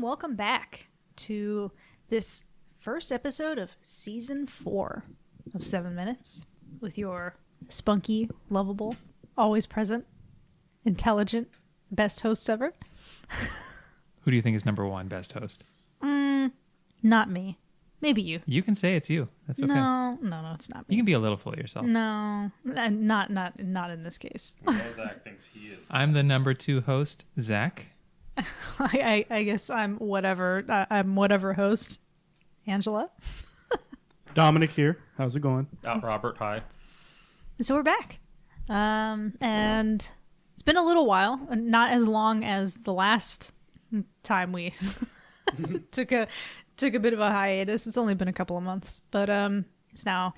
Welcome back to this first episode of Season 4 of 7 Minutes with your spunky, lovable, always present, intelligent, best hosts ever. Who do you think is number one best host? Not me. Maybe you. You can say it's you. That's okay. No, it's not me. You can be a little full of yourself. No, not in this case. Well, Zach thinks he is. I'm the number 2 host, Zach. I guess I'm whatever. I'm whatever host. Angela. Dominic here. How's it going? Robert, hi. So we're back. And it's been a little while, not as long as the last time we took a bit of a hiatus. It's only been a couple of months, but it's now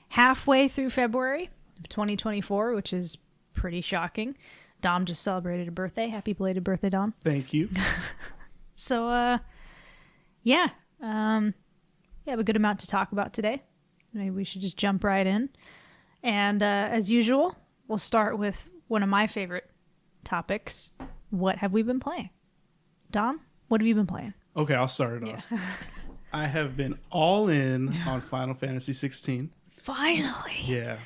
halfway through February of 2024, which is pretty shocking. Dom just celebrated a birthday. Happy belated birthday, Dom. Thank you. So, we have a good amount to talk about today. Maybe we should just jump right in. And as usual, we'll start with one of my favorite topics. What have we been playing? Dom, what have you been playing? Okay, I'll start it off. I have been all in on Final Fantasy 16. Finally. Yeah.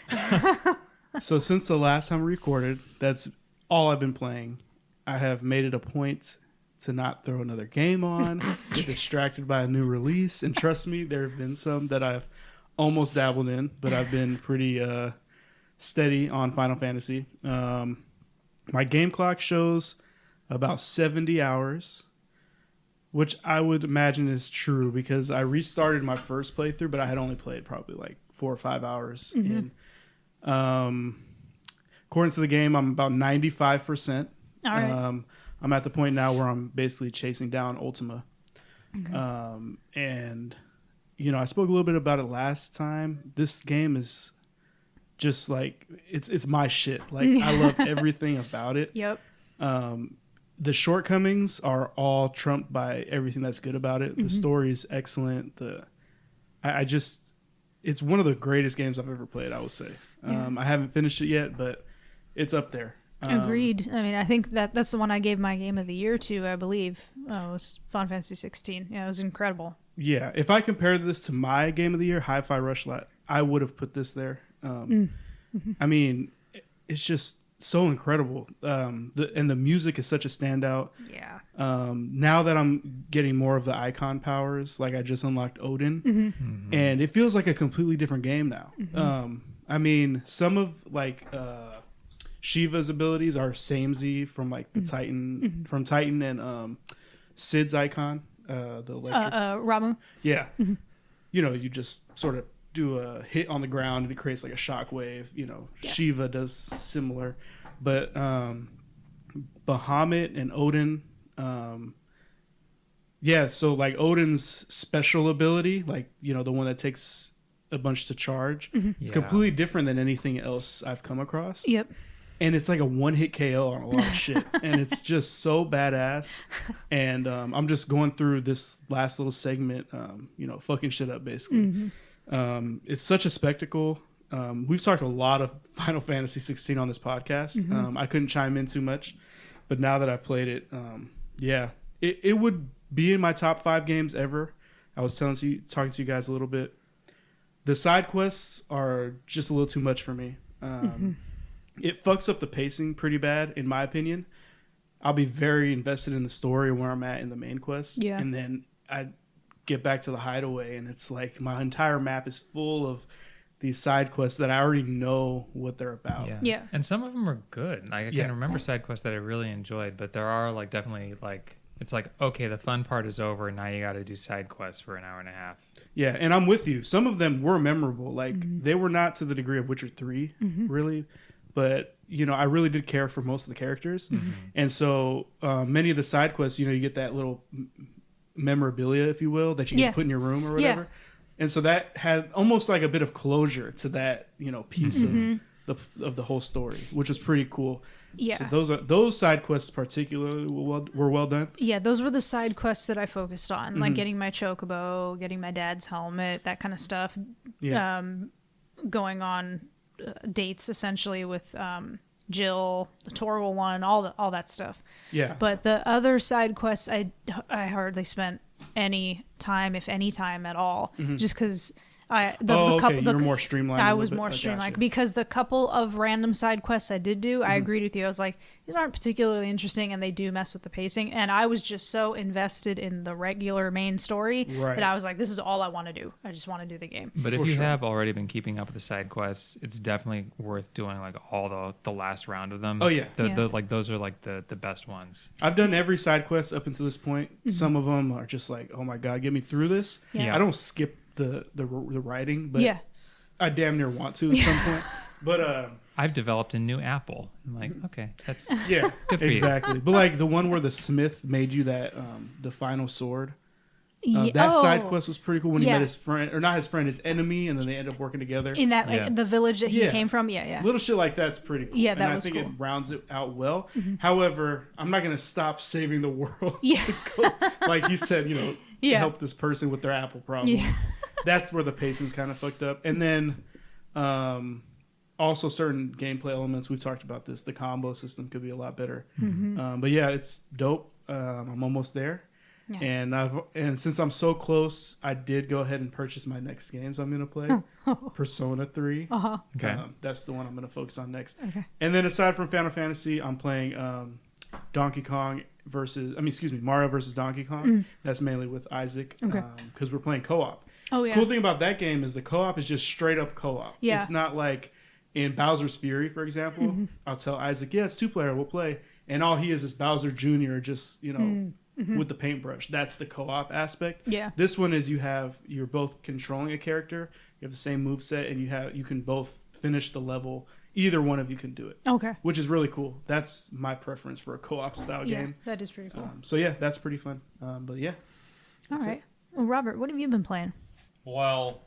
So since the last time we recorded, that's all I've been playing. I have made it a point to not throw another game on, get distracted by a new release. And trust me, there have been some that I've almost dabbled in, but I've been pretty steady on Final Fantasy. My game clock shows about 70 hours, which I would imagine is true because I restarted my first playthrough, but I had only played probably like 4 or 5 hours in. According to the game, I'm about 95%. All right. I'm at the point now where I'm basically chasing down Ultima. Okay. And, I spoke a little bit about it last time. This game is just like, it's my shit. Like, I love everything about it. Yep. The shortcomings are all trumped by everything that's good about it. The story is excellent. It's one of the greatest games I've ever played, I would say. I haven't finished it yet, but it's up there. Agreed. I mean, I think that's the one I gave my game of the year to, I believe. It was Final Fantasy 16. Yeah, it was incredible. Yeah, if I compare this to my game of the year, Hi-Fi Rush, I would have put this there. I mean, it's just so incredible. And the music is such a standout. Yeah. Now that I'm getting more of the icon powers, like I just unlocked Odin, and it feels like a completely different game now. I mean, some of Shiva's abilities are samey from like the Titan, from Titan and Sid's icon, the electric. Ramu. Yeah. You just sort of do a hit on the ground and it creates like a shockwave. Shiva does similar, but Bahamut and Odin. So like Odin's special ability, like the one that takes a bunch to charge, it's completely different than anything else I've come across. Yep. And it's like a one-hit KO on a lot of shit. And it's just so badass. And I'm just going through this last little segment, fucking shit up, basically. It's such a spectacle. We've talked a lot of Final Fantasy 16 on this podcast. I couldn't chime in too much. But now that I've played it, it would be in my top 5 games ever. I was talking to you guys a little bit. The side quests are just a little too much for me. It fucks up the pacing pretty bad, in my opinion. I'll be very invested in the story and where I'm at in the main quest. Yeah. And then I get back to the hideaway, and it's like my entire map is full of these side quests that I already know what they're about. Yeah. And some of them are good. Like, I can remember side quests that I really enjoyed, but there are definitely it's like, okay, the fun part is over, and now you got to do side quests for an hour and a half. Yeah, and I'm with you. Some of them were memorable. They were not to the degree of Witcher 3, really. But, I really did care for most of the characters. And so many of the side quests, you get that little memorabilia, if you will, that you can put in your room or whatever. And so that had almost like a bit of closure to that, piece the whole story, which was pretty cool. Yeah. So those side quests particularly were well done. Yeah, those were the side quests that I focused on, like getting my chocobo, getting my dad's helmet, that kind of stuff. Yeah. Going on dates essentially with Jill, the Torgal one, all that stuff. Yeah. But the other side quests, I hardly spent any time, if any time at all, just because you're more streamlined. I was more streamlined because the couple of random side quests I did do, I agreed with you. I was like, these aren't particularly interesting, and they do mess with the pacing. And I was just so invested in the regular main story that I was like, this is all I want to do. I just want to do the game. But if you have already been keeping up with the side quests, it's definitely worth doing like all the last round of them. Oh yeah, like those are like the best ones. I've done every side quest up until this point. Some of them are just like, oh my god, get me through this. Yeah. I don't skip the writing, but I damn near want to at some point. But I've developed a new apple. I'm like, okay, that's yeah, good for exactly. But like the one where the smith made you that the final sword. That side quest was pretty cool when he met his friend, or not his friend, his enemy, and then they end up working together In that the village that he came from. Yeah. Little shit like that's pretty cool. Yeah, and that I was think cool. it rounds it out well. However, I'm not gonna stop saving the world. Yeah. To go, like he said, help this person with their apple problem. Yeah. That's where the pacing's kind of fucked up. And then also certain gameplay elements, we've talked about this, the combo system could be a lot better. But yeah, it's dope. I'm almost there. Yeah. And since I'm so close, I did go ahead and purchase my next games I'm going to play. Persona 3. Okay. That's the one I'm going to focus on next. Okay. And then aside from Final Fantasy, I'm playing Mario versus Donkey Kong. That's mainly with Isaac because we're playing co-op. Oh yeah. Cool thing about that game is the co-op is just straight up co-op. Yeah. It's not like in Bowser's Fury, for example. I'll tell Isaac, yeah, it's 2-player, we'll play. And all he is Bowser Jr. just, with the paintbrush. That's the co-op aspect. Yeah. This one is you're both controlling a character, you have the same moveset, and you can both finish the level. Either one of you can do it. Okay. Which is really cool. That's my preference for a co-op style game. That is pretty cool. So yeah, that's pretty fun. But yeah. All right. Well, Robert, what have you been playing? Well,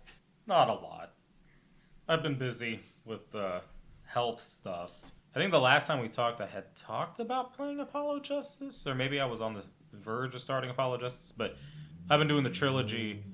not a lot. I've been busy with health stuff. I think the last time we talked, I had talked about playing Apollo Justice, or maybe I was on the verge of starting Apollo Justice, but I've been doing the trilogy,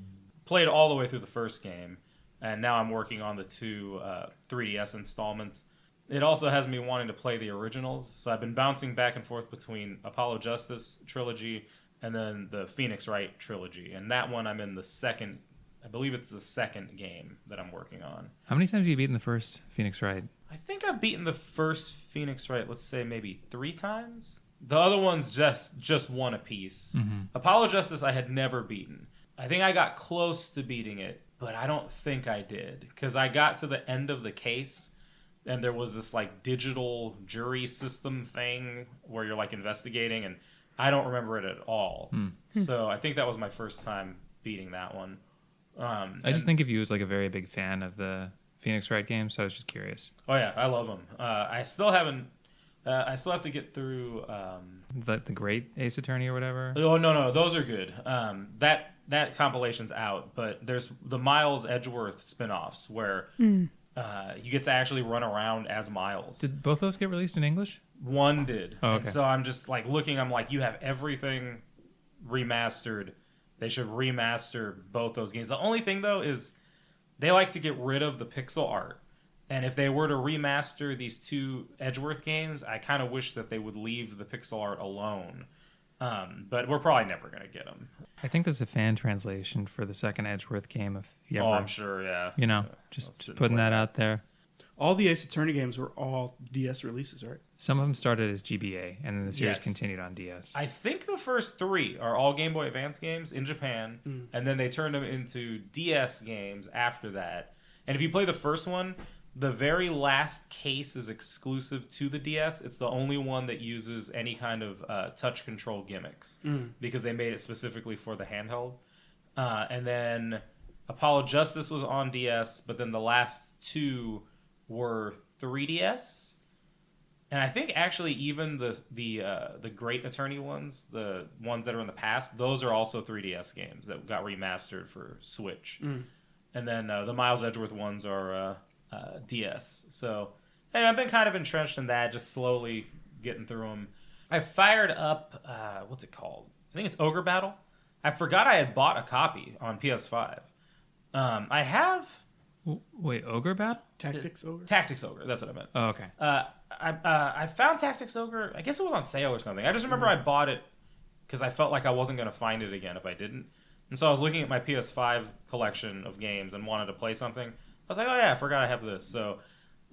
played all the way through the first game, and now I'm working on the two 3DS installments. It also has me wanting to play the originals, so I've been bouncing back and forth between Apollo Justice trilogy and then the Phoenix Wright trilogy, and that one I'm in the second. I believe it's the second game that I'm working on. How many times have you beaten the first Phoenix Wright? I think I've beaten the first Phoenix Wright, let's say maybe 3 times. The other one's just one apiece. Apollo Justice I had never beaten. I think I got close to beating it, but I don't think I did. Because I got to the end of the case, and there was this like digital jury system thing where you're like investigating, and I don't remember it at all. So I think that was my first time beating that one. I just think of you as like a very big fan of the Phoenix Wright games, so I was just curious. Oh yeah, I love them. I still haven't. I still have to get through the Great Ace Attorney or whatever. Oh no, those are good. That compilation's out, but there's the Miles Edgeworth spin-offs where you get to actually run around as Miles. Did both those get released in English? One did. Oh, okay. And so I'm just like looking. I'm like, you have everything remastered. They should remaster both those games. The only thing, though, is they like to get rid of the pixel art. And if they were to remaster these two Edgeworth games, I kind of wish that they would leave the pixel art alone. But we're probably never going to get them. I think there's a fan translation for the second Edgeworth game. If you ever, I'm sure, yeah. Just putting that out there. All the Ace Attorney games were all DS releases, right? Some of them started as GBA, and then the series Yes. continued on DS. I think the first 3 are all Game Boy Advance games in Japan, and then they turned them into DS games after that. And if you play the first one, the very last case is exclusive to the DS. It's the only one that uses any kind of touch control gimmicks because they made it specifically for the handheld. And then Apollo Justice was on DS, but then the last 2 were 3DS. And I think actually even the Great Attorney ones, the ones that are in the past, those are also 3DS games that got remastered for Switch. And then the Miles Edgeworth ones are DS. So And I've been kind of entrenched in that, just slowly getting through them. I fired up, what's it called? I think it's Ogre Battle. I forgot I had bought a copy on PS5. I have... Wait, Ogre Battle? Tactics Ogre? Tactics Ogre, that's what I meant. Oh, okay. I found Tactics Ogre, I guess it was on sale or something. I just remember I bought it because I felt like I wasn't going to find it again if I didn't. And so I was looking at my PS5 collection of games and wanted to play something. I was like, oh yeah, I forgot I have this. So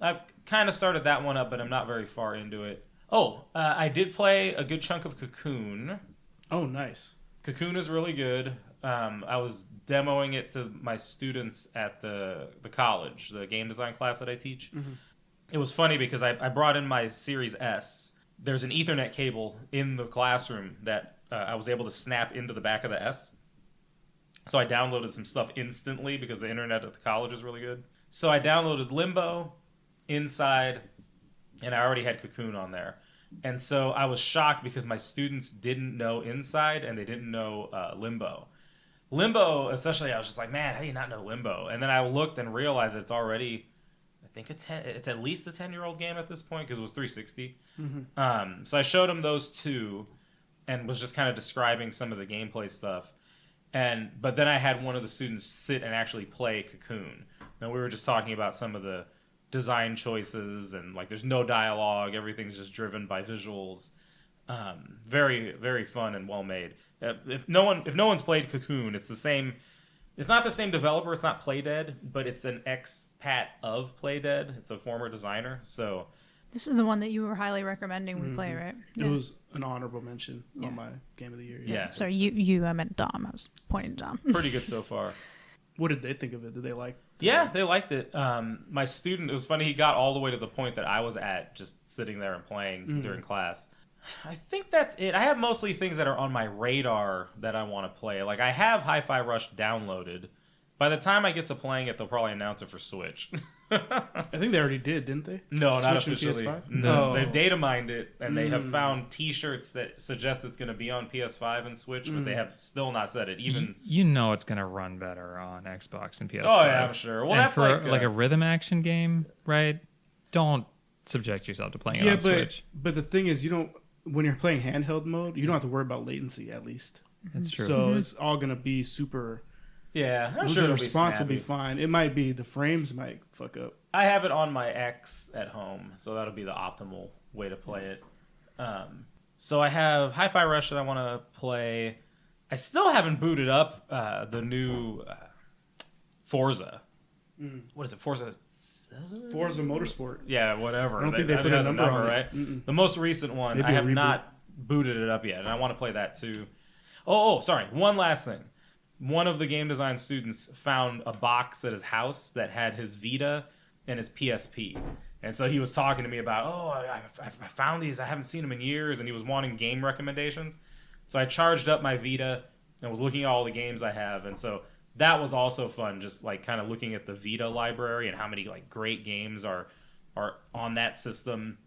I've kind of started that one up, but I'm not very far into it. Oh, I did play a good chunk of Cocoon. Oh, nice. Cocoon is really good. I was demoing it to my students at the college, the game design class that I teach. Mm-hmm. It was funny because I brought in my Series S. There's an Ethernet cable in the classroom that I was able to snap into the back of the S. So I downloaded some stuff instantly because the internet at the college is really good. So I downloaded Limbo, Inside, and I already had Cocoon on there. And so I was shocked because my students didn't know Inside and they didn't know Limbo. Limbo, especially, I was just like, man, how do you not know Limbo? And then I looked and realized it's already, I think it's at least a 10-year-old game at this point because it was 360. Mm-hmm. So I showed him those two and was just kind of describing some of the gameplay stuff. But then I had one of the students sit and actually play Cocoon. And we were just talking about some of the design choices and like there's no dialogue, everything's just driven by visuals. Very, very fun and well made. If no one's played Cocoon, it's not the same developer, it's not Playdead, but it's an expat of Playdead. It's a former designer. So this is the one that you were highly recommending we play, right? It was an honorable mention on my Game of the Year. Yeah. Sorry, you I meant Dom. I was pointing to Dom. Pretty good so far. What did they think of it? Did they like it? Yeah, they liked it. My student, it was funny, he got all the way to the point that I was at, just sitting there and playing during class. I think that's it. I have mostly things that are on my radar that I want to play. Like, I have Hi-Fi Rush downloaded. By the time I get to playing it, they'll probably announce it for Switch. I think they already did, didn't they? No, not Switch and officially. PS5? No, they've data mined it, and they have found T-shirts that suggest it's going to be on PS5 and Switch, but they have still not said it. Even you know it's going to run better on Xbox and PS5. Oh yeah, I'm sure. Well, and that's for like a rhythm action game, right? Don't subject yourself to playing it on Switch. But the thing is, when you're playing handheld mode, you don't have to worry about latency at least. That's true. So it's all going to be super. Yeah, I'm sure the it'll response be will be fine. It might be the frames might fuck up. I have it on my X at home, so that'll be the optimal way to play it. So I have Hi-Fi Rush that I want to play. I still haven't booted up the new Forza. What is it? Forza Motorsport. Yeah, whatever. I don't think they put a number on it. Right? The most recent one, Maybe I have a reboot. not booted it up yet, and I want to play that too. Oh, sorry. One last thing. One of the game design students found a box at his house that had his Vita and his PSP. And so he was talking to me about, I found these. I haven't seen them in years. And he was wanting game recommendations. So I charged up my Vita and was looking at all the games I have. And so that was also fun, just like kind of looking at the Vita library and how many like great games are on that system.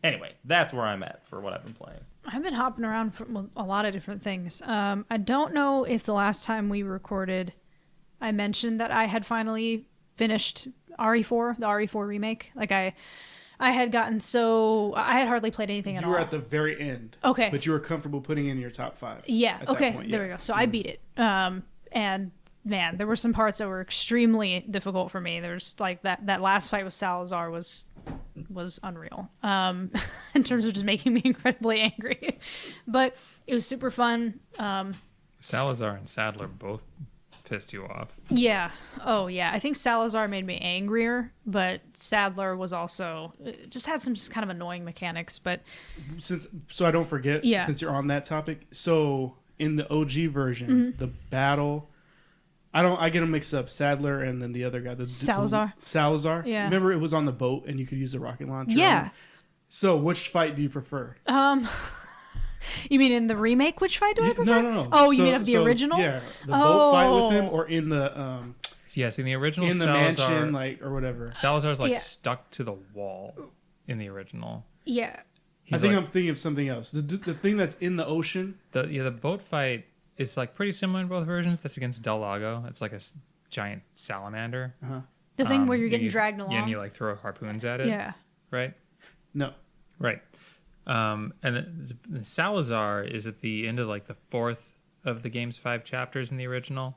Anyway, that's where I'm at for what I've been playing. I've been hopping around for a lot of different things. I don't know if the last time we recorded, I mentioned that I had finally finished RE4, the RE4 remake. Like I had gotten I had hardly played anything at all. You were at the very end. Okay. But you were comfortable putting in your top 5. Yeah. Okay. Point, there we go. So I beat it. And man, there were some parts that were extremely difficult for me. There's like that last fight with Salazar was unreal in terms of just making me incredibly angry. But it was super fun. Salazar and Sadler both pissed you off. Yeah. Oh, yeah. I think Salazar made me angrier, but Sadler was also just had some just kind of annoying mechanics. But so I don't forget, since you're on that topic. So in the OG version, the battle. I get them mixed up. Sadler and then the other guy, Salazar. Salazar. Yeah. Remember, it was on the boat and you could use the rocket launcher. Yeah. So, which fight do you prefer? You mean in the remake? Which fight do I prefer? No. Oh, you mean of the original? Yeah, the boat fight with him, or in the Yes, in the original, in the Salazar, mansion, like or whatever. Salazar's stuck to the wall in the original. Yeah. I think I'm thinking of something else. The thing that's in the ocean. The boat fight is like pretty similar in both versions. That's against Del Lago. It's like a giant salamander. The thing where you're getting dragged along. Yeah, and you like throw harpoons at it. Yeah. right? No. Right. And the Salazar is at the end of like the 4th of the game's 5 chapters in the original.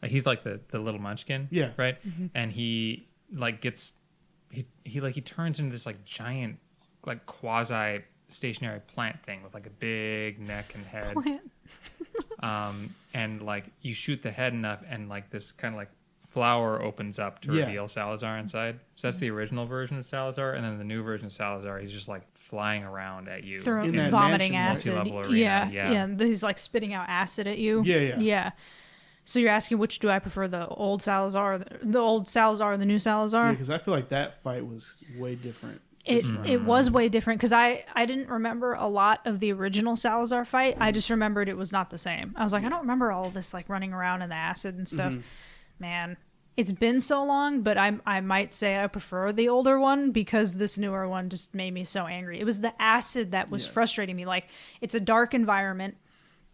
He's like the little munchkin. Yeah. Right. And he like gets he turns into this like giant like quasi stationary plant thing with like a big neck and head. Plant. And like you shoot the head enough and like this kind of like flower opens up to reveal Salazar inside. So that's the original version of Salazar, and then the new version of Salazar, he's just like flying around at you, vomiting mansion, acid. multi-level arena. Yeah. He's like spitting out acid at you. Yeah. So you're asking which do I prefer, the old Salazar, or the new Salazar? Yeah, because I feel like that fight was way different. It was way different because I didn't remember a lot of the original Salazar fight. I just remembered it was not the same. I was like, I don't remember all of this like running around in the acid and stuff. Man, it's been so long, but I might say I prefer the older one because this newer one just made me so angry. It was the acid that was frustrating me. Like, it's a dark environment,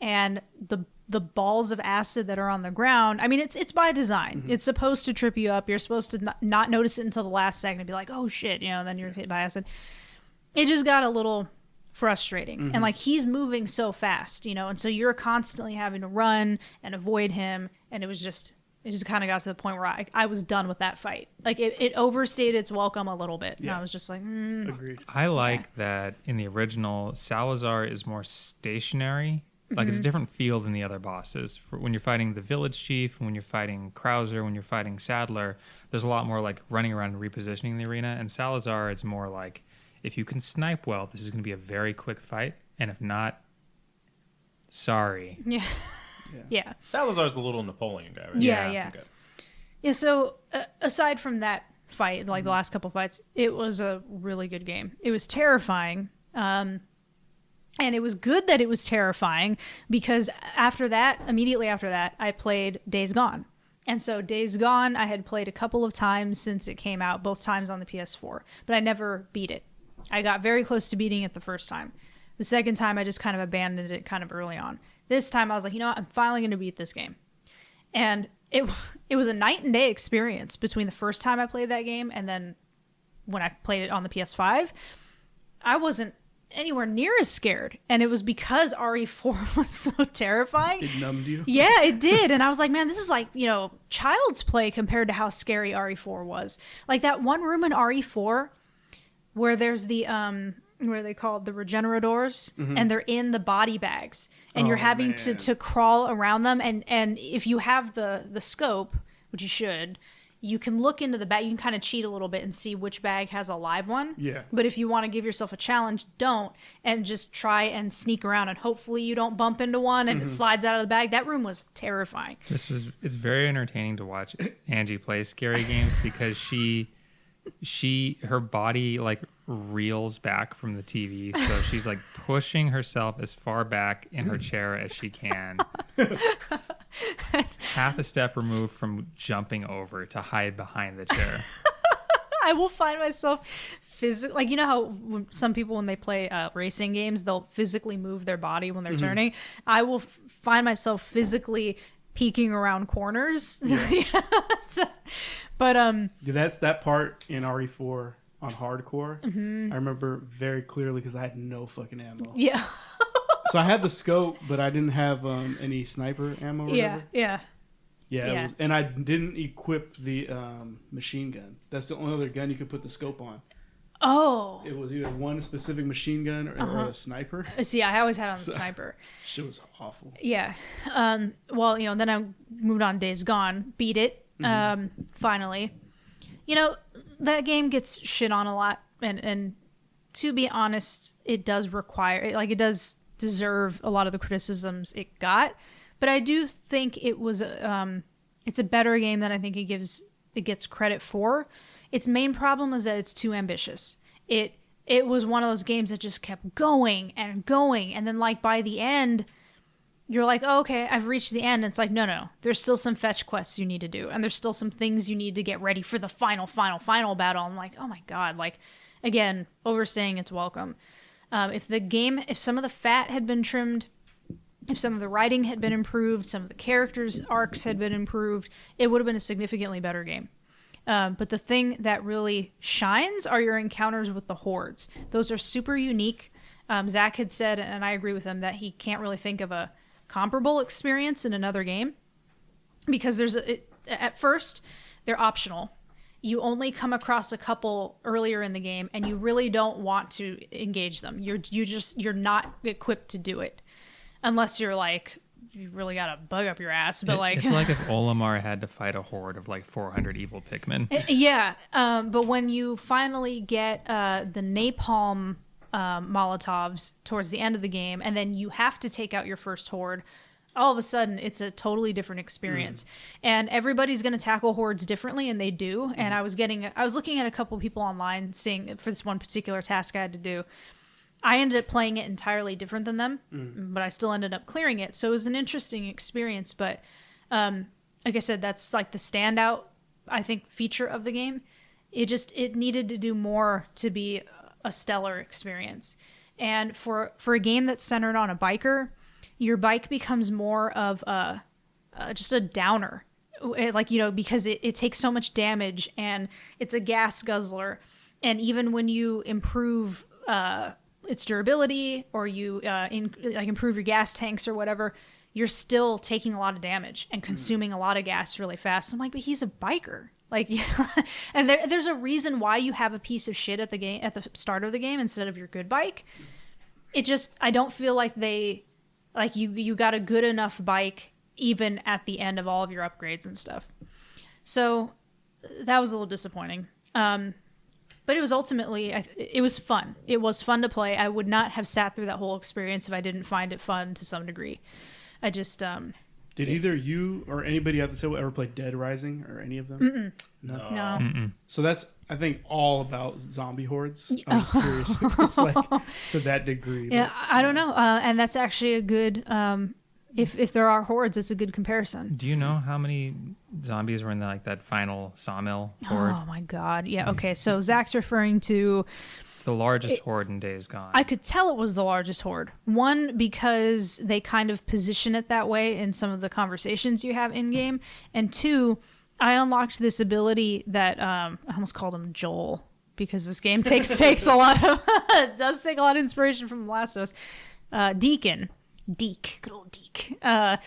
and the balls of acid that are on the ground, I mean, it's by design. It's supposed to trip you up. You're supposed to not notice it until the last second and be like, oh shit, and then you're hit by acid. It just got a little frustrating. And like, he's moving so fast, and so you're constantly having to run and avoid him, and it just kind of got to the point where I was done with that fight. Like, it overstayed its welcome a little bit. And I was just like, Agreed. I like that in the original, Salazar is more stationary. Like, it's a different feel than the other bosses. When you're fighting the village chief, when you're fighting Krauser, when you're fighting Sadler, there's a lot more like running around and repositioning the arena. And Salazar, it's more like, if you can snipe well, this is going to be a very quick fight. And if not, sorry. Yeah. Salazar's the little Napoleon guy, right? Yeah. Okay. Yeah, so aside from that fight, like the last couple fights, it was a really good game. It was terrifying. And it was good that it was terrifying because immediately after that, I played Days Gone. And so Days Gone, I had played a couple of times since it came out, both times on the PS4, but I never beat it. I got very close to beating it the first time. The second time, I just kind of abandoned it kind of early on. This time, I was like, you know what? I'm finally going to beat this game. And it was a night and day experience between the first time I played that game and then when I played it on the PS5. I wasn't anywhere near as scared, and it was because RE4 was so terrifying. It numbed you. Yeah, it did. And I was like, man, this is like, child's play compared to how scary RE4 was. Like that one room in RE4 where there's the where they call it the regenerators, and they're in the body bags, and you're having to crawl around them, and if you have the scope, which you should, you can look into the bag. You can kind of cheat a little bit and see which bag has a live one. Yeah. But if you want to give yourself a challenge, don't. And just try and sneak around. And hopefully you don't bump into one and it slides out of the bag. That room was terrifying. It's very entertaining to watch Angie play scary games because her body like reels back from the TV, so she's like pushing herself as far back in her chair as she can, half a step removed from jumping over to hide behind the chair. I will find myself physically, like, how some people, when they play racing games, they'll physically move their body when they're turning. I will find myself physically peeking around corners. But that's that part in RE4 on hardcore. I remember very clearly because I had no fucking ammo. Yeah. So I had the scope, but I didn't have any sniper ammo. Or whatever. Yeah. It was, and I didn't equip the machine gun. That's the only other gun you could put the scope on. Oh. It was either one specific machine gun or a sniper. See, I always had on the sniper. Shit was awful. Yeah. Well, then I moved on Days Gone, beat it, finally. That game gets shit on a lot, and to be honest, it does it does deserve a lot of the criticisms it got, but I do think it was it's a better game than I think it gets credit for. Its main problem is that it's too ambitious. It was one of those games that just kept going and going, and then like by the end, you're like, oh, okay, I've reached the end. And it's like, no, there's still some fetch quests you need to do, and there's still some things you need to get ready for the final battle. I'm like, oh my god, like, again, overstaying its welcome. If some of the fat had been trimmed, if some of the writing had been improved, some of the characters' arcs had been improved, it would have been a significantly better game. But the thing that really shines are your encounters with the hordes. Those are super unique. Zach had said, and I agree with him, that he can't really think of a comparable experience in another game because at first they're optional. You only come across a couple earlier in the game, and you really don't want to engage them. You're not equipped to do it, unless you're like you really got a bug up your ass. But it's like if Olimar had to fight a horde of like 400 evil Pikmin. Yeah, but when you finally get the napalm Molotovs towards the end of the game, and then you have to take out your first horde. All of a sudden, it's a totally different experience. And everybody's going to tackle hordes differently, and they do. And I was looking at a couple people online saying for this one particular task I had to do. I ended up playing it entirely different than them, but I still ended up clearing it. So it was an interesting experience. But like I said, that's like the standout, I think, feature of the game. It needed to do more to be a stellar experience. And for a game that's centered on a biker, your bike becomes more of just a downer, because it takes so much damage and it's a gas guzzler. And even when you improve its durability or you improve your gas tanks or whatever, you're still taking a lot of damage and consuming a lot of gas really fast. I'm like, but he's a biker. And there's a reason why you have a piece of shit at the start of the game instead of your good bike. I don't feel like you got a good enough bike even at the end of all of your upgrades and stuff. So that was a little disappointing. But it was ultimately, it was fun. It was fun to play. I would not have sat through that whole experience if I didn't find it fun to some degree. I just... Did either you or anybody at the table ever play Dead Rising or any of them? No. Mm-mm. So that's, I think, all about zombie hordes. I'm just curious if it's like to that degree. Yeah, I don't know. And that's actually a good, if there are hordes, it's a good comparison. Do you know how many zombies were in that final sawmill horde? Oh my God. Yeah. Okay. So Zach's referring to... It's the largest horde in Days Gone. I could tell it was the largest horde. One, because they kind of position it that way in some of the conversations you have in game, and two, I unlocked this ability that I almost called him Joel because this game takes a lot of it does take a lot of inspiration from The Last of Us. Deacon, good old Deke. I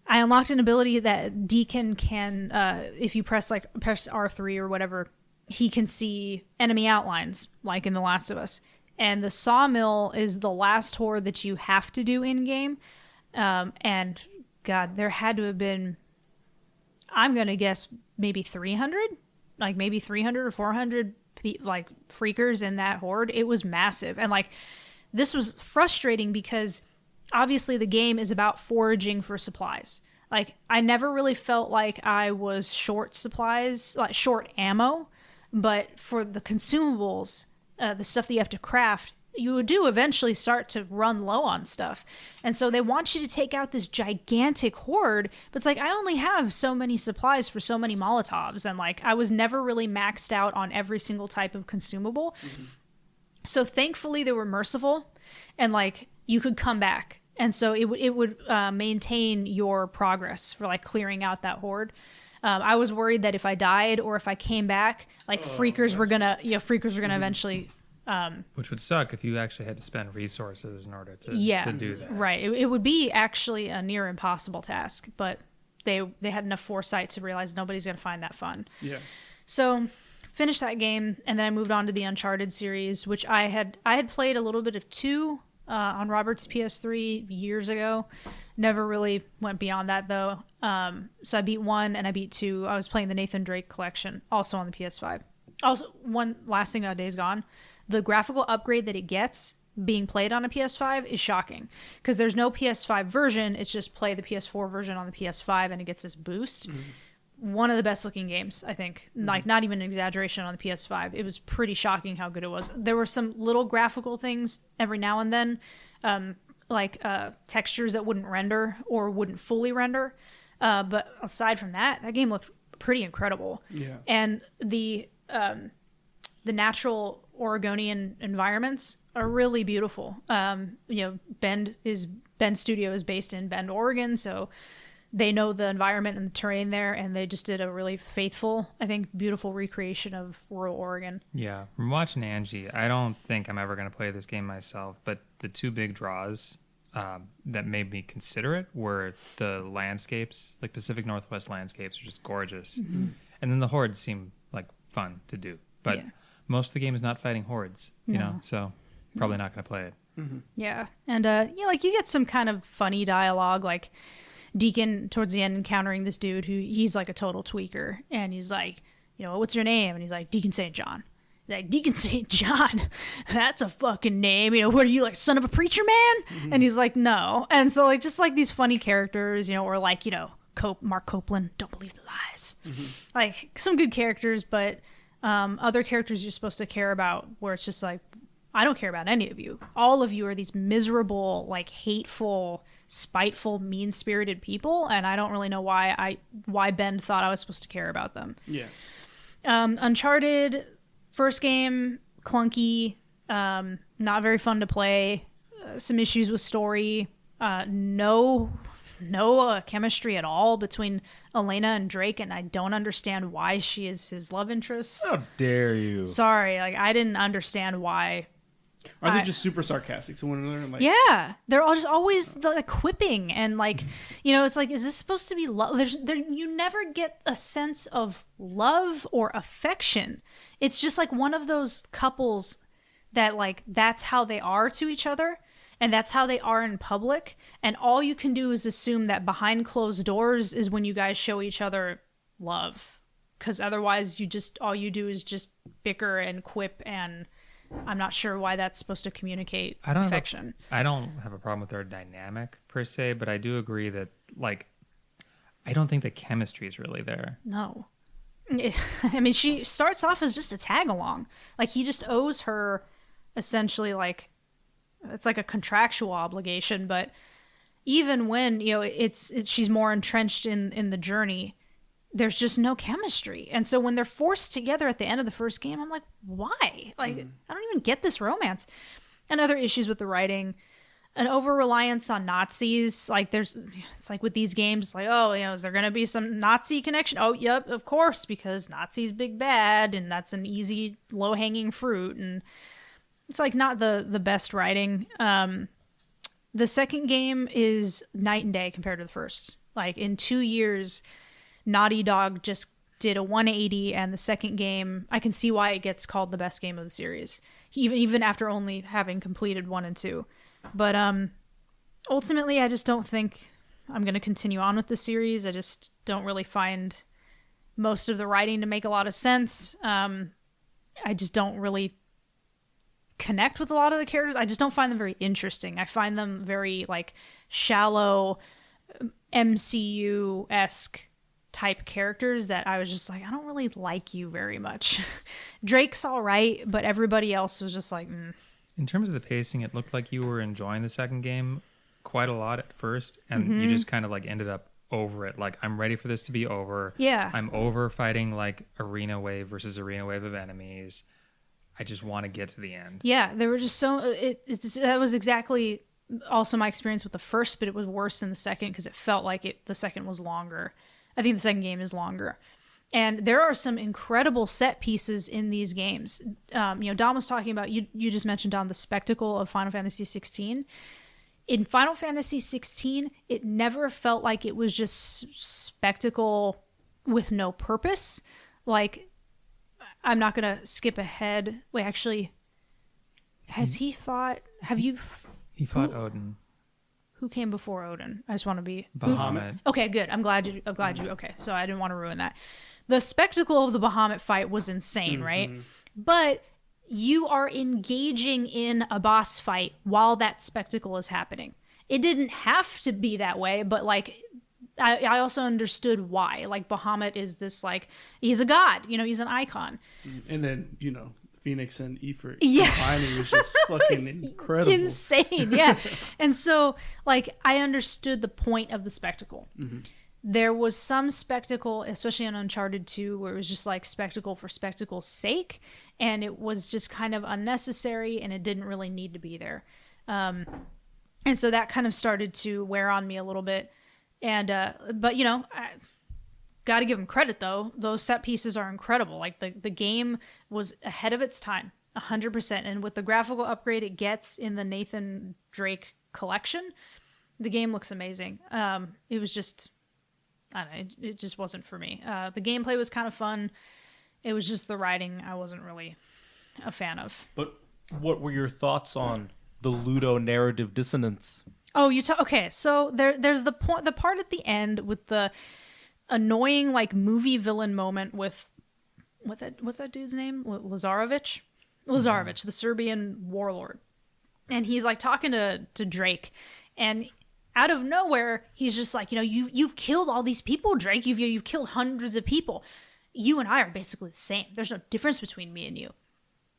unlocked an ability that Deacon can, if you press R3 or whatever, he can see enemy outlines, like in The Last of Us. And the sawmill is the last horde that you have to do in-game. And, God, there had to have been, I'm going to guess, maybe 300? Like, maybe 300 or 400, freakers in that horde. It was massive. And, this was frustrating because, obviously, the game is about foraging for supplies. I never really felt like I was short supplies, short ammo. But for the consumables, the stuff that you have to craft, you do eventually start to run low on stuff. And so they want you to take out this gigantic horde, but it's I only have so many supplies for so many Molotovs. And I was never really maxed out on every single type of consumable. Mm-hmm. So thankfully they were merciful and you could come back. And so it would maintain your progress for clearing out that horde. I was worried that if I died or if I came back, freakers were gonna eventually. Which would suck if you actually had to spend resources in order to do that. Right. It would be actually a near impossible task, but they had enough foresight to realize nobody's gonna find that fun. Yeah. So finished that game, and then I moved on to the Uncharted series, which I had played a little bit of 2 on Robert's PS3 years ago. Never really went beyond that though. So I beat 1 and I beat 2. I was playing the Nathan Drake collection, also on the PS5. Also, one last thing about Days Gone, the graphical upgrade that it gets being played on a PS5 is shocking because there's no PS5 version. It's just play the PS4 version on the PS5 and it gets this boost. Mm-hmm. One of the best looking games, I think. Mm-hmm. Not even an exaggeration on the PS5. It was pretty shocking how good it was. There were some little graphical things every now and then, textures that wouldn't render or wouldn't fully render. But aside from that game looked pretty incredible. Yeah. And the natural Oregonian environments are really beautiful. Bend Studio is based in Bend, Oregon, so they know the environment and the terrain there, and they just did a really faithful, I think, beautiful recreation of rural Oregon. Yeah, from watching Angie, I don't think I'm ever going to play this game myself, but the two big draws that made me consider it were the landscapes, like Pacific Northwest landscapes are just gorgeous. Mm-hmm. And then the hordes seem like fun to do. But most of the game is not fighting hordes, you know, so probably not going to play it. Mm-hmm. Yeah. And, like you get some kind of funny dialogue, like Deacon towards the end encountering this dude who he's like a total tweaker. And he's like, you know, what's your name? And he's like, Deacon St. John. Like, Deacon St. John, that's a fucking name. You know, what are you, like, son of a preacher man? Mm-hmm. And he's like, no. And so, like, just like these funny characters, you know, or like, you know, Mark Copeland, don't believe the lies. Mm-hmm. Like, some good characters, but other characters you're supposed to care about where it's just like, I don't care about any of you. All of you are these miserable, like, hateful, spiteful, mean-spirited people, and I don't really know why Ben thought I was supposed to care about them. Yeah. Uncharted, first game, clunky, not very fun to play, some issues with story, no chemistry at all between Elena and Drake, and I don't understand why she is his love interest. How dare you? Sorry, like, I didn't understand why. Are they just super sarcastic to one another? Like, yeah, they're all just always like quipping and like, you know, it's like, is this supposed to be love? You never get a sense of love or affection. It's just like one of those couples that like that's how they are to each other, and that's how they are in public. And all you can do is assume that behind closed doors is when you guys show each other love, because otherwise all you do is just bicker and quip, and I'm not sure why that's supposed to communicate affection. I don't have a problem with their dynamic per se, but I do agree that, like, I don't think the chemistry is really there. No. I mean, she starts off as just a tag along. Like, he just owes her essentially, like, it's like a contractual obligation, but even when, you know, she's more entrenched in the journey, there's just no chemistry. And so when they're forced together at the end of the first game, I'm like, why? Like, I don't even get this romance. And other issues with the writing, an over-reliance on Nazis. Like, it's like with these games, like, oh, you know, is there going to be some Nazi connection? Oh, yep, of course, because Nazis big bad, and that's an easy, low-hanging fruit. And it's like not the best writing. The second game is night and day compared to the first. Like, in 2 years, Naughty Dog just did a 180, and the second game, I can see why it gets called the best game of the series, even after only having completed 1 and 2. But ultimately, I just don't think I'm going to continue on with the series. I just don't really find most of the writing to make a lot of sense. I just don't really connect with a lot of the characters. I just don't find them very interesting. I find them very, like, shallow, MCU-esque type characters that I was just like, I don't really like you very much. Drake's all right, but everybody else was just like, In terms of the pacing, it looked like you were enjoying the second game quite a lot at first, and you just kind of like ended up over it. Like, I'm ready for this to be over. Yeah. I'm over fighting like arena wave versus arena wave of enemies. I just want to get to the end. Yeah, there were just so that was exactly also my experience with the first, but it was worse in the second because it felt like the second was longer. I think the second game is longer. And there are some incredible set pieces in these games. You know, Dom was talking about, you just mentioned, Dom, the spectacle of Final Fantasy 16. In Final Fantasy 16, it never felt like it was just spectacle with no purpose. Like, I'm not going to skip ahead. Wait, actually, has he fought? Have you? He fought Odin. Who came before Odin? I just want to be Bahamut. Okay, good. I'm glad you. Okay, so I didn't want to ruin that. The spectacle of the Bahamut fight was insane, right? But you are engaging in a boss fight while that spectacle is happening. It didn't have to be that way, but like, I also understood why. Like, Bahamut is this, like, he's a god, you know, he's an icon. And then, you know, Phoenix and Ifrit Yeah. combining was just fucking incredible. Insane, yeah. And so, like, I understood the point of the spectacle. There was some spectacle, especially in Uncharted 2, where it was just like spectacle for spectacle's sake, and it was just kind of unnecessary, and it didn't really need to be there. And so that kind of started to wear on me a little bit. And but I got to give him credit though. Those set pieces are incredible. Like the game was ahead of its time, 100%. And with the graphical upgrade it gets in the Nathan Drake collection, the game looks amazing. It was just, I don't know, it just wasn't for me. The gameplay was kind of fun. It was just the writing I wasn't really a fan of. But what were your thoughts on the Ludo narrative dissonance? Oh, okay. So there's the part at the end with the annoying like movie villain moment with what's that dude's name? Lazarevic, the Serbian warlord, and he's like talking to Drake, and out of nowhere he's just like, you've killed all these people, Drake. You've killed hundreds of people. You and I are basically the same. There's no difference between me and you.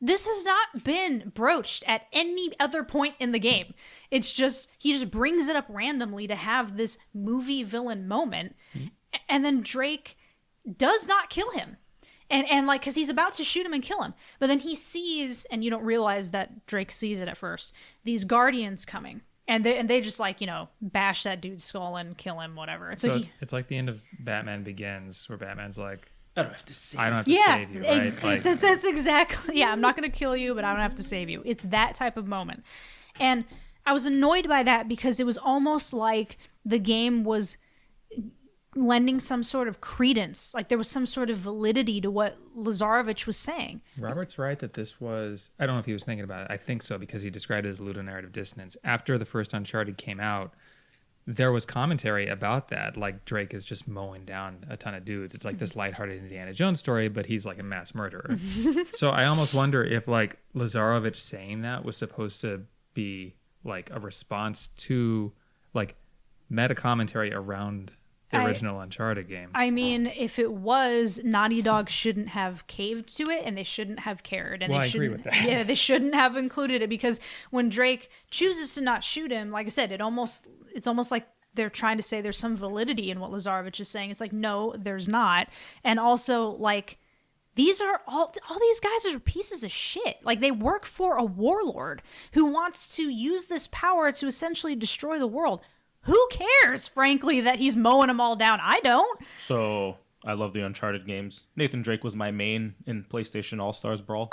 This has not been broached at any other point in the game. It's just, he just brings it up randomly to have this movie villain moment. And then Drake does not kill him. And like, cause he's about to shoot him and kill him. But then he sees, and you don't realize that Drake sees it at first, these guardians coming. And they just like, bash that dude's skull and kill him, whatever. And so it's like the end of Batman Begins, where Batman's like, I don't have to save save you, right? That's exactly. Yeah, I'm not going to kill you, but I don't have to save you. It's that type of moment. And I was annoyed by that because it was almost like the game was lending some sort of credence. Like there was some sort of validity to what Lazarevic was saying. Robert's right that this was, I don't know if he was thinking about it. I think so, because he described it as ludonarrative dissonance. After the first Uncharted came out, there was commentary about that, like Drake is just mowing down a ton of dudes. It's like this lighthearted Indiana Jones story, but he's like a mass murderer. So I almost wonder if like Lazarevic saying that was supposed to be like a response to like meta commentary around the original Uncharted game. I mean, if it was, Naughty Dog shouldn't have caved to it, and they shouldn't have cared. And I agree with that. Yeah, they shouldn't have included it, because when Drake chooses to not shoot him, like I said, it's almost like they're trying to say there's some validity in what Lazarevic is saying. It's like, no, there's not. And also, like, these are all these guys are pieces of shit. Like, they work for a warlord who wants to use this power to essentially destroy the world. Who cares, frankly, that he's mowing them all down? I don't. So, I love the Uncharted games. Nathan Drake was my main in PlayStation All-Stars Brawl.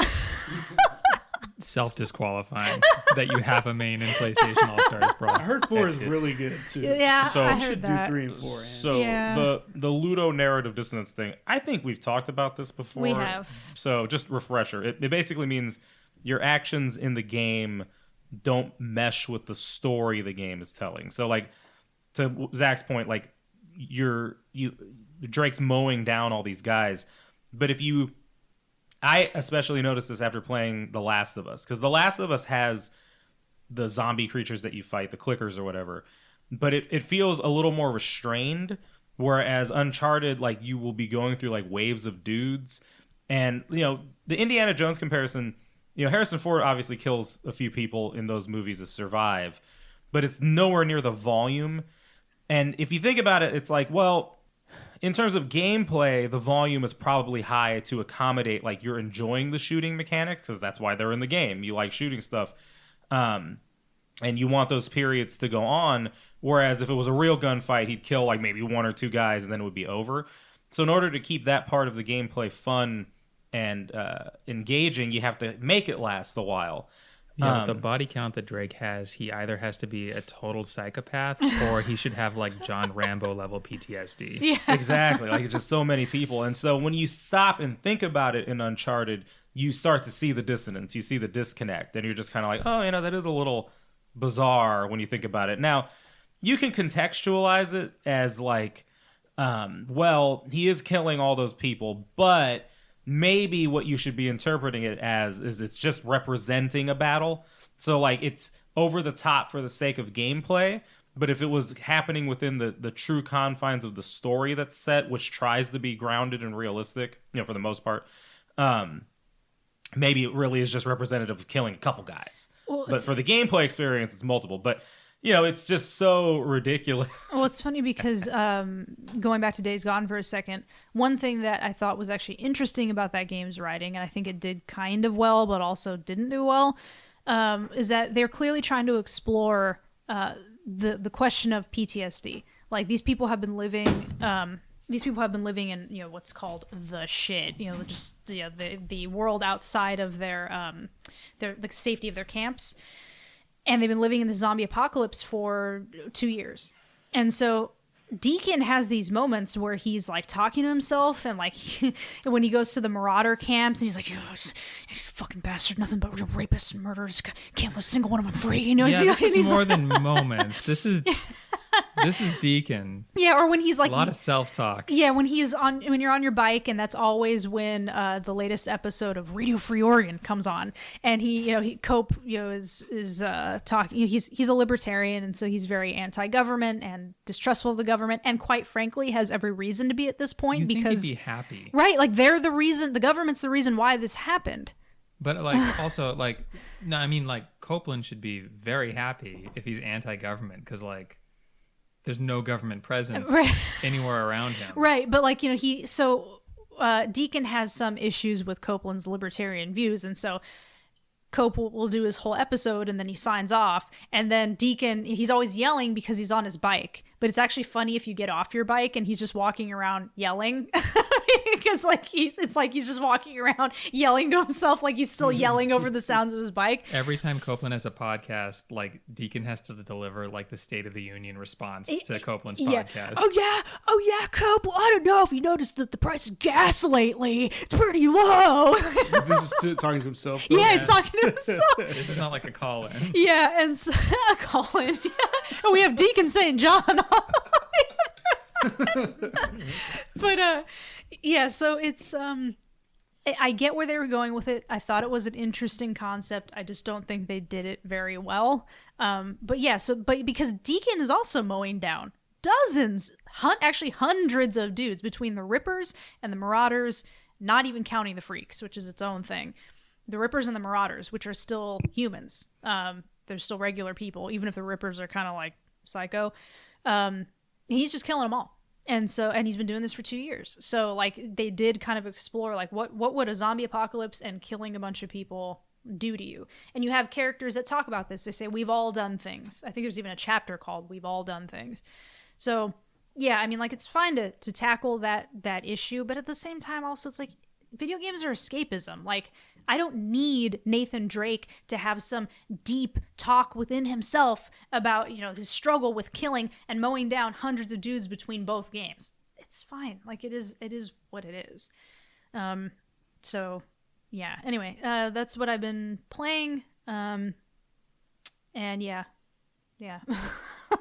Self-disqualifying that you have a main in PlayStation All-Stars Brawl. I heard 4 is really good, too. Yeah, so, I You heard should that. do 3 and 4. So, Yeah. the Ludo narrative dissonance thing, I think we've talked about this before. We have. So, just refresher. It basically means your actions in the game don't mesh with the story the game is telling. So, like, to Zach's point, like, Drake's mowing down all these guys. But I especially noticed this after playing The Last of Us, because The Last of Us has the zombie creatures that you fight, the clickers or whatever, but it feels a little more restrained, whereas Uncharted, like, you will be going through like waves of dudes. And the Indiana Jones comparison, Harrison Ford obviously kills a few people in those movies to survive, but it's nowhere near the volume. And if you think about it, it's like, well, in terms of gameplay, the volume is probably high to accommodate, like, you're enjoying the shooting mechanics, because that's why they're in the game. You like shooting stuff. And you want those periods to go on. Whereas if it was a real gunfight, he'd kill like maybe 1 or 2 guys and then it would be over. So in order to keep that part of the gameplay fun and engaging, you have to make it last a while. Yeah, the body count that Drake has, he either has to be a total psychopath or he should have like John Rambo level PTSD. Yeah. Exactly. Like, it's just so many people. And so when you stop and think about it in Uncharted, you start to see the dissonance. You see the disconnect. And you're just kind of like, oh, that is a little bizarre when you think about it. Now, you can contextualize it as like, well, he is killing all those people, but maybe what you should be interpreting it as is it's just representing a battle. So, like, it's over the top for the sake of gameplay, but if it was happening within the true confines of the story that's set, which tries to be grounded and realistic, for the most part, maybe it really is just representative of killing a couple guys. Well, but for the gameplay experience, it's multiple. But it's just so ridiculous. Well, it's funny because going back to Days Gone for a second, one thing that I thought was actually interesting about that game's writing, and I think it did kind of well, but also didn't do well, is that they're clearly trying to explore the question of PTSD. Like these people have been living in, you know, what's called the shit, you know, just the world outside of their the safety of their camps, and they've been living in the zombie apocalypse for 2 years. And so Deacon has these moments where he's like talking to himself, and like when he goes to the Marauder camps, and he's like, he's a fucking bastard, nothing but rapists and murderers, can't let a single one of them free. You know, Yeah, this is more than moments. This is Deacon. Yeah, or when he's like a lot of self-talk. Yeah, when you're on your bike, and that's always when the latest episode of Radio Free Oregon comes on, and Cope, is talking. You know, he's a libertarian, and so he's very anti-government and distrustful of the government, and quite frankly, has every reason to be at this point because he'd be happy, right? Like they're the reason. The government's the reason why this happened. But like also like no, I mean like Copeland should be very happy if he's anti-government because like. There's no government presence anywhere around him. Right. But like, you know, Deacon has some issues with Copeland's libertarian views. And so Cope will do his whole episode and then he signs off. And then Deacon, he's always yelling because he's on his bike. But it's actually funny if you get off your bike and he's just walking around yelling. Because like it's like he's just walking around yelling to himself, like he's still yelling over the sounds of his bike. Every time Copeland has a podcast, like Deacon has to deliver like the State of the Union response to Copeland's podcast. Oh yeah, Cope. Well, I don't know if you noticed that the price of gas lately, it's pretty low. This is talking to himself. Though. Yeah, it's talking to himself. This is not like a call-in. Yeah, and so, a call-in. Yeah. And we have Deacon St. John on. But yeah, so it's I get where they were going with it. I thought it was an interesting concept. I just don't think they did it very well. But yeah, but because Deacon is also mowing down dozens, actually hundreds of dudes between the Rippers and the Marauders, not even counting the Freaks, which is its own thing. The Rippers and the Marauders, which are still humans. They're still regular people, even if the Rippers are kind of like psycho. He's just killing them all. And he's been doing this for 2 years. So like they did kind of explore like what would a zombie apocalypse and killing a bunch of people do to you? And you have characters that talk about this. They say, we've all done things. I think there's even a chapter called We've All Done Things. So yeah, I mean, like it's fine to tackle that issue, but at the same time also it's like video games are escapism. Like I don't need Nathan Drake to have some deep talk within himself about, you know, his struggle with killing and mowing down hundreds of dudes between both games. It's fine. Like it is what it is. So yeah, anyway, that's what I've been playing. And yeah.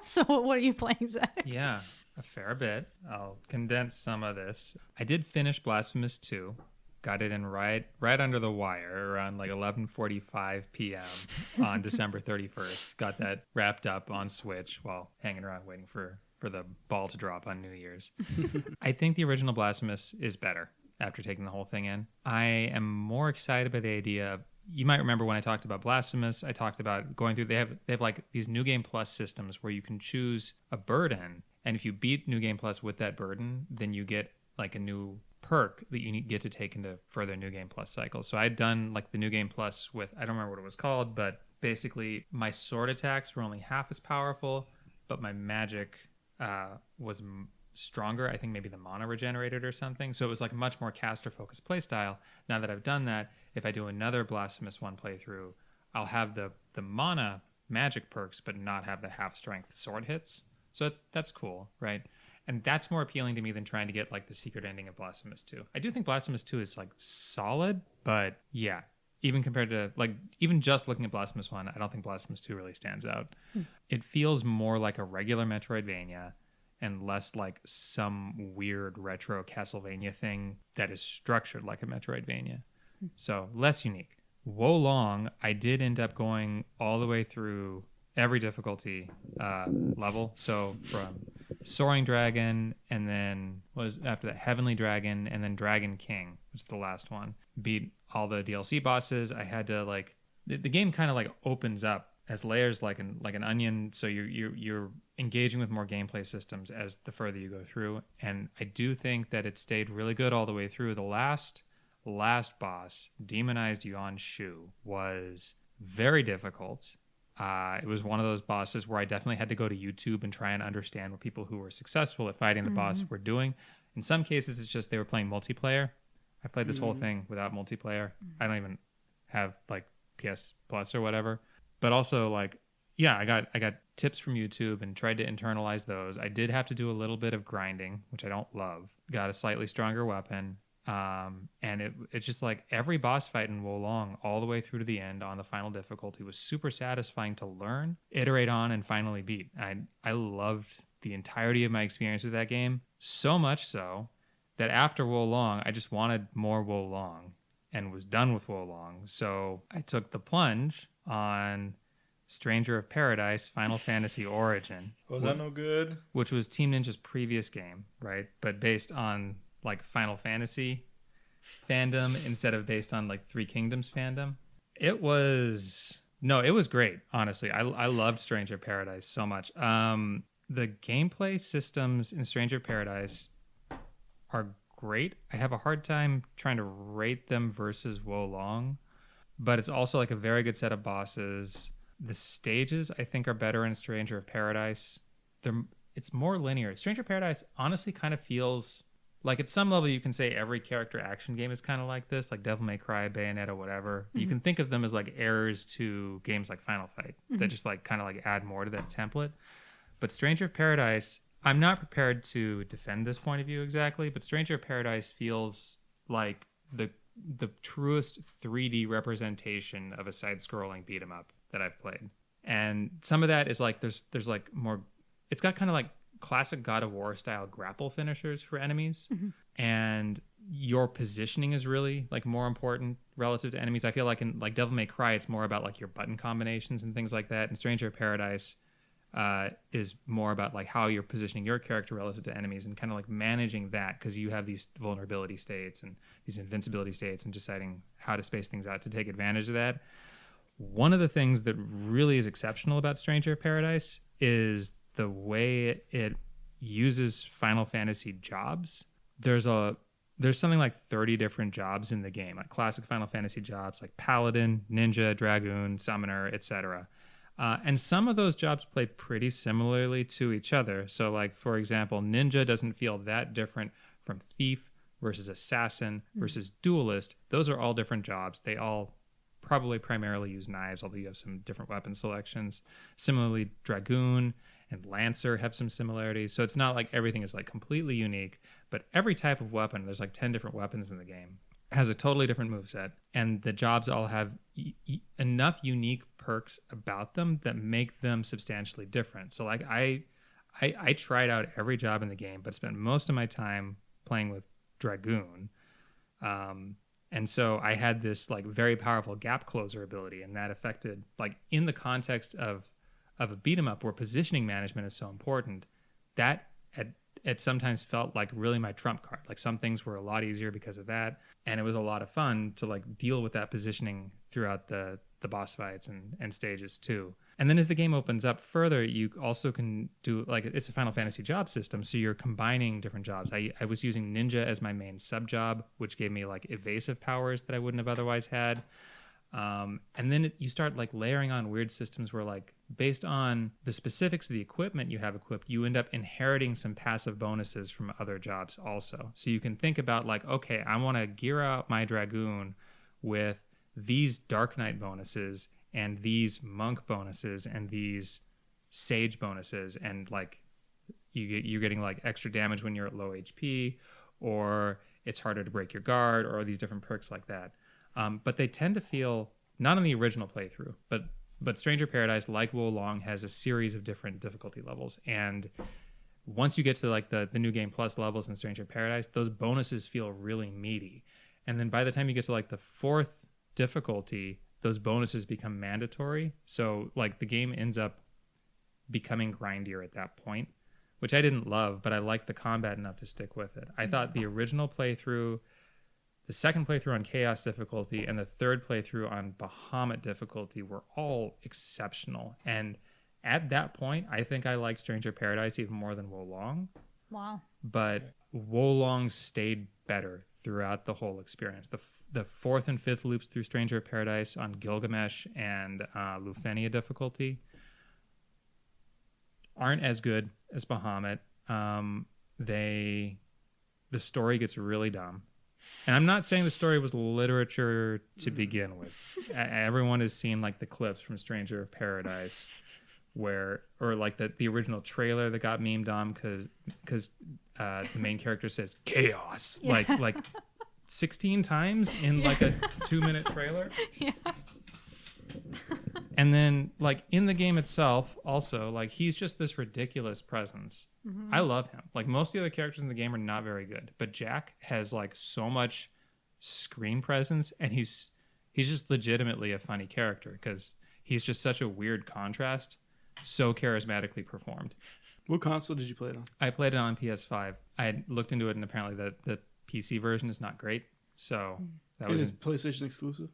So what are you playing, Zach? Yeah, a fair bit. I'll condense some of this. I did finish Blasphemous 2. Got it in right under the wire around like 11:45 p.m. on December 31st. Got that wrapped up on Switch while hanging around waiting for the ball to drop on New Year's. I think the original Blasphemous is better after taking the whole thing in. I am more excited by the idea of, you might remember when I talked about Blasphemous, I talked about going through, they have like these New Game Plus systems where you can choose a burden, and if you beat New Game Plus with that burden, then you get like a new perk that you get to take into further New Game Plus cycles. So I'd done like the New Game Plus with, I don't remember what it was called, but basically my sword attacks were only half as powerful, but my magic was stronger. I think maybe the mana regenerated or something. So it was like a much more caster focused playstyle. Now that I've done that, if I do another Blasphemous 1 playthrough, I'll have the mana magic perks, but not have the half strength sword hits. So that's cool, right? And that's more appealing to me than trying to get like the secret ending of Blasphemous 2. I do think Blasphemous 2 is like solid, but yeah, even compared to like, even just looking at Blasphemous 1, I don't think Blasphemous 2 really stands out. It feels more like a regular Metroidvania and less like some weird retro Castlevania thing that is structured like a Metroidvania. So less unique. Wo Long, I did end up going all the way through every difficulty level. So from Soaring Dragon, and then what was after that, Heavenly Dragon, and then Dragon King, which is the last one. Beat all the DLC bosses. I had to like the game kind of like opens up as layers like an onion. So you're engaging with more gameplay systems as the further you go through. And I do think that it stayed really good all the way through. The last boss, Demonized Yuan Shu, was very difficult. It was one of those bosses where I definitely had to go to YouTube and try and understand what people who were successful at fighting the boss were doing. In some cases, it's just they were playing multiplayer. I played this whole thing without multiplayer. I don't even have like PS Plus or whatever. But also like, yeah, I got tips from YouTube and tried to internalize those. I did have to do a little bit of grinding, which I don't love. Got a slightly stronger weapon. And it's just like every boss fight in Wolong all the way through to the end on the final difficulty was super satisfying to learn, iterate on, and finally beat. I loved the entirety of my experience with that game, so much so that after Wolong, I just wanted more Wolong and was done with Wolong. So I took the plunge on Stranger of Paradise Final Fantasy Origin. Was that no good? Which was Team Ninja's previous game, right? But based on like Final Fantasy fandom instead of based on like Three Kingdoms fandom. It was great, honestly. I loved Stranger of Paradise so much. The gameplay systems in Stranger of Paradise are great. I have a hard time trying to rate them versus Wolong, but it's also like a very good set of bosses. The stages I think are better in Stranger of Paradise. It's more linear. Stranger of Paradise honestly kind of feels like at some level you can say every character action game is kind of like this, like Devil May Cry, Bayonetta, whatever. You can think of them as like heirs to games like Final Fight that just like kind of like add more to that template. But Stranger of Paradise, I'm not prepared to defend this point of view exactly, but Stranger of Paradise feels like the truest 3D representation of a side-scrolling beat 'em up that I've played. And some of that is like there's like more, it's got kind of like classic God of War style grapple finishers for enemies, and your positioning is really like more important relative to enemies. I feel like in like Devil May Cry, it's more about like your button combinations and things like that. And Stranger of Paradise is more about like how you're positioning your character relative to enemies and kind of like managing that, because you have these vulnerability states and these invincibility states and deciding how to space things out to take advantage of that. One of the things that really is exceptional about Stranger of Paradise is the way it uses Final Fantasy jobs. There's something like 30 different jobs in the game, like classic Final Fantasy jobs like Paladin, Ninja, Dragoon, Summoner, etc. And some of those jobs play pretty similarly to each other. So like, for example, Ninja doesn't feel that different from Thief versus Assassin versus Duelist. Those are all different jobs. They all probably primarily use knives, although you have some different weapon selections. Similarly, Dragoon and Lancer have some similarities. So it's not like everything is like completely unique, but every type of weapon, there's like 10 different weapons in the game, has a totally different moveset. And the jobs all have enough unique perks about them that make them substantially different. So like I tried out every job in the game, but spent most of my time playing with Dragoon. And so I had this like very powerful gap closer ability, and that affected, like in the context of a beat 'em up where positioning management is so important, that it sometimes felt like really my trump card. Like some things were a lot easier because of that, and it was a lot of fun to like deal with that positioning throughout the boss fights and stages too. And then as the game opens up further, you also can do like, it's a Final Fantasy job system, so you're combining different jobs. I was using Ninja as my main sub job, which gave me like evasive powers that I wouldn't have otherwise had. And then you start like layering on weird systems where like based on the specifics of the equipment you have equipped, you end up inheriting some passive bonuses from other jobs also. So you can think about like, okay, I want to gear out my Dragoon with these Dark Knight bonuses and these Monk bonuses and these Sage bonuses, and like you're getting like extra damage when you're at low HP, or it's harder to break your guard, or these different perks like that. But they tend to feel, not in the original playthrough, but Stranger Paradise, like Wolong, has a series of different difficulty levels. And once you get to like the New Game Plus levels in Stranger Paradise, those bonuses feel really meaty. And then by the time you get to like the fourth difficulty, those bonuses become mandatory. So like the game ends up becoming grindier at that point, which I didn't love, but I liked the combat enough to stick with it. I thought the original playthrough, the second playthrough on Chaos difficulty, and the third playthrough on Bahamut difficulty were all exceptional. And at that point, I think I liked Stranger Paradise even more than Wolong. Wow. But Wolong stayed better throughout the whole experience. The fourth and fifth loops through Stranger of Paradise on Gilgamesh and Lufenia difficulty aren't as good as Bahamut. The story gets really dumb. And I'm not saying the story was literature to begin with. Everyone has seen like the clips from Stranger of Paradise or like the original trailer that got memed on because the main character says chaos like 16 times in like a 2-minute trailer. Yeah. And then like in the game itself also, like he's just this ridiculous presence. I love him. Like most of the other characters in the game are not very good, but Jack has like so much screen presence, and he's just legitimately a funny character because he's just such a weird contrast, so charismatically performed. What console did you play it on? I played it on PS5. I had looked into it, and apparently the PC version is not great. So that And was it's PlayStation exclusive?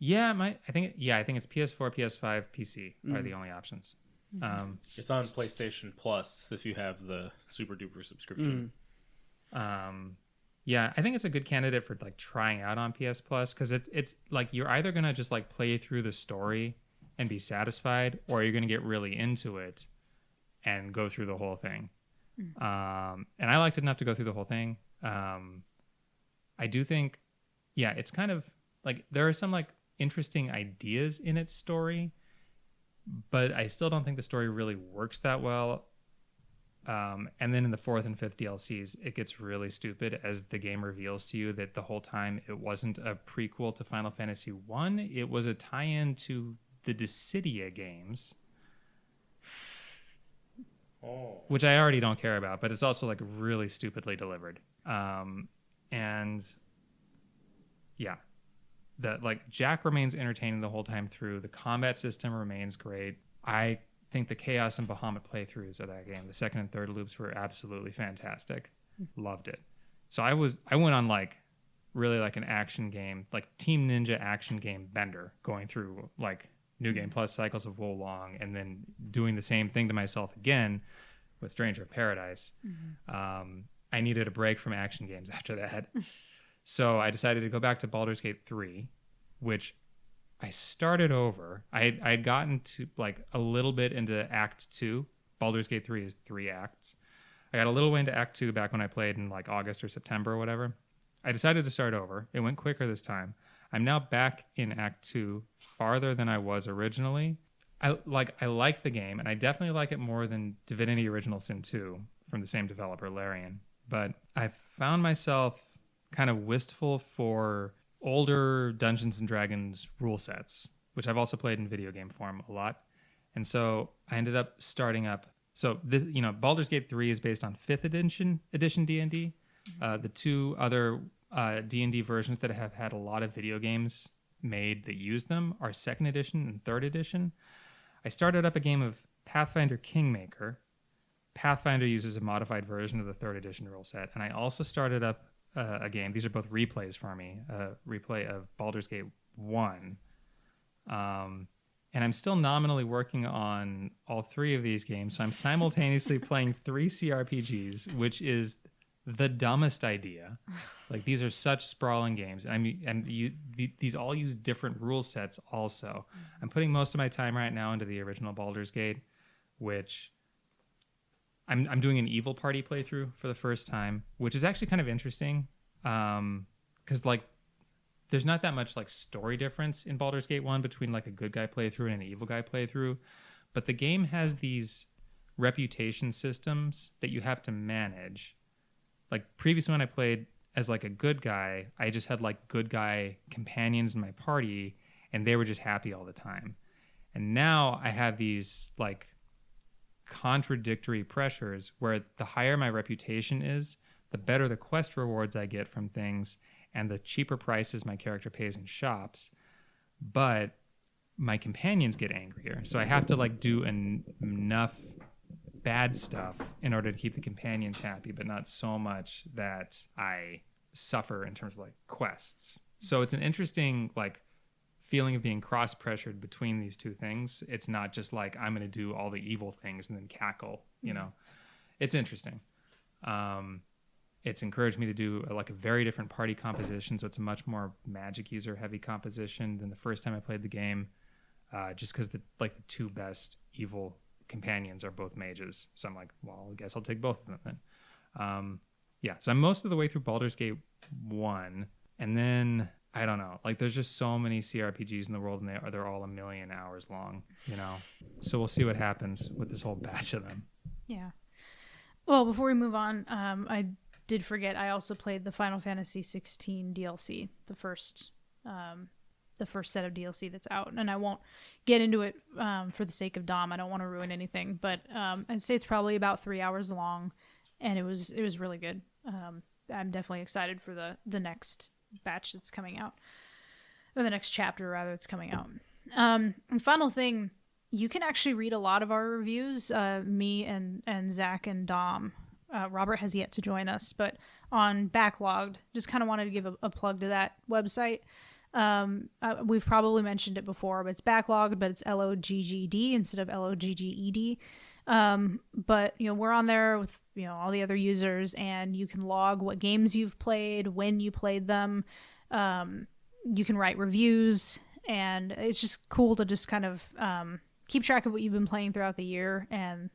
yeah. I think it's PS4, PS5, PC are the only options. It's on PlayStation Plus if you have the super duper subscription. Yeah, I think it's a good candidate for like trying out on PS Plus because it's like you're either gonna just like play through the story and be satisfied, or you're gonna get really into it and go through the whole thing. And I liked it enough to go through the whole thing. I do think, yeah, it's kind of like there are some like interesting ideas in its story, but I still don't think the story really works that well. And then in the fourth and fifth DLCs, it gets really stupid as the game reveals to you that the whole time it wasn't a prequel to Final Fantasy 1. It was a tie-in to the Dissidia games, which I already don't care about, but it's also like really stupidly delivered. And yeah, that like Jack remains entertaining the whole time through. The combat system remains great. I think the Chaos and Bahamut playthroughs of that game, the second and third loops, were absolutely fantastic. Loved it. So I went on like really like an action game, like Team Ninja action game bender, going through like New Game Plus cycles of Wo Long, and then doing the same thing to myself again with Stranger of Paradise. I needed a break from action games after that. So I decided to go back to Baldur's Gate 3, which I started over. I'd gotten to like a little bit into Act 2. Baldur's Gate 3 is 3 acts. I got a little way into Act 2 back when I played in like August or September or whatever. I decided to start over. It went quicker this time. I'm now back in Act 2, farther than I was originally. I like the game, and I definitely like it more than Divinity Original Sin 2 from the same developer, Larian. But I found myself kind of wistful for older Dungeons and Dragons rule sets, which I've also played in video game form a lot. And so I ended up starting up. So this, Baldur's Gate 3 is based on 5th edition D&D. The two other D&D versions that have had a lot of video games made that use them are 2nd edition and 3rd edition. I started up a game of Pathfinder Kingmaker. Pathfinder uses a modified version of the 3rd edition rule set. And I also started up a game. These are both replays for me. A replay of Baldur's Gate 1. And I'm still nominally working on all 3 of these games. So I'm simultaneously playing 3 CRPGs, which is the dumbest idea. Like these are such sprawling games. These all use different rule sets also. I'm putting most of my time right now into the original Baldur's Gate, which I'm doing an Evil Party playthrough for the first time, which is actually kind of interesting because like there's not that much like story difference in Baldur's Gate 1 between like a good guy playthrough and an evil guy playthrough, but the game has these reputation systems that you have to manage. Like previously when I played as like a good guy, I just had like good guy companions in my party and they were just happy all the time. And now I have these like contradictory pressures where the higher my reputation is, the better the quest rewards I get from things and the cheaper prices my character pays in shops, but my companions get angrier. So I have to like do enough bad stuff in order to keep the companions happy, but not so much that I suffer in terms of like quests. So it's an interesting like feeling of being cross-pressured between these two things. It's not just like I'm going to do all the evil things and then cackle, It's interesting. It's encouraged me to do like a very different party composition, so it's a much more magic user heavy composition than the first time I played the game. Just because the two best evil companions are both mages, so I'm like, well, I guess I'll take both of them then. Yeah, so I'm most of the way through Baldur's Gate 1, and then I don't know, like there's just so many CRPGs in the world, and they're all 1 million hours long, you know. So we'll see what happens with this whole batch of them. Yeah. Well, before we move on, I did forget I also played the Final Fantasy 16 DLC, the first set of DLC that's out, and I won't get into it for the sake of Dom. I don't want to ruin anything, but I'd say it's probably about 3 hours long, and it was really good. I'm definitely excited for the next batch that's coming out, or the next chapter rather that's coming out. And final thing, you can actually read a lot of our reviews, me and Zach and Dom. Robert has yet to join us, but on Backlogged, just kind of wanted to give a plug to that website. We've probably mentioned it before, but it's Backlogged, but it's LOGGD instead of LOGGED. But we're on there with all the other users, and you can log what games you've played, when you played them. You can write reviews, and it's just cool to just kind of keep track of what you've been playing throughout the year and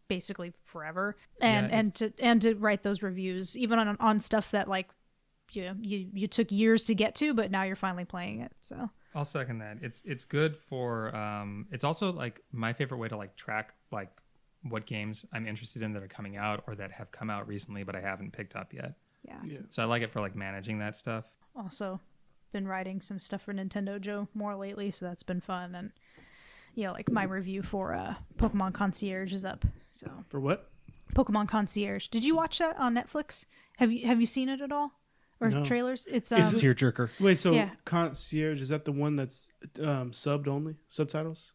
basically forever, and to write those reviews even on stuff that you took years to get to, but now you're finally playing it. So I'll second that. It's good for it's also like my favorite way to track what games I'm interested in that are coming out or that have come out recently but I haven't picked up yet. Yeah. So I like it for managing that stuff. Also been writing some stuff for Nintendo Joe more lately, so that's been fun. And my review for Pokemon Concierge is up. So For what? Pokemon Concierge. Did you watch that on Netflix? Have you seen it at all? Or No. trailers? It's It's a tearjerker. Wait, so Yeah. Concierge, is that the one that's subbed only? Subtitles?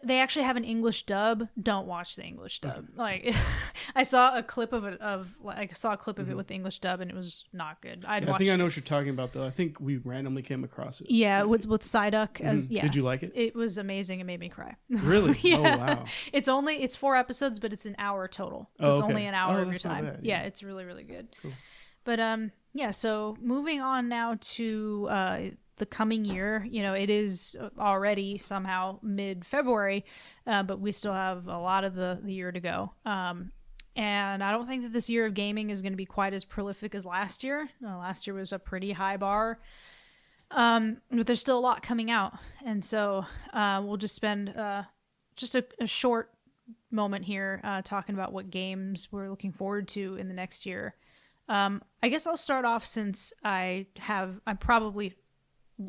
they actually have an English dub. Don't watch the English dub. I saw a clip of it with the English dub, and it was not good. I think I know what you're talking about, though. I think we randomly came across it. Yeah, with Psyduck as Did you like it? It was amazing. It made me cry. Really? Yeah. Oh, wow. It's 4 episods, but it's an hour total. So it's only an hour of your that's not time. bad, Yeah, it's really, really good. Cool. But so moving on now to the coming year. It is already somehow mid-February, but we still have a lot of the year to go. And I don't think that this year of gaming is going to be quite as prolific as last year. Last year was a pretty high bar. But there's still a lot coming out. And so we'll just spend just a short moment here talking about what games we're looking forward to in the next year. I guess I'll start off since I'm probably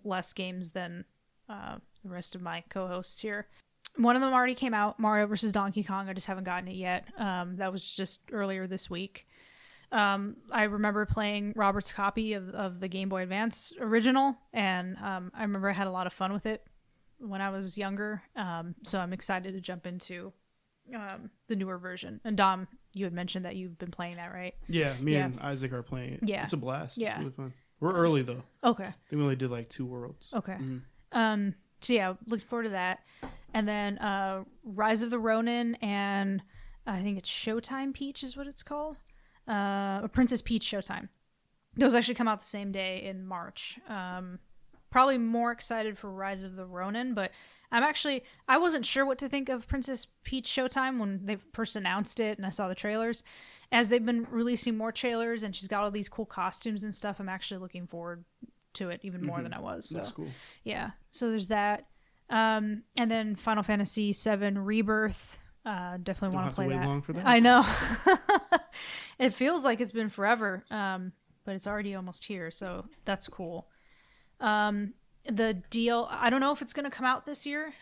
less games than the rest of my co-hosts here. One of them already came out, Mario vs. Donkey Kong. I just haven't gotten it yet. That was just earlier this week. I remember playing Robert's copy of the Game Boy Advance original, and I remember I had a lot of fun with it when I was younger. So I'm excited to jump into the newer version. And Dom, you had mentioned that you've been playing that, right? Yeah, me and Isaac are playing it. Yeah. It's a blast. Yeah. It's really fun. We're early, though. Okay. I think we only did 2 worlds. Okay. So yeah, looking forward to that. And then Rise of the Ronin, and I think it's Showtime Peach is what it's called. Princess Peach Showtime. Those actually come out the same day in March. Probably more excited for Rise of the Ronin, but I wasn't sure what to think of Princess Peach Showtime when they first announced it and I saw the trailers. As they've been releasing more trailers and she's got all these cool costumes and stuff, I'm actually looking forward to it even more than I was. So. That's cool. Yeah, so there's that. And then Final Fantasy VII Rebirth. Definitely want to play wait that. long for that. I know. It feels like it's been forever, but it's already almost here, so that's cool. The deal, I don't know if it's going to come out this year.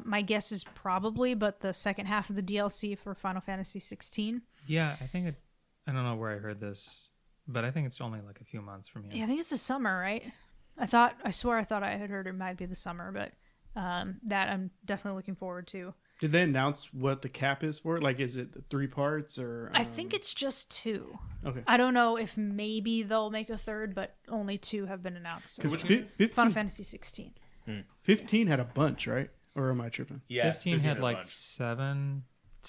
My guess is probably, but the second half of the DLC for Final Fantasy 16. Yeah, I don't know where I heard this, but I think it's only a few months from here. Yeah, I think it's the summer, right? I swear I thought I had heard it might be the summer, but that I'm definitely looking forward to. Did they announce what the cap is for it? Is it 3 parts or? I think it's just 2. Okay. I don't know if maybe they'll make a third, but only 2 have been announced. Because So. Final Fantasy 16. 15 had a bunch, right? Or am I tripping? Yeah, 15 had a bunch. 7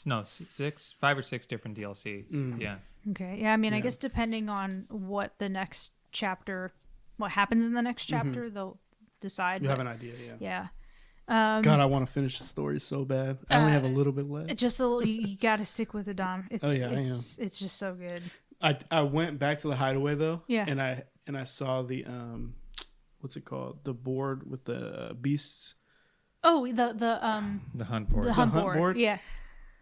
no, 5 or 6 different DLCs. Yeah. Okay. Yeah. I mean, I Yeah. guess depending on what happens in the next chapter, they'll decide. You have but an idea, yeah. Yeah. God, I want to finish the story so bad. I only have a little bit left. Just a little. You got to stick with it, Dom. It's, Oh, yeah, it's just so good. I went back to the hideaway though. Yeah. And I saw the what's it called? The board with the beasts. Oh, the hunt board. the hunt hunt board. board? Yeah.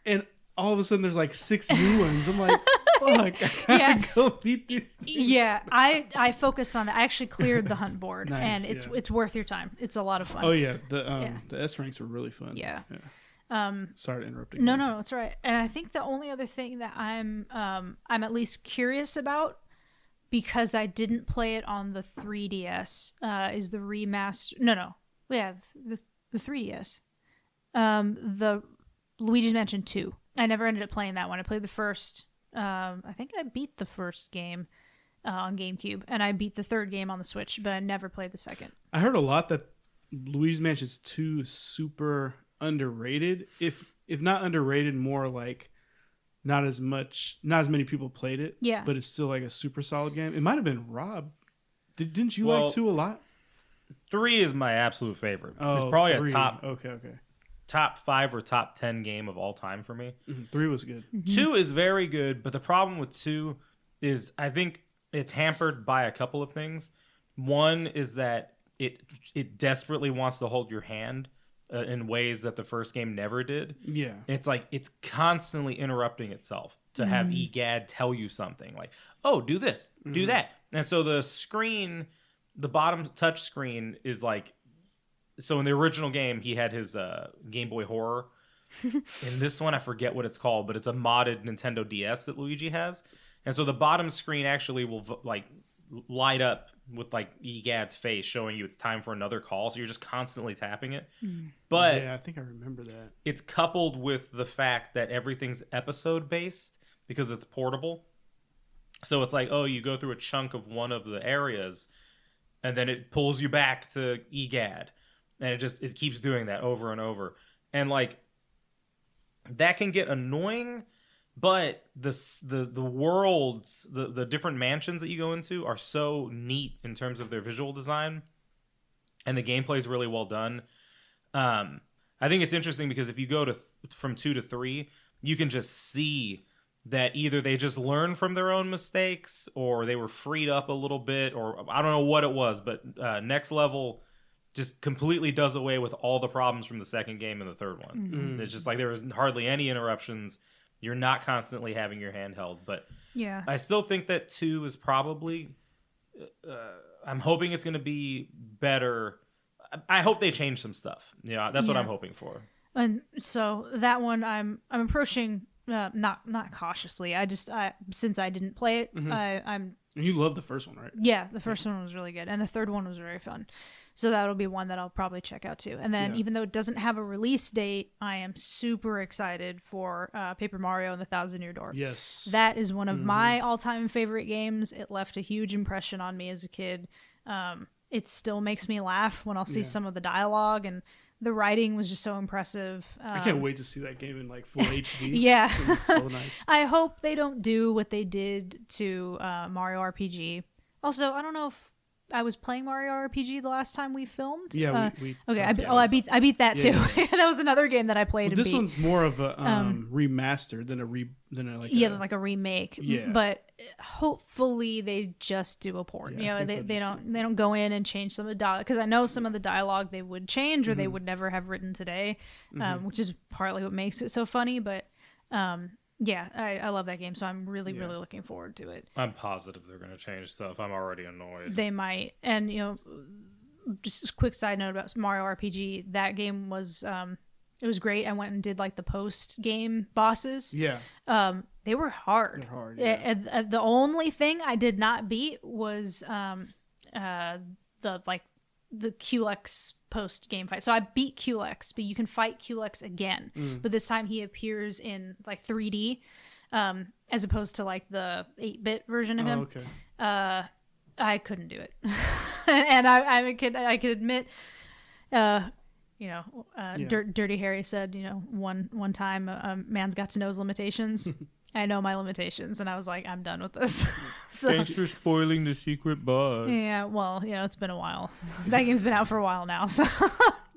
And all of a sudden there's like 6 new ones. I'm like, fuck, I Yeah. gotta go beat these things. Yeah, I focused on it. I actually cleared the hunt board, Nice, and it's yeah. it's worth your time. It's a lot of fun. Oh yeah, the Yeah. the S ranks were really fun. Yeah. Sorry to interrupt. No, it's all right. And I think the only other thing that I'm at least curious about, because I didn't play it on the 3DS, is the remaster. Yeah, the 3DS. The Luigi's Mansion 2. I never ended up playing that one. I played the first. I think I beat the first game on GameCube, and I beat the third game on the Switch, but I never played the second. I heard a lot that Luigi's Mansion 2 is super underrated. If not underrated, more like not as many people played it. Yeah. But it's still like a super solid game. It might have been Rob. Didn't you Well, like 2 a lot? 3 is my absolute favorite. Oh, It's probably 3. a Okay. top 5 or top 10 game of all time for me. 3 was good. 2 is very good, but the problem with 2 is I think it's hampered by a couple of things. One is that it desperately wants to hold your hand in ways that the first game never did. Yeah. It's like it's constantly interrupting itself to have EGAD tell you something like, "Oh, do this, do that," and so the bottom touch screen is like. So in the original game, he had his Game Boy Horror. In this one, I forget what it's called, but it's a modded Nintendo DS that Luigi has. And so the bottom screen actually will light up with like EGAD's face, showing you it's time for another call. So you're just constantly tapping it. But Yeah, I think I remember that. it's coupled with the fact that everything's episode based because it's portable. So it's like, oh, you go through a chunk of one of the areas, and then it pulls you back to EGAD. And it keeps doing that over and over. And like that can get annoying, but the worlds, the different mansions that you go into are so neat in terms of their visual design, and the gameplay is really well done. I think it's interesting because if you go from 2 to 3, you can just see that either they just learned from their own mistakes, or they were freed up a little bit, or I don't know what it was, but Next Level just completely does away with all the problems from the second game and the third one. It's just like there was hardly any interruptions. You're not constantly having your hand held. But Yeah. I still think that 2 is probably... I'm hoping it's going to be better. I hope they change some stuff. Yeah, that's what Yeah. I'm hoping for. And so that one I'm approaching not cautiously. Since I didn't play it, I'm And you love the first one, right? yeah, the first one was really good, and the third one was very fun. So that'll be one that I'll probably check out too. And then Yeah. even though it doesn't have a release date, I am super excited for Paper Mario and the Thousand Year Door. Yes. That is one of my all-time favorite games. It left a huge impression on me as a kid. It still makes me laugh when I'll see some of the dialogue, and the writing was just so impressive. I can't wait to see that game in like full HD. Yeah. It looks so nice. I hope they don't do what they did to Mario RPG. Also, I don't know if I was playing Mario RPG the last time we filmed. Yeah, we okay. talked I beat that too. Yeah. That was another game that I played. Well, and this beat. one's more of a remaster than like a remake. Yeah. But hopefully they just do a port. Yeah, I You know, think they they'll don't go in and change some of the dialogue, because I know some of the dialogue they would change or they would never have written today, which is partly what makes it so funny. But yeah, I love that game, so I'm really looking forward to it. I'm positive they're going to change stuff. I'm already annoyed. They might. And just a quick side note about Mario RPG, that game was it was great. I went and did like the post game bosses. Yeah. They were hard. They're hard, yeah. The only thing I did not beat was the Culex post game fight. So I beat Culex, but you can fight Culex again. But this time he appears in like 3D, as opposed to like the 8-bit version of him. Okay. I couldn't do it. And I could admit, Yeah. Dirty Harry said, one time a man's got to know his limitations. I know my limitations, and I was like, I'm done with this. So, Thanks for spoiling the secret bug. yeah, well, it's been a while. That game's been out for a while now. So,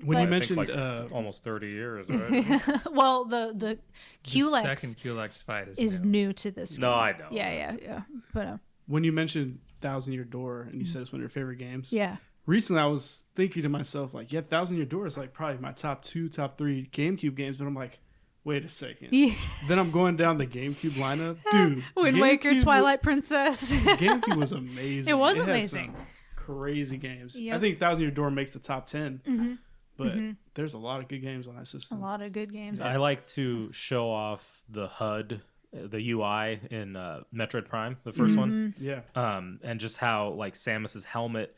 When you I think, mentioned almost 30 years, right? well, the The Culex second Culex fight is new to this. No, game. I know. Yeah. But when you mentioned Thousand Year Door and you said it's one of your favorite games. yeah. Recently, I was thinking to myself, like, yeah, Thousand Year Door is like probably my top 2, top 3 GameCube games. But I'm like, wait a second. Yeah. Then I'm going down the GameCube lineup, dude. Wind Waker, GameCube Twilight Princess. GameCube was amazing. It was had amazing. some crazy games. Yep. I think Thousand Year Door makes the top 10. But there's a lot of good games on that A system. lot of good games. I like to show off the HUD, the UI in Metroid Prime, the first one. Yeah. And just how like Samus's helmet,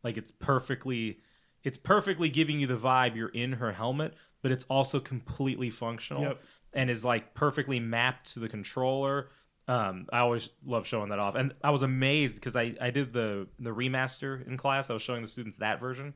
like it's perfectly giving you the vibe you're in her helmet, but it's also completely functional Yep. and is like perfectly mapped to the controller. I always love showing that off, and I was amazed because I did the remaster in class. I was showing the students that version,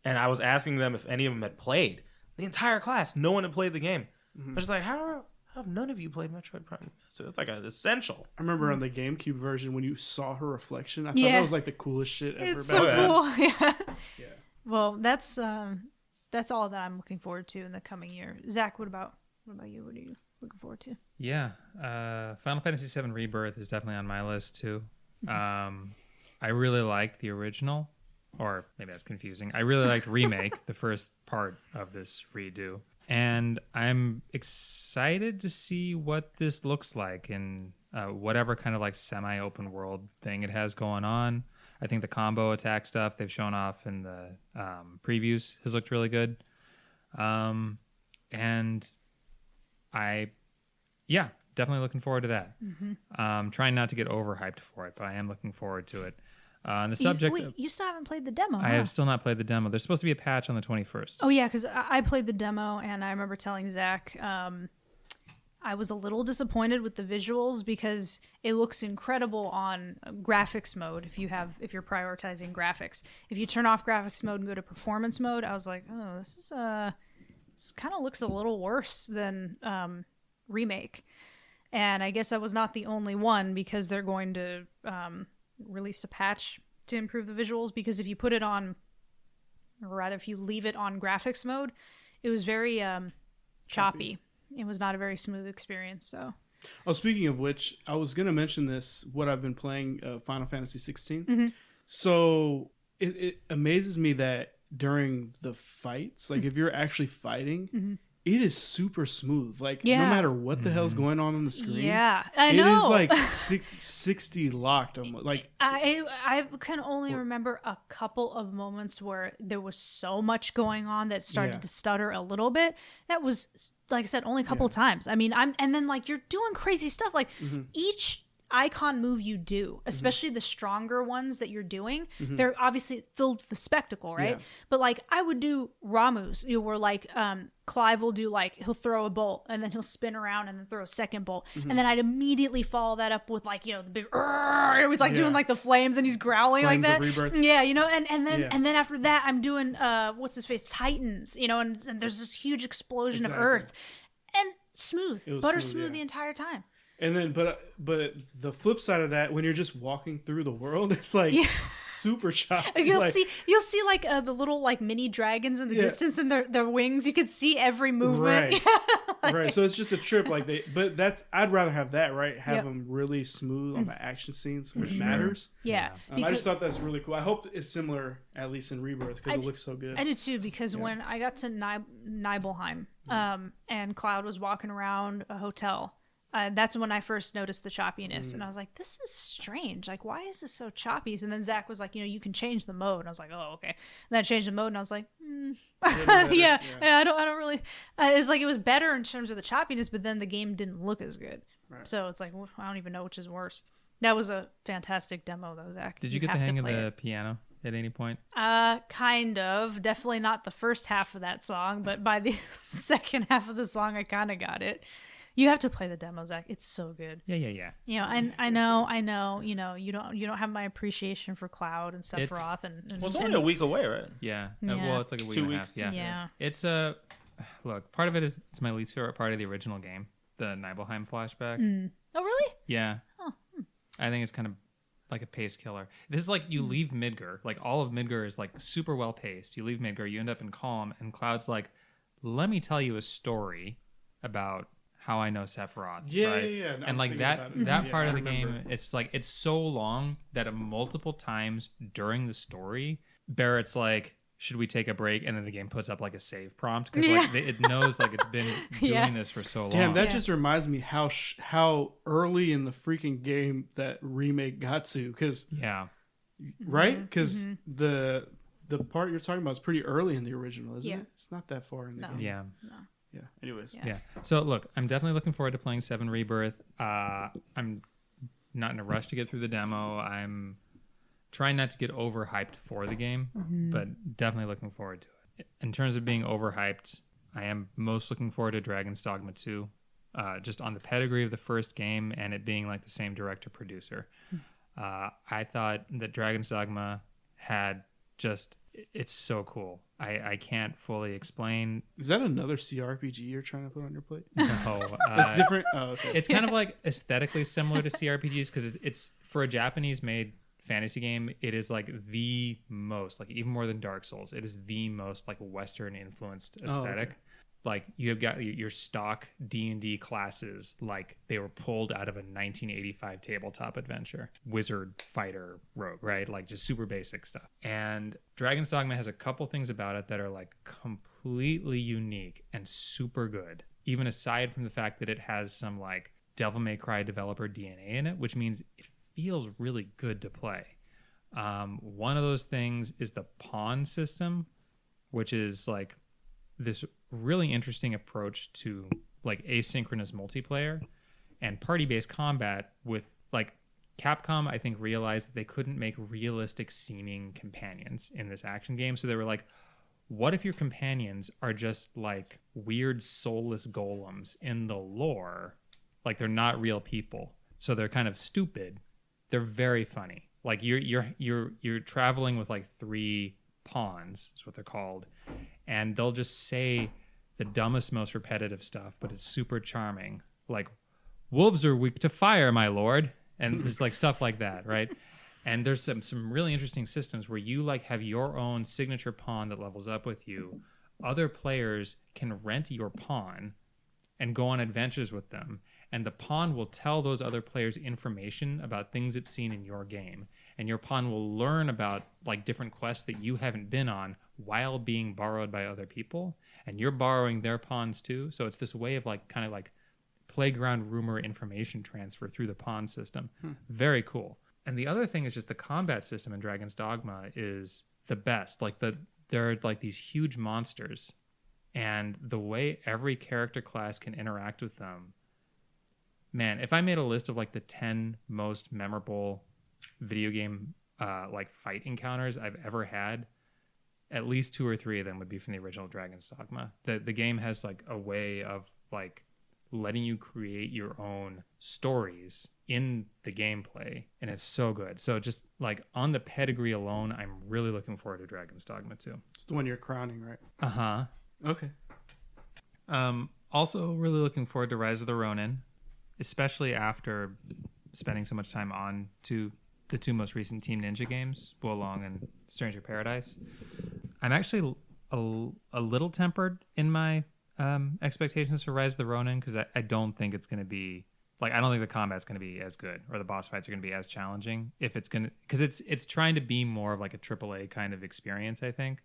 and I was asking them if any of them had played. The entire class, no one had played the game. I was just like, how have none of you played Metroid Prime? So it's like an essential. I remember on the GameCube version when you saw her reflection, I thought Yeah. that was like the coolest shit ever. It's back so then. cool. Yeah. Yeah. Well, that's all that I'm looking forward to in the coming year. Zach, what about you? What are you looking forward to? Yeah, Final Fantasy VII Rebirth is definitely on my list too. I really like the original, or maybe that's confusing. I really liked Remake, the first part of this redo. And I'm excited to see what this looks like in whatever kind of like semi-open world thing it has going on. I think the combo attack stuff they've shown off in the previews has looked really good. And definitely looking forward to that. Trying not to get overhyped for it, but I am looking forward to it. On the subject, You still haven't played the demo. I have still not played the demo. There's supposed to be a patch on the 21st. Oh yeah, because I played the demo, and I remember telling Zach I was a little disappointed with the visuals because it looks incredible on graphics mode. If you're prioritizing graphics, if you turn off graphics mode and go to performance mode, I was like, oh, this kind of looks a little worse than Remake. And I guess I was not the only one because they're going to release a patch to improve the visuals, because if you put it on, or rather if you leave it on graphics mode, it was very choppy. It was not a very smooth experience. So, Oh, speaking of which, I was going to mention this, what I've been playing, Final Fantasy 16. So it amazes me that during the fights, like if you're actually fighting, it is super smooth. Like no Yeah. matter what the hell's going on the screen. yeah, I It know. is like 60 locked. Like I can only remember a couple of moments where there was so much going on that started Yeah. to stutter a little bit. That was, like I said, only a couple of times. I mean, and then like you're doing crazy stuff. Like each icon move you do, especially the stronger ones that you're doing, they're obviously filled with the spectacle, right? Yeah. But like I would do Ramu's, where like Clive will do like, he'll throw a bolt and then he'll spin around and then throw a second bolt, and then I'd immediately follow that up with like, the big it was like Yeah. doing like the flames and he's growling Flames like of that. Rebirth. Yeah, and then Yeah. and then after that I'm doing what's his face, Titans, and there's this huge explosion of Exactly. earth, and smooth, It was butter smooth, smooth yeah. the entire time. And then, but the flip side of that, when you're just walking through the world, it's like super choppy. You'll like, see like the little like mini dragons in the Yeah. distance and their wings. You could see every movement. Right. Right. So it's just a trip. Like I'd rather have that, right? Have Yep. them really smooth on the action scenes where it matters. Yeah, I because just thought that's really cool. I hope it's similar, at least in Rebirth, because it looks so good. I did too. Because when I got to Nibelheim, and Cloud was walking around a hotel. That's when I first noticed the choppiness, and I was like, "This is strange. Like, why is this so choppy?" And then Zach was like, "You can change the mode." And I was like, "Oh, okay." And then I changed the mode, and I was like, yeah, I don't really." It's like it was better in terms of the choppiness, but then the game didn't look as good. Right. So it's like I don't even know which is worse. That was a fantastic demo, though, Zach. Did you get the have to hang of play the it. piano at any point? Kind of. Definitely not the first half of that song, but by the second half of the song, I kind of got it. You have to play the demo, Zach. It's so good. Yeah. You know, and I know. You know, you don't have my appreciation for Cloud and Sephiroth, and Well, it's only a week away, right? Yeah. Yeah. Well, it's like a week 2 and a weeks. half. Yeah. Yeah. It's look, part of it is it's my least favorite part of the original game, the Nibelheim flashback. Oh, really? Yeah. I think it's kind of like a pace killer. This is like you leave Midgar, like all of Midgar is like super well paced. You leave Midgar, you end up in Calm, and Cloud's like, let me tell you a story about how I know Sephiroth. Yeah, right? yeah. No, And I'm like thinking that about it. that Yeah, part I of the remember. game, it's like it's so long that multiple times during the story, Barrett's like, should we take a break? And then the game puts up like a save prompt because like it knows like it's been doing Yeah. this for so long. Damn, that Yeah. just reminds me how early in the freaking game that remake got to, because Yeah. right, because the part you're talking about is pretty early in the original, isn't Yeah. it? It's not that far in the No. game. Yeah. Yeah. Anyways, Yeah. Yeah. So look, I'm definitely looking forward to playing 7 Rebirth. I'm not in a rush to get through the demo. I'm trying not to get overhyped for the game, but definitely looking forward to it. In terms of being overhyped, I am most looking forward to Dragon's Dogma 2, just on the pedigree of the first game and it being like the same director producer. I thought that Dragon's Dogma had just it's so cool. I can't fully explain. is that another CRPG you're trying to put on your plate? No, It's different. Oh, okay. it's kind of like aesthetically similar to CRPGs because it's for a Japanese made fantasy game. It is like the most, like even more than Dark Souls, it is the most like Western influenced aesthetic. okay. Like you have got your stock D&D classes like they were pulled out of a 1985 tabletop adventure, wizard, fighter, rogue, right? Like just super basic stuff. And Dragon's Dogma has a couple things about it that are like completely unique and super good, even aside from the fact that it has some like Devil May Cry developer DNA in it, which means it feels really good to play. One of those things is the pawn system, which is like this really interesting approach to like asynchronous multiplayer and party-based combat with like Capcom, I think, realized that they couldn't make realistic seeming companions in this action game. So they were like, what if your companions are just like weird soulless golems in the lore? Like they're not real people. So they're kind of stupid. They're very funny. Like you're traveling with like 3 pawns, is what they're called. And they'll just say the dumbest, most repetitive stuff, but it's super charming. Like, wolves are weak to fire, my lord. And there's like stuff like that, right? And there's some really interesting systems where you like have your own signature pawn that levels up with you. Other players can rent your pawn and go on adventures with them. And the pawn will tell those other players information about things it's seen in your game. And your pawn will learn about like different quests that you haven't been on while being borrowed by other people. And you're borrowing their pawns too. So it's this way of like kind of like playground rumor information transfer through the pawn system. Very cool. And the other thing is just the combat system in Dragon's Dogma is the best. Like there are like these huge monsters, and the way every character class can interact with them. Man, if I made a list of like the 10 most memorable video game like fight encounters I've ever had, at least 2 or 3 of them would be from the original Dragon's Dogma. The game has like a way of like letting you create your own stories in the gameplay, and it's so good. So just like on the pedigree alone, I'm really looking forward to Dragon's Dogma 2. It's the one you're crowning, right? Uh-huh. Okay. Also really looking forward to Rise of the Ronin, especially after spending so much time on the 2 most recent Team Ninja games, Wolong and Stranger Paradise. I'm actually a little tempered in my expectations for Rise of the Ronin because I don't think it's going to be like, I don't think the combat's going to be as good or the boss fights are going to be as challenging if it's going to, because it's trying to be more of like a AAA kind of experience, I think.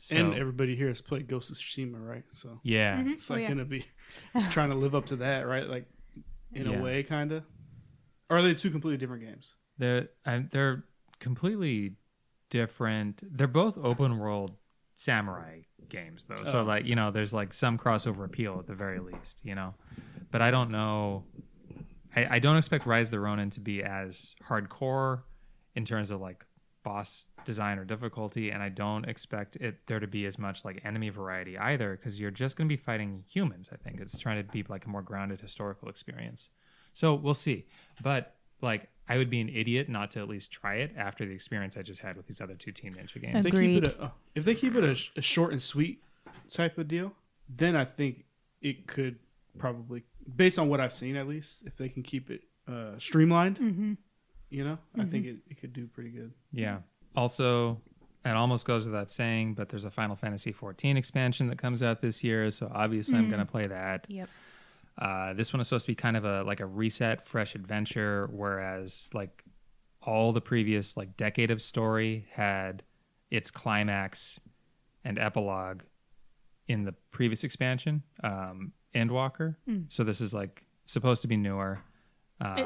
So, And everybody here has played Ghost of Tsushima, right? So yeah. it's like gonna be trying to live up to that, right? Like in a way, kind of. Or are they 2 completely different games? They're completely different. They're both open world samurai games though. So like, you know, there's like some crossover appeal at the very least, you know. But I don't know. I don't expect Rise of the Ronin to be as hardcore in terms of like boss design or difficulty, and I don't expect there to be as much like enemy variety either, because you're just going to be fighting humans. I think it's trying to be like a more grounded historical experience. So we'll see. But like, I would be an idiot not to at least try it after the experience I just had with these other two Team Ninja games. Agreed. If they keep it a short and sweet type of deal, then I think it could probably, based on what I've seen at least, if they can keep it streamlined, I think it could do pretty good. Yeah. Also, it almost goes without saying, but there's a Final Fantasy 14 expansion that comes out this year, so obviously I'm going to play that. Yep. This one is supposed to be kind of a reset, fresh adventure, whereas like all the previous like decade of story had its climax and epilogue in the previous expansion, Endwalker. So this is like supposed to be newer.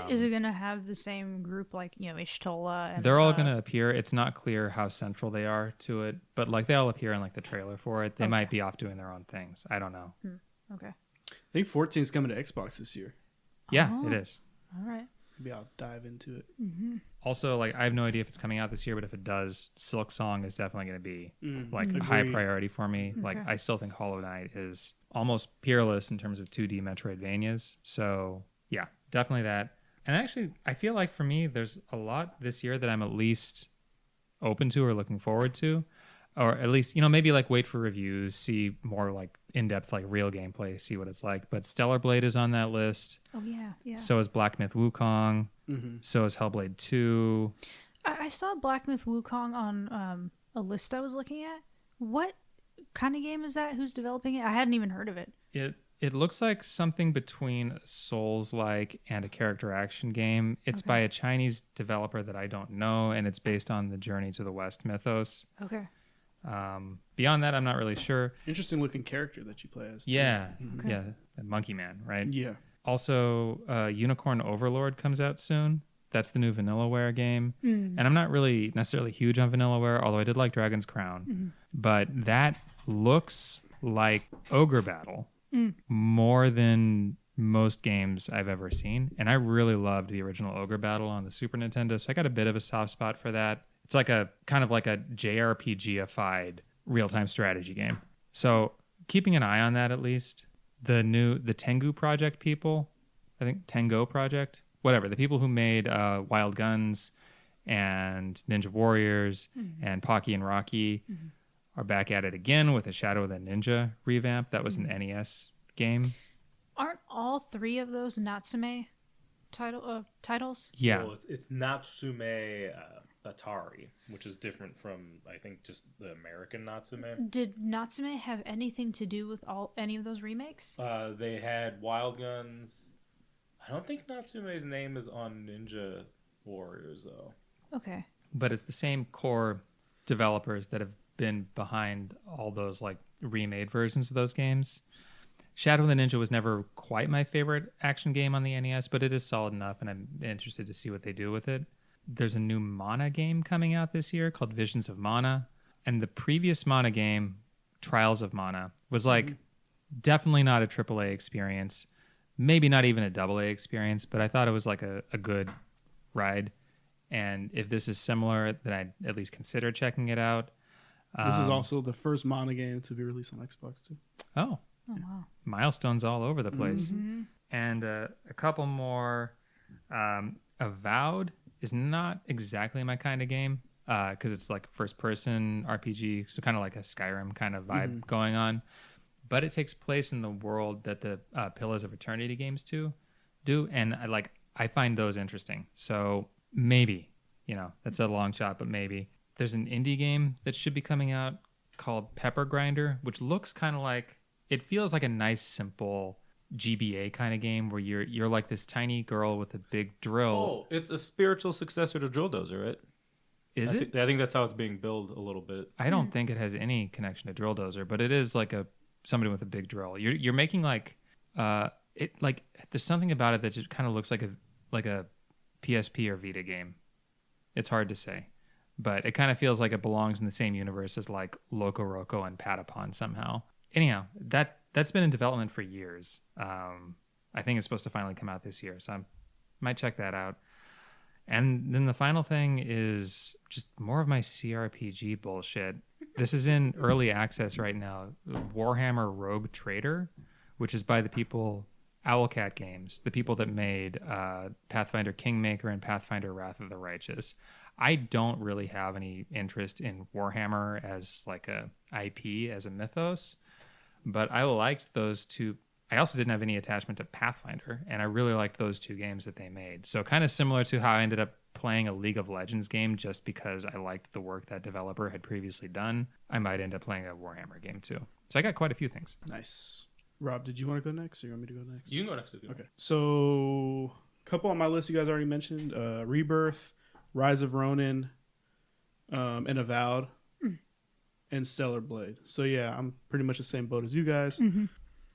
Is it going to have the same group like, Ishtola? And, they're all going to appear. It's not clear how central they are to it, but like they all appear in like the trailer for it. They might be off doing their own things. I don't know. Okay. I think 14 is coming to Xbox this year. Yeah, it is. All right. Maybe I'll dive into it. Also, like I have no idea if it's coming out this year, but if it does, Silk Song is definitely going to be like a high priority for me. Like I still think Hollow Knight is almost peerless in terms of 2D Metroidvanias. So yeah, definitely that. And actually, I feel like for me, there's a lot this year that I'm at least open to or looking forward to, or at least, maybe like wait for reviews, see more like in-depth, like real gameplay, see what it's like. But Stellar Blade is on that list. Oh, yeah. Yeah. So is Black Myth Wukong. So is Hellblade 2. I saw Black Myth Wukong on a list I was looking at. What kind of game is that? Who's developing it? I hadn't even heard of it. It looks like something between Souls-like and a character action game. It's by a Chinese developer that I don't know, and it's based on the Journey to the West mythos. Okay. Beyond that, I'm not really sure. Interesting looking character that you play as. Too. Yeah, yeah, the Monkey Man, right? Yeah. Also, Unicorn Overlord comes out soon. That's the new Vanillaware game. And I'm not really necessarily huge on Vanillaware, although I did like Dragon's Crown. But that looks like Ogre Battle more than most games I've ever seen. And I really loved the original Ogre Battle on the Super Nintendo, so I got a bit of a soft spot for that. It's like a kind of like a JRPG-ified real-time strategy game. So keeping an eye on that at least. The Tengu Project people, I think Tengo Project, whatever, the people who made Wild Guns and Ninja Warriors and Pocky and Rocky are back at it again with a Shadow of the Ninja revamp. That was an NES game. Aren't all three of those Natsume titles? Yeah. Well, it's Natsume Atari, which is different from, I think, just the American Natsume. Did Natsume have anything to do with any of those remakes? They had Wild Guns. I don't think Natsume's name is on Ninja Warriors, though. Okay. But it's the same core developers that have been behind all those like remade versions of those games. Shadow of the Ninja was never quite my favorite action game on the NES, but it is solid enough, and I'm interested to see what they do with it. There's a new Mana game coming out this year called Visions of Mana, and the previous Mana game, Trials of Mana, was like definitely not a AAA experience, maybe not even a AA experience, but I thought it was like a good ride. And if this is similar, then I'd at least consider checking it out. This is also the first Mana game to be released on Xbox too. Oh wow. Milestones all over the place. And a couple more. Avowed is not exactly my kind of game because it's like first person RPG, so kind of like a Skyrim kind of vibe going on, but it takes place in the world that the Pillars of Eternity games do, and I find those interesting. So maybe, that's a long shot, but maybe. There's an indie game that should be coming out called Pepper Grinder, which looks kind of like, it feels like a nice simple GBA kind of game where you're like this tiny girl with a big drill. Oh, it's a spiritual successor to Drill Dozer, right? Is it? I think that's how it's being billed a little bit. I don't think it has any connection to Drill Dozer, but it is like somebody with a big drill. You're making like there's something about it that just kind of looks like a PSP or Vita game. It's hard to say, but it kind of feels like it belongs in the same universe as like Loco Roco and Patapon somehow. Anyhow, that's been in development for years. I think it's supposed to finally come out this year, so I might check that out. And then the final thing is just more of my CRPG bullshit. This is in early access right now. Warhammer Rogue Trader, which is by the people, Owlcat Games, the people that made Pathfinder Kingmaker and Pathfinder Wrath of the Righteous. I don't really have any interest in Warhammer as like a IP, as a mythos, but I liked those two. I also didn't have any attachment to Pathfinder, and I really liked those two games that they made. So kind of similar to how I ended up playing a League of Legends game just because I liked the work that developer had previously done, I might end up playing a Warhammer game too. So I got quite a few things. Nice. Rob, did you want to go next, or you want me to go next? You can go next. Okay. So, a couple on my list you guys already mentioned: Rebirth, Rise of Ronin, and Avowed, and Stellar Blade. So yeah, I'm pretty much the same boat as you guys.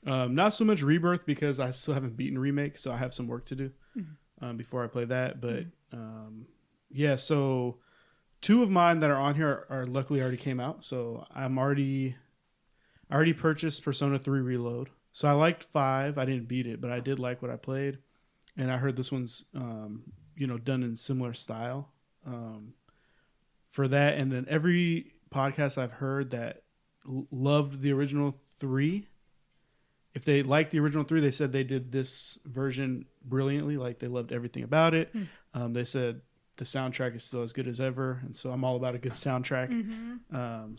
Not so much Rebirth because I still haven't beaten Remake, so I have some work to do before I play that. But yeah, so two of mine that are on here are luckily already came out. So I already purchased Persona 3 Reload. So I liked 5. I didn't beat it, but I did like what I played, and I heard this one's done in similar style for that. And then every podcast I've heard that loved the original 3. If they liked the original 3, they said they did this version brilliantly. Like, they loved everything about it. They said the soundtrack is still as good as ever. And so I'm all about a good soundtrack.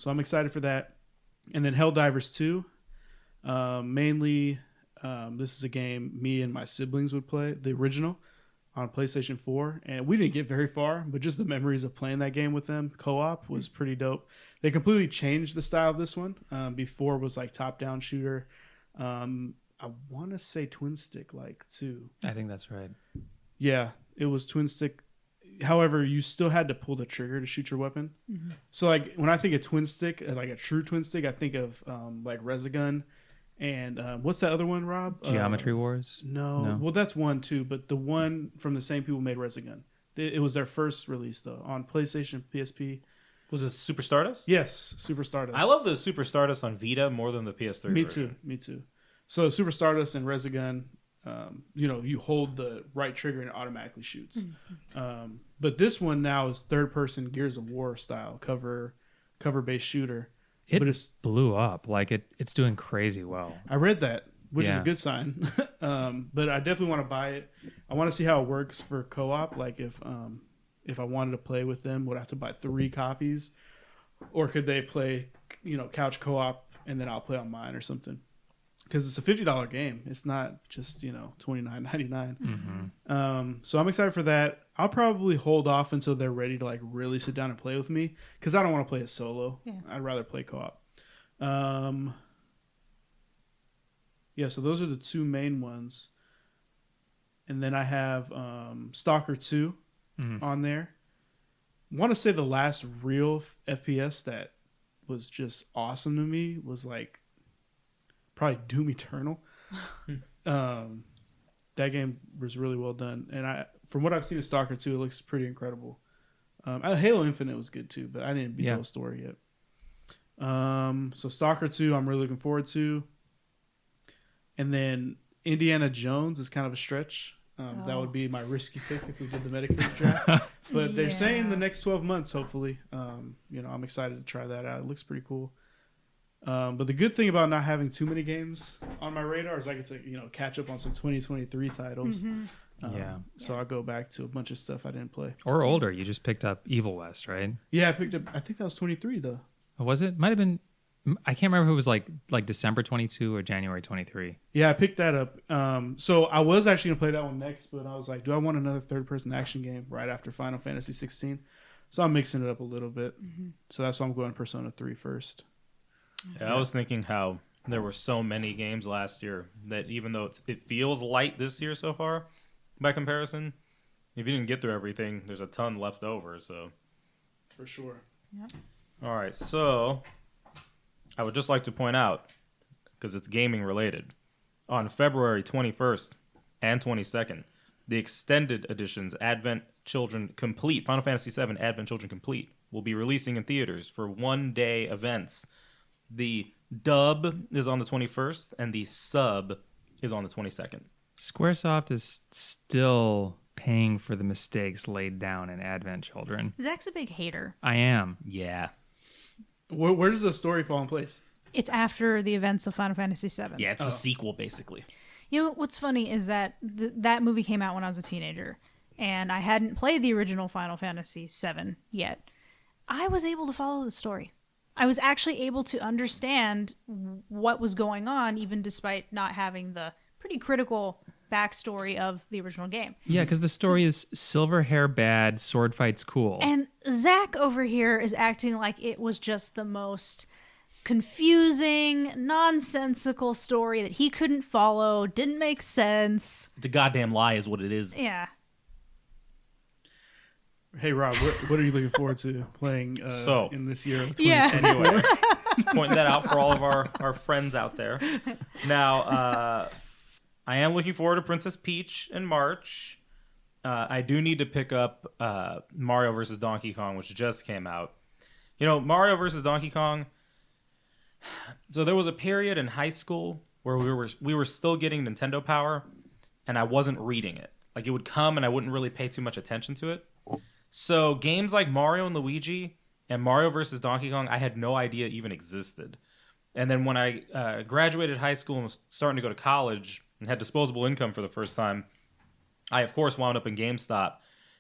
So I'm excited for that. And then Helldivers 2. Mainly, this is a game me and my siblings would play, the original, on PlayStation 4. And we didn't get very far, but just the memories of playing that game with them, co-op, was pretty dope. They completely changed the style of this one. Before it was like top-down shooter. I want to say twin stick like too. I think that's right. Yeah, it was twin stick. However, you still had to pull the trigger to shoot your weapon. So like when I think of twin stick, like a true twin stick, I think of like Resogun and what's that other one, Rob? Geometry Wars? No. Well, that's one too, but the one from the same people made Resogun. It was their first release though on PlayStation, PSP. Was it Super Stardust? Yes, Super Stardust. I love the Super Stardust on Vita more than the PS3 version. Me too. So Super Stardust and Resogun, you hold the right trigger and it automatically shoots. But this one now is third-person Gears of War style cover-based shooter. It but it's blew up. Like it's doing crazy well. I read that, which is a Yeah. good sign. But I definitely want to buy it. I want to see how it works for co-op. Like if I wanted to play with them, would I have to buy 3 copies, or could they play, couch co-op and then I'll play on mine or something? Because it's a $50 game. It's not just $29.99. So I'm excited for that. I'll probably hold off until they're ready to like really sit down and play with me, because I don't want to play it solo. Yeah. I'd rather play co-op. Yeah. So those are the 2 main ones, and then I have Stalker 2 on there. Want to say the last real FPS that was just awesome to me was like probably Doom Eternal. That game was really well done, and from what I've seen of Stalker 2, it looks pretty incredible. Halo Infinite was good too, but I didn't beat the whole story yet. So Stalker 2, I'm really looking forward to, and then Indiana Jones is kind of a stretch. That would be my risky pick if we did the Metacritic draft. But they're saying the next 12 months, hopefully. I'm excited to try that out. It looks pretty cool. But the good thing about not having too many games on my radar is I get to, catch up on some 2023 titles. So I'll go back to a bunch of stuff I didn't play. Or older. You just picked up Evil West, right? Yeah, I picked up, I think that was 23 though. Or was it? Might have been. I can't remember if it was like December 22 or January 23. Yeah, I picked that up. So I was actually gonna play that one next, but I was like, do I want another third-person action game right after Final Fantasy 16? So I'm mixing it up a little bit. So that's why I'm going Persona 3 first. Yeah, I was thinking how there were so many games last year that even though it feels light this year so far, by comparison, if you didn't get through everything, there's a ton left over. So For sure. Yep. all right, so I would just like to point out, because it's gaming related, on February 21st and 22nd, the extended editions Advent Children Complete, Final Fantasy VII Advent Children Complete, will be releasing in theaters for one-day events. The dub is on the 21st, and the sub is on the 22nd. Squaresoft is still paying for the mistakes laid down in Advent Children. Zach's a big hater. I am. Yeah. Where does the story fall in place? It's after the events of Final Fantasy VII. Yeah, it's the sequel, basically. You know, what's funny is that that movie came out when I was a teenager, and I hadn't played the original Final Fantasy VII yet. I was able to follow the story. I was actually able to understand what was going on, even despite not having the pretty critical backstory of the original game. Yeah, because the story is silver hair bad, sword fights cool. And Zach over here is acting like it was just the most confusing, nonsensical story that he couldn't follow, didn't make sense. It's a goddamn lie is what it is. Yeah. Hey, Rob, what are you looking forward to playing in this year of 2020? Yeah. Anyway, pointing that out for all of our friends out there. Now, I am looking forward to Princess Peach in March. I do need to pick up Mario vs. Donkey Kong, which just came out. You know, Mario vs. Donkey Kong. So there was a period in high school where we were still getting Nintendo Power, and I wasn't reading it. Like, it would come, and I wouldn't really pay too much attention to it. So games like Mario and Luigi and Mario vs. Donkey Kong, I had no idea even existed. And then when I graduated high school and was starting to go to college and had disposable income for the first time, I, of course, wound up in GameStop.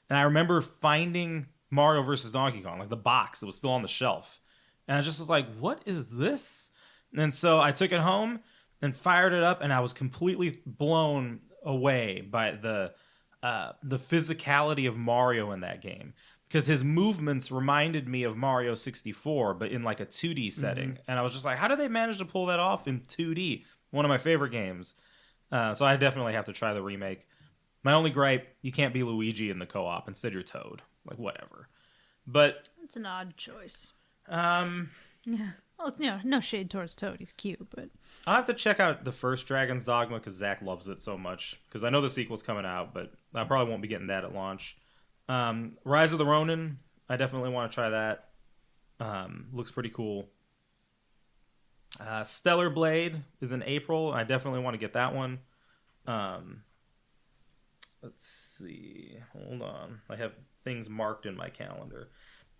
And I remember finding Mario vs. Donkey Kong, like the box that was still on the shelf. And I just was like, what is this? And so I took it home and fired it up, and I was completely blown away by the physicality of Mario in that game, because his movements reminded me of Mario 64, but in like a 2D setting. Mm-hmm. And I was just like, how did they manage to pull that off in 2D? One of my favorite games. So I definitely have to try the remake. My only gripe, you can't be Luigi in the co-op. Instead, you're Toad. Like, whatever. But it's an odd choice. Yeah. Well, no shade towards Toad. He's cute, but I'll have to check out the first Dragon's Dogma because Zach loves it so much. Because I know the sequel's coming out, but I probably won't be getting that at launch. Rise of the Ronin, I definitely want to try that. Looks pretty cool. Stellar Blade is in April. I definitely want to get that one. Let's see. Hold on. I have things marked in my calendar.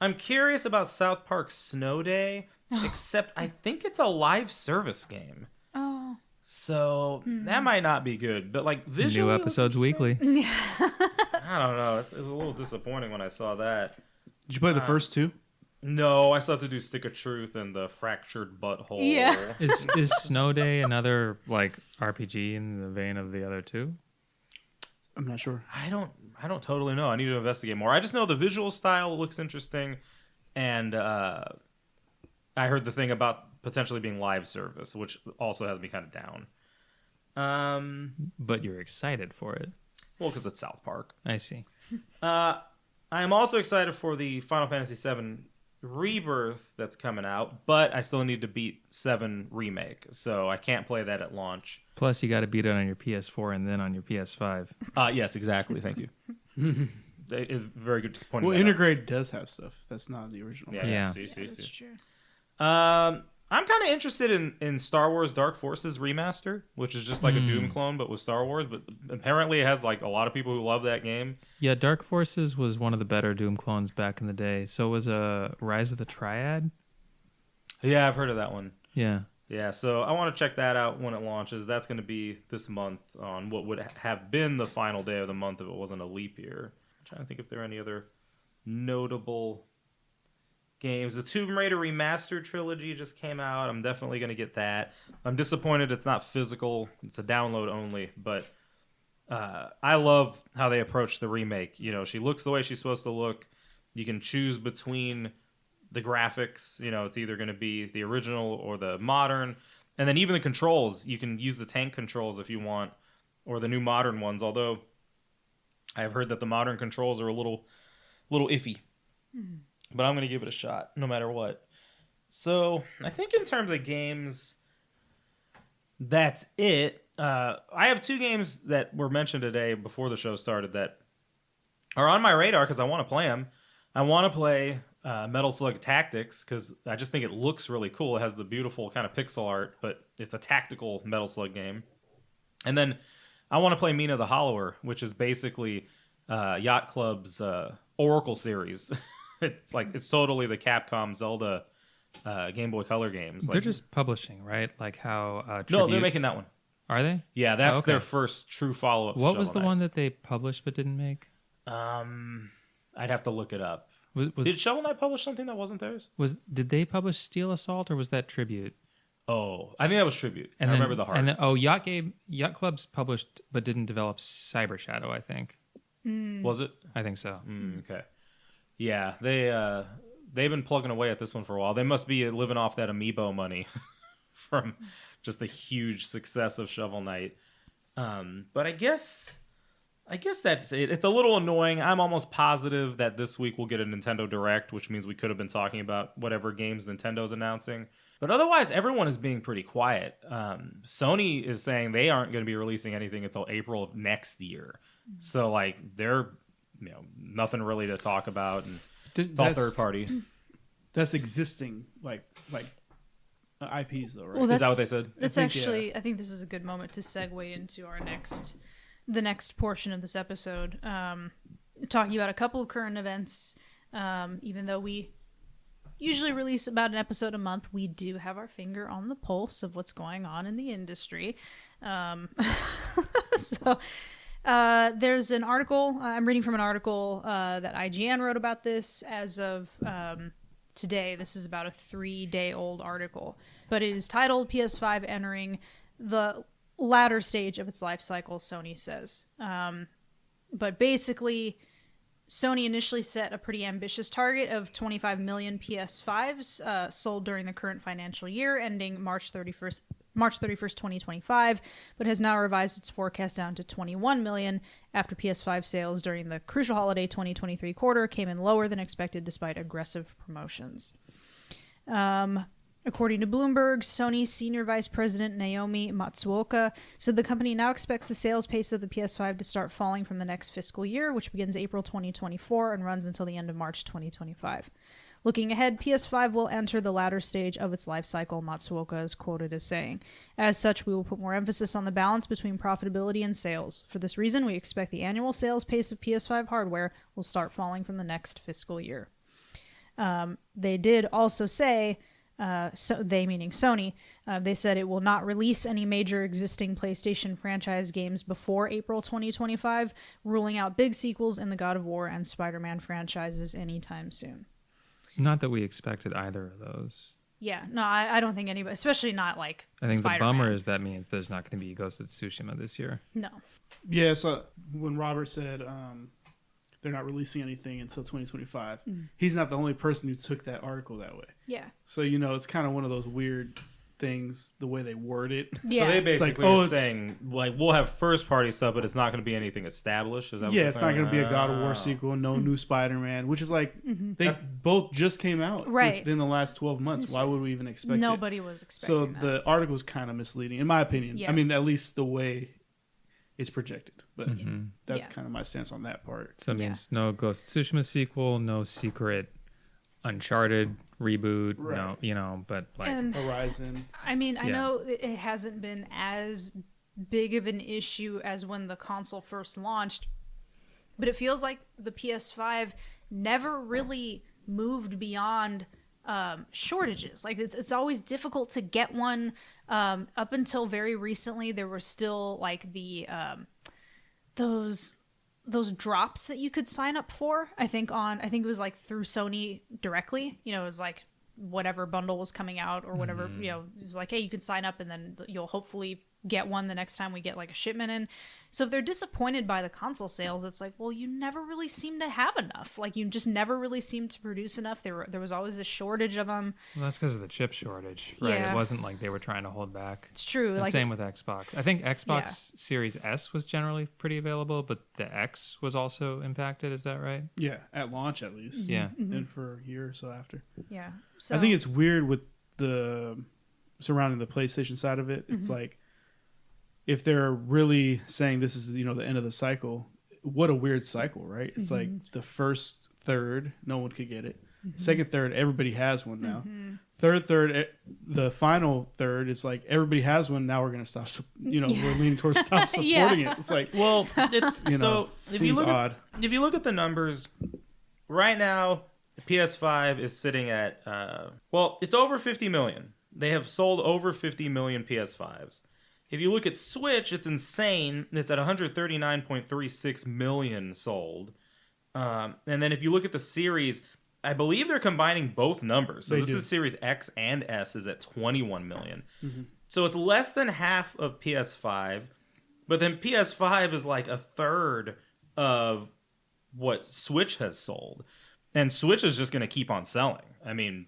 I'm curious about South Park Snow Day, except I think it's a live service game. Oh. So that might not be good. But like visually, new episodes weekly. I don't know. It was a little disappointing when I saw that. Did you play the first two? No, I still have to do Stick of Truth and the Fractured Butthole. Yeah. Is Snow Day another like RPG in the vein of the other two? I'm not sure. I don't totally know. I need to investigate more. I just know the visual style looks interesting, and I heard the thing about potentially being live service, which also has me kind of down. But you're excited for it. Well, because it's South Park. I see. I am also excited for the Final Fantasy VII Rebirth that's coming out, but I still need to beat 7 Remake, so I can't play that at launch. Plus, you got to beat it on your PS4 and then on your PS5. Yes, exactly. Thank you. It's very good point. Well, Integrate does have stuff that's not the original. Yeah. See. That's true. I'm kind of interested in Star Wars Dark Forces Remaster, which is just like a Doom clone, but with Star Wars. But apparently it has like a lot of people who love that game. Yeah, Dark Forces was one of the better Doom clones back in the day. So was Rise of the Triad. Yeah, I've heard of that one. Yeah. Yeah, so I want to check that out when it launches. That's going to be this month on what would have been the final day of the month if it wasn't a leap year. I'm trying to think if there are any other notable games. The Tomb Raider Remastered trilogy just came out. I'm definitely going to get that. I'm disappointed it's not physical. It's a download only, but I love how they approach the remake. You know, she looks the way she's supposed to look. You can choose between the graphics. You know, it's either going to be the original or the modern. And then even the controls, you can use the tank controls if you want, or the new modern ones, although I've heard that the modern controls are a little iffy. But I'm going to give it a shot, no matter what. So, I think in terms of games, that's it. I have 2 games that were mentioned today before the show started that are on my radar because I want to play them. I want to play Metal Slug Tactics because I just think it looks really cool. It has the beautiful kind of pixel art, but it's a tactical Metal Slug game. And then I want to play Mina the Hollower, which is basically Yacht Club's Oracle series. It's totally the Capcom Zelda Game Boy Color games. They're just publishing, right? Like how no, Tribute... they're making that one. Are they? Yeah, that's Oh, okay. their first true follow-up. What to was Shovel the Knight. one that they published but didn't make? I'd have to look it up. Was Did Shovel Knight publish something that wasn't theirs? did they publish Steel Assault or was that Tribute? Oh, I think that was Tribute. And I then, remember the heart. And then, Yacht Club's published but didn't develop Cyber Shadow, I think. Was it? I think so. Okay. Yeah, they've been plugging away at this one for a while. They must be living off that amiibo money from just the huge success of Shovel Knight. But I guess that's it. It's a little annoying. I'm almost positive that this week we'll get a Nintendo Direct, which means we could have been talking about whatever games Nintendo's announcing. But otherwise, everyone is being pretty quiet. Sony is saying they aren't going to be releasing anything until April of next year. So, they're nothing really to talk about, and it's all third party. That's existing, IPs though, right? Well, Is that what they said? That's actually, I think this is a good moment to segue into the next portion of this episode, talking about a couple of current events. Even though we usually release about an episode a month, we do have our finger on the pulse of what's going on in the industry. So there's an article, I'm reading from an article that IGN wrote about this as of today. This is about a 3-day-old article, but it is titled PS5 Entering the Latter Stage of Its Life Cycle, Sony says. But basically, Sony initially set a pretty ambitious target of 25 million PS5s sold during the current financial year, ending March 31st, 2025, but has now revised its forecast down to 21 million after PS5 sales during the crucial holiday 2023 quarter came in lower than expected despite aggressive promotions. According to Bloomberg, Sony's senior vice president Naomi Matsuoka said the company now expects the sales pace of the PS5 to start falling from the next fiscal year, which begins April 2024 and runs until the end of March 2025. Looking ahead, PS5 will enter the latter stage of its life cycle, Matsuoka is quoted as saying. As such, we will put more emphasis on the balance between profitability and sales. For this reason, we expect the annual sales pace of PS5 hardware will start falling from the next fiscal year. They did also say... so they meaning Sony, they said it will not release any major existing PlayStation franchise games before April 2025, ruling out big sequels in the God of War and Spider-Man franchises anytime soon. Not that we expected either of those. Yeah, no, I don't think anybody, especially not like I think Spider-Man. the bummer is that means there's not going to be Ghost of Tsushima this year. No. Yeah, so when Robert said they're not releasing anything until 2025, he's not the only person who took that article that way. Yeah. So, it's kind of one of those weird things, the way they word it. Yeah. So they basically like, are saying, we'll have first-party stuff, but it's not going to be anything established? Is that Yeah, it's not going to be a God of War sequel, no new Spider-Man, which is they both just came out Right. within the last 12 months. Why would we even expect it? Nobody was So expecting that. the article is kind of misleading, in my opinion. Yeah. I mean, at least the way it's projected. But that's Yeah. kind of my stance on that part. So it means no Ghost of Tsushima sequel, no secret Uncharted reboot, Right. but And Horizon. I mean, I Yeah. know it hasn't been as big of an issue as when the console first launched, but it feels like the PS5 never really moved beyond shortages. Like it's always difficult to get one. Up until very recently, there were still like the those drops that you could sign up for. I think it was like through Sony directly. It was like whatever bundle was coming out or whatever. It was like, hey, you can sign up and then you'll hopefully get one the next time we get like a shipment in. So if they're disappointed by the console sales, it's like, well, you never really seem to have enough. Like you just never really seemed to produce enough. There was always a shortage of them. Well, that's because of the chip shortage, right? Yeah. It wasn't like they were trying to hold back. It's true. And Like same with Xbox. I think Xbox Series S was generally pretty available, but the X was also impacted. Is that right? Yeah, at launch at least. Yeah. And for a year or so after. yeah. So I think it's weird with the surrounding the PlayStation side of it. It's like, if they're really saying this is, the end of the cycle, what a weird cycle, right? It's like the first third, no one could get it. Second third, everybody has one now. Third, the final third, it's like everybody has one. Now we're gonna stop. We're leaning towards stop supporting it. It's like, well, it's so if you seems look odd. if you look at the numbers right now, the PS5 is sitting at it's over 50 million. They have sold over 50 million PS5s. If you look at Switch, it's insane. It's at 139.36 million sold. And then if you look at the series, I believe they're combining both numbers. So this is Series X and S is at 21 million. Mm-hmm. So it's less than half of PS5, but then PS5 is like a third of what Switch has sold. And Switch is just going to keep on selling. I mean,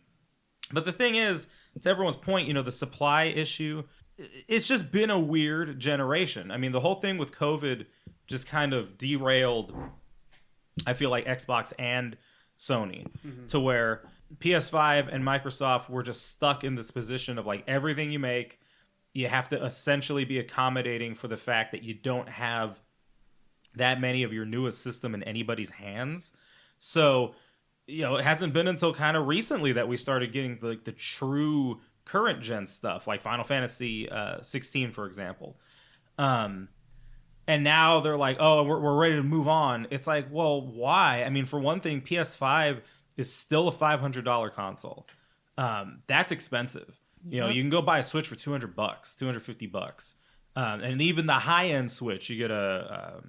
but the thing is, to everyone's point, the supply issue, it's just been a weird generation. I mean, the whole thing with COVID just kind of derailed, I feel like, Xbox and Sony to where PS5 and Microsoft were just stuck in this position of like everything you make, you have to essentially be accommodating for the fact that you don't have that many of your newest system in anybody's hands. So, it hasn't been until kind of recently that we started getting the true current gen stuff, like Final Fantasy 16, for example. And now they're like, oh, we're ready to move on. It's like, well, why? I mean, for one thing, PS5 is still a $500 console. That's expensive. You can go buy a Switch for $200, $250. And even the high-end Switch, you get the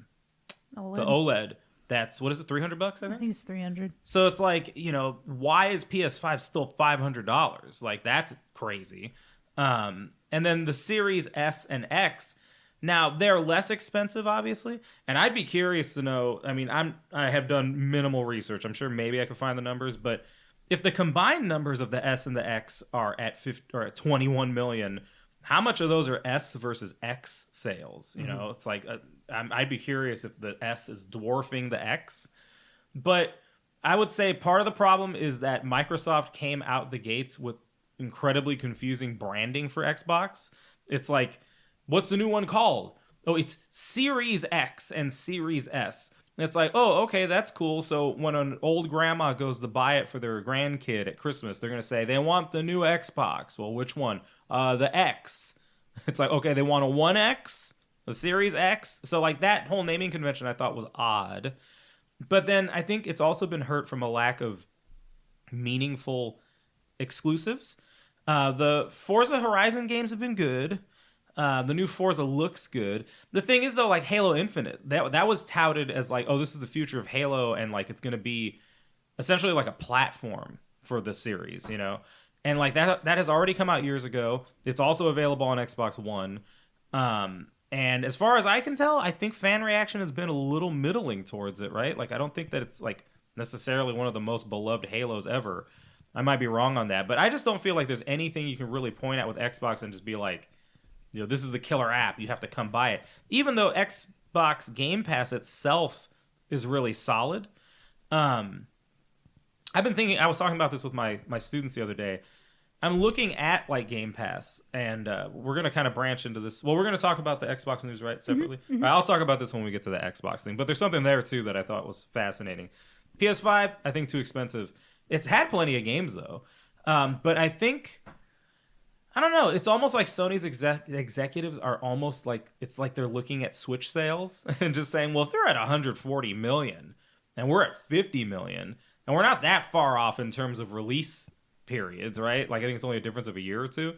OLED. That's, what is it, $300, I think? I think it's 300. So it's like, why is PS5 still $500? Like, that's crazy. And then the Series S and X, now they're less expensive, obviously. And I'd be curious to know, I mean, I have done minimal research. I'm sure maybe I could find the numbers, but if the combined numbers of the S and the X are at 21 million, how much of those are S versus X sales? It's like I'd be curious if the S is dwarfing the X. But I would say part of the problem is that Microsoft came out the gates with incredibly confusing branding for Xbox. It's like, what's the new one called? Oh, it's Series X and Series S. And it's like, oh, okay, that's cool. So when an old grandma goes to buy it for their grandkid at Christmas, they're going to say, they want the new Xbox. Well, which one? The X. It's like, okay, they want a 1X, a Series X. So like that whole naming convention I thought was odd. But then I think it's also been hurt from a lack of meaningful exclusives. The Forza Horizon games have been good. The new Forza looks good. The thing is, though, like Halo Infinite, that was touted as like, oh, this is the future of Halo, and like it's going to be essentially like a platform for the series, And like that has already come out years ago. It's also available on Xbox One. And as far as I can tell, I think fan reaction has been a little middling towards it, right? Like I don't think that it's like necessarily one of the most beloved Halos ever. I might be wrong on that, but I just don't feel like there's anything you can really point at with Xbox and just be like, this is the killer app. You have to come buy it. Even though Xbox Game Pass itself is really solid. I've been thinking, I was talking about this with my students the other day. I'm looking at like Game Pass, and we're going to kind of branch into this. Well, we're going to talk about the Xbox news, right, separately? Mm-hmm. Mm-hmm. Right, I'll talk about this when we get to the Xbox thing. But there's something there, too, that I thought was fascinating. PS5, I think too expensive. It's had plenty of games, though. But I think... I don't know. It's almost like Sony's executives are almost like, it's like they're looking at Switch sales and just saying, well, if they're at 140 million and we're at 50 million and we're not that far off in terms of release periods, right? Like I think it's only a difference of a year or two.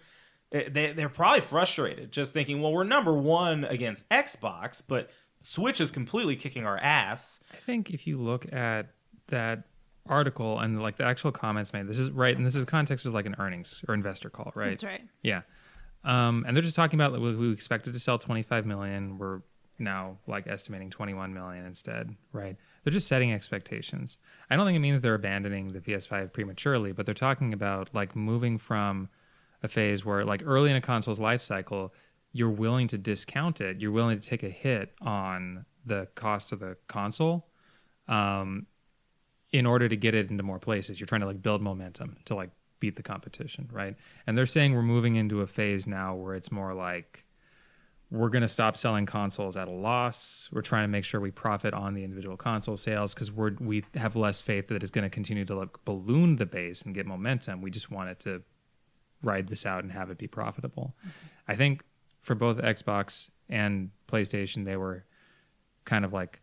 They're probably frustrated just thinking, well, we're number one against Xbox, but Switch is completely kicking our ass. I think if you look at that article and like the actual comments made, this is right, and this is the context of like an earnings or investor call, right? That's right. Yeah. And they're just talking about like, we expected to sell 25 million. We're now like estimating 21 million instead, right? They're just setting expectations. I don't think it means they're abandoning the PS5 prematurely, but they're talking about like moving from a phase where like early in a console's life cycle, you're willing to discount it. You're willing to take a hit on the cost of the console. In order to get it into more places. You're trying to like build momentum to like beat the competition, right? And they're saying we're moving into a phase now where it's more like we're going to stop selling consoles at a loss. We're trying to make sure we profit on the individual console sales because we have less faith that it's going to continue to like balloon the base and get momentum. We just want it to ride this out and have it be profitable. I think for both Xbox and PlayStation, they were kind of like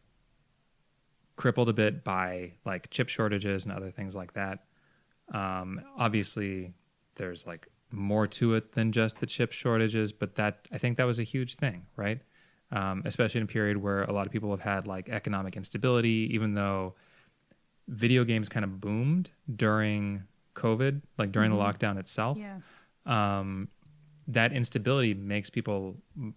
crippled a bit by like chip shortages and other things like that. Obviously there's like more to it than just the chip shortages, but I think that was a huge thing, right? Especially in a period where a lot of people have had like economic instability, even though video games kind of boomed during COVID, like during the lockdown itself. Yeah. That instability makes people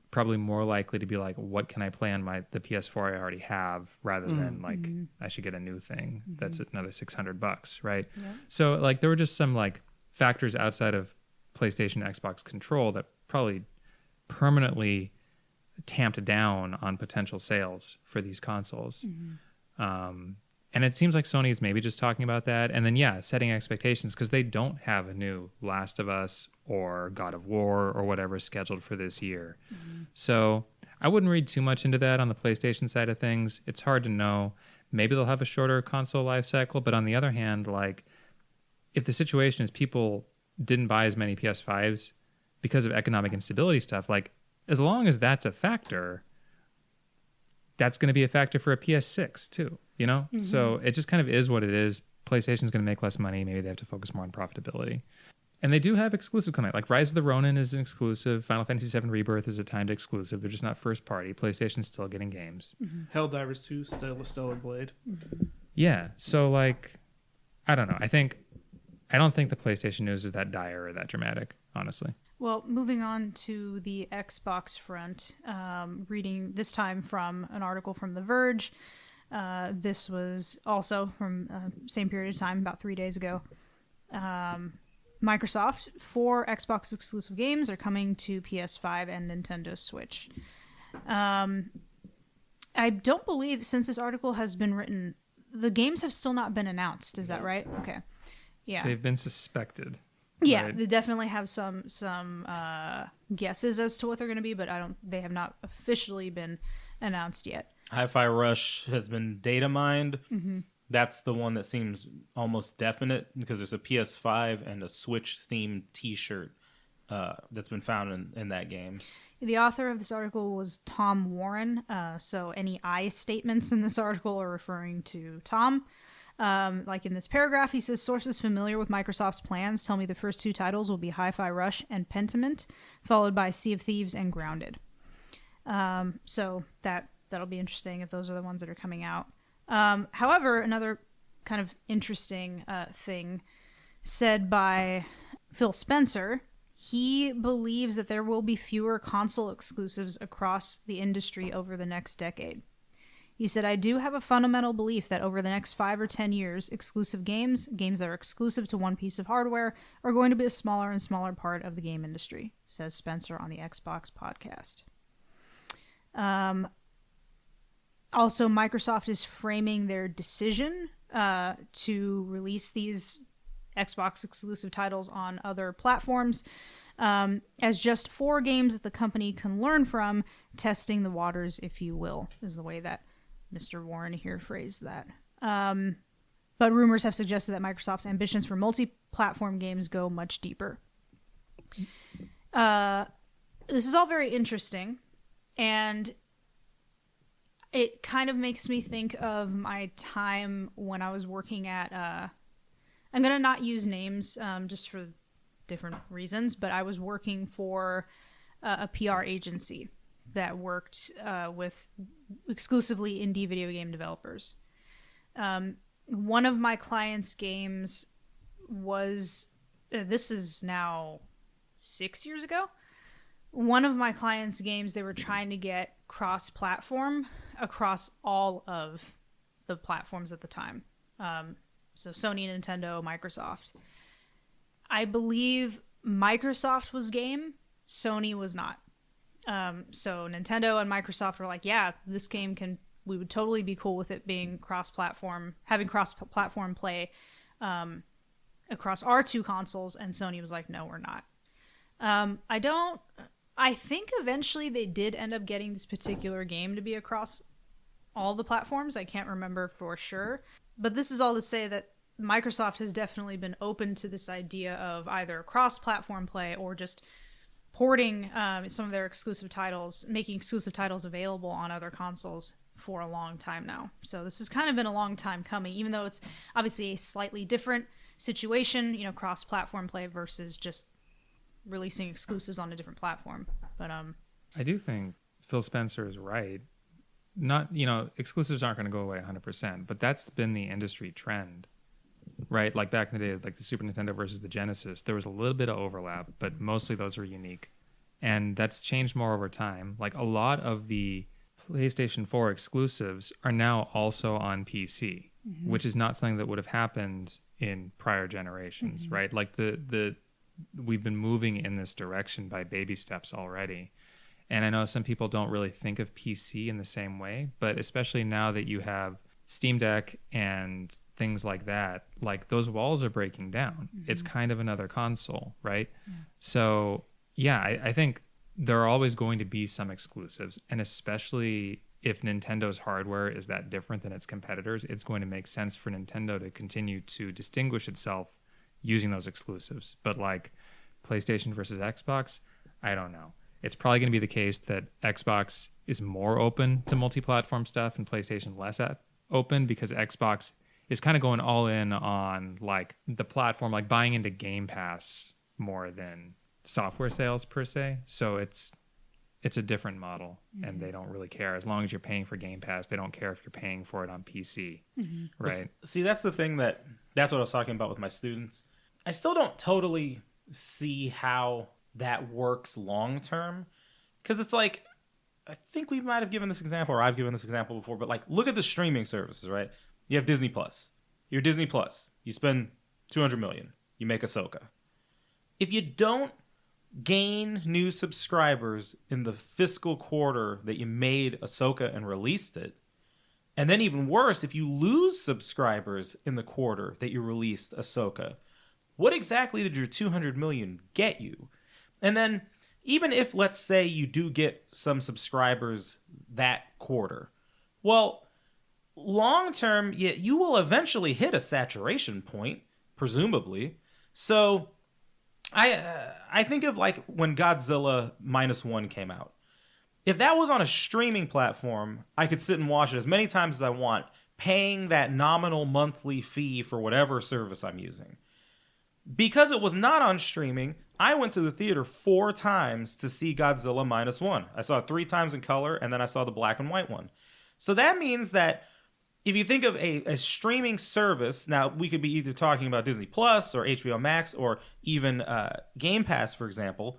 probably more likely to be like, what can I play on the PS4 I already have, rather than like I should get a new thing that's another $600, right? Yeah. So like there were just some like factors outside of PlayStation, Xbox control that probably permanently tamped down on potential sales for these consoles. And it seems like Sony is maybe just talking about that. And then, yeah, setting expectations, because they don't have a new Last of Us or God of War or whatever scheduled for this year. So I wouldn't read too much into that on the PlayStation side of things. It's hard to know. Maybe they'll have a shorter console life cycle. But on the other hand, like if the situation is people didn't buy as many PS5s because of economic instability stuff, like as long as that's a factor, that's going to be a factor for a PS6 too, you know? So it just kind of is what it is. PlayStation's going to make less money. Maybe they have to focus more on profitability. And they do have exclusive coming. Like Rise of the Ronin is an exclusive. Final Fantasy VII Rebirth is a timed exclusive. They're just not first party. PlayStation's still getting games. Helldivers 2, Stellar Blade. Yeah. So like, I don't know. I don't think the PlayStation news is that dire or that dramatic, honestly. Well, moving on to the Xbox front, reading this time from an article from The Verge. This was also from same period of time, about 3 days ago. Microsoft, 4 Xbox exclusive games are coming to PS5 and Nintendo Switch. I don't believe, since this article has been written, the games have still not been announced. Is that right? Okay. Yeah. They've been suspected. Yeah, right? They definitely have some guesses as to what they're going to be, but they have not officially been announced yet. Hi-Fi Rush has been data mined. That's the one that seems almost definite because there's a PS5 and a Switch-themed T-shirt that's been found in that game. The author of this article was Tom Warren, so any I statements in this article are referring to Tom. Like in this paragraph, he says, sources familiar with Microsoft's plans tell me the first 2 titles will be Hi-Fi Rush and Pentiment, followed by Sea of Thieves and Grounded. So that'll be interesting if those are the ones that are coming out. However, another kind of interesting thing said by Phil Spencer, he believes that there will be fewer console exclusives across the industry over the next decade. He said, I do have a fundamental belief that over the next 5 or 10 years, exclusive games that are exclusive to one piece of hardware, are going to be a smaller and smaller part of the game industry, says Spencer on the Xbox podcast. Also, Microsoft is framing their decision to release these Xbox exclusive titles on other platforms as just 4 games that the company can learn from, testing the waters, if you will, is the way that Mr. Warren here phrased that. But rumors have suggested that Microsoft's ambitions for multi-platform games go much deeper. This is all very interesting, and it kind of makes me think of my time when I was working at... I'm going to not use names just for different reasons, but I was working for a PR agency that worked with exclusively indie video game developers. One of my clients' games was, this is now 6 years ago. One of my clients' games, they were trying to get cross-platform across all of the platforms at the time. So Sony, Nintendo, Microsoft. I believe Microsoft was game, Sony was not. So Nintendo and Microsoft were like, yeah, this game we would totally be cool with it being cross-platform, having cross-platform play across our 2 consoles, and Sony was like, no, we're not. I think eventually they did end up getting this particular game to be across all the platforms. I can't remember for sure. But this is all to say that Microsoft has definitely been open to this idea of either cross-platform play or just porting some of their exclusive titles, making exclusive titles available on other consoles for a long time now. So this has kind of been a long time coming, even though it's obviously a slightly different situation, you know, cross-platform play versus just releasing exclusives on a different platform. But I do think Phil Spencer is right. Not, you know, exclusives aren't going to go away 100%, but that's been the industry trend, right? Like back in the day, like the Super Nintendo versus the Genesis, there was a little bit of overlap, but mostly those were unique. And that's changed more over time. Like a lot of the PlayStation 4 exclusives are now also on PC, which is not something that would have happened in prior generations, right? Like we've been moving in this direction by baby steps already. And I know some people don't really think of PC in the same way, but especially now that you have Steam Deck and things like that, like those walls are breaking down. It's kind of another console, right? Yeah. So yeah, I think there are always going to be some exclusives, and especially if Nintendo's hardware is that different than its competitors, it's going to make sense for Nintendo to continue to distinguish itself using those exclusives. But like PlayStation versus Xbox, I don't know. It's probably going to be the case that Xbox is more open to multi-platform stuff and PlayStation less open, because Xbox is kind of going all in on like the platform, like buying into Game Pass more than software sales per se. So it's a different model, and they don't really care. As long as you're paying for Game Pass, they don't care if you're paying for it on PC, right? See, that's the thing that's what I was talking about with my students. I still don't totally see how that works long term, because it's like, I think we might have given this example, or I've given this example before, but like, look at the streaming services, right? You have Disney Plus. You're Disney Plus. You spend $200 million. You make Ahsoka. If you don't gain new subscribers in the fiscal quarter that you made Ahsoka and released it, and then even worse, if you lose subscribers in the quarter that you released Ahsoka, what exactly did your $200 million get you? And then even if, let's say, you do get some subscribers that quarter, well, long term, you will eventually hit a saturation point, presumably. So I think of like when Godzilla -1 came out. If that was on a streaming platform, I could sit and watch it as many times as I want, paying that nominal monthly fee for whatever service I'm using. Because it was not on streaming, I went to the theater 4 times to see Godzilla -1. I saw it 3 times in color, and then I saw the black and white one. So that means that if you think of a streaming service, now we could be either talking about Disney Plus or HBO Max or even Game Pass, for example.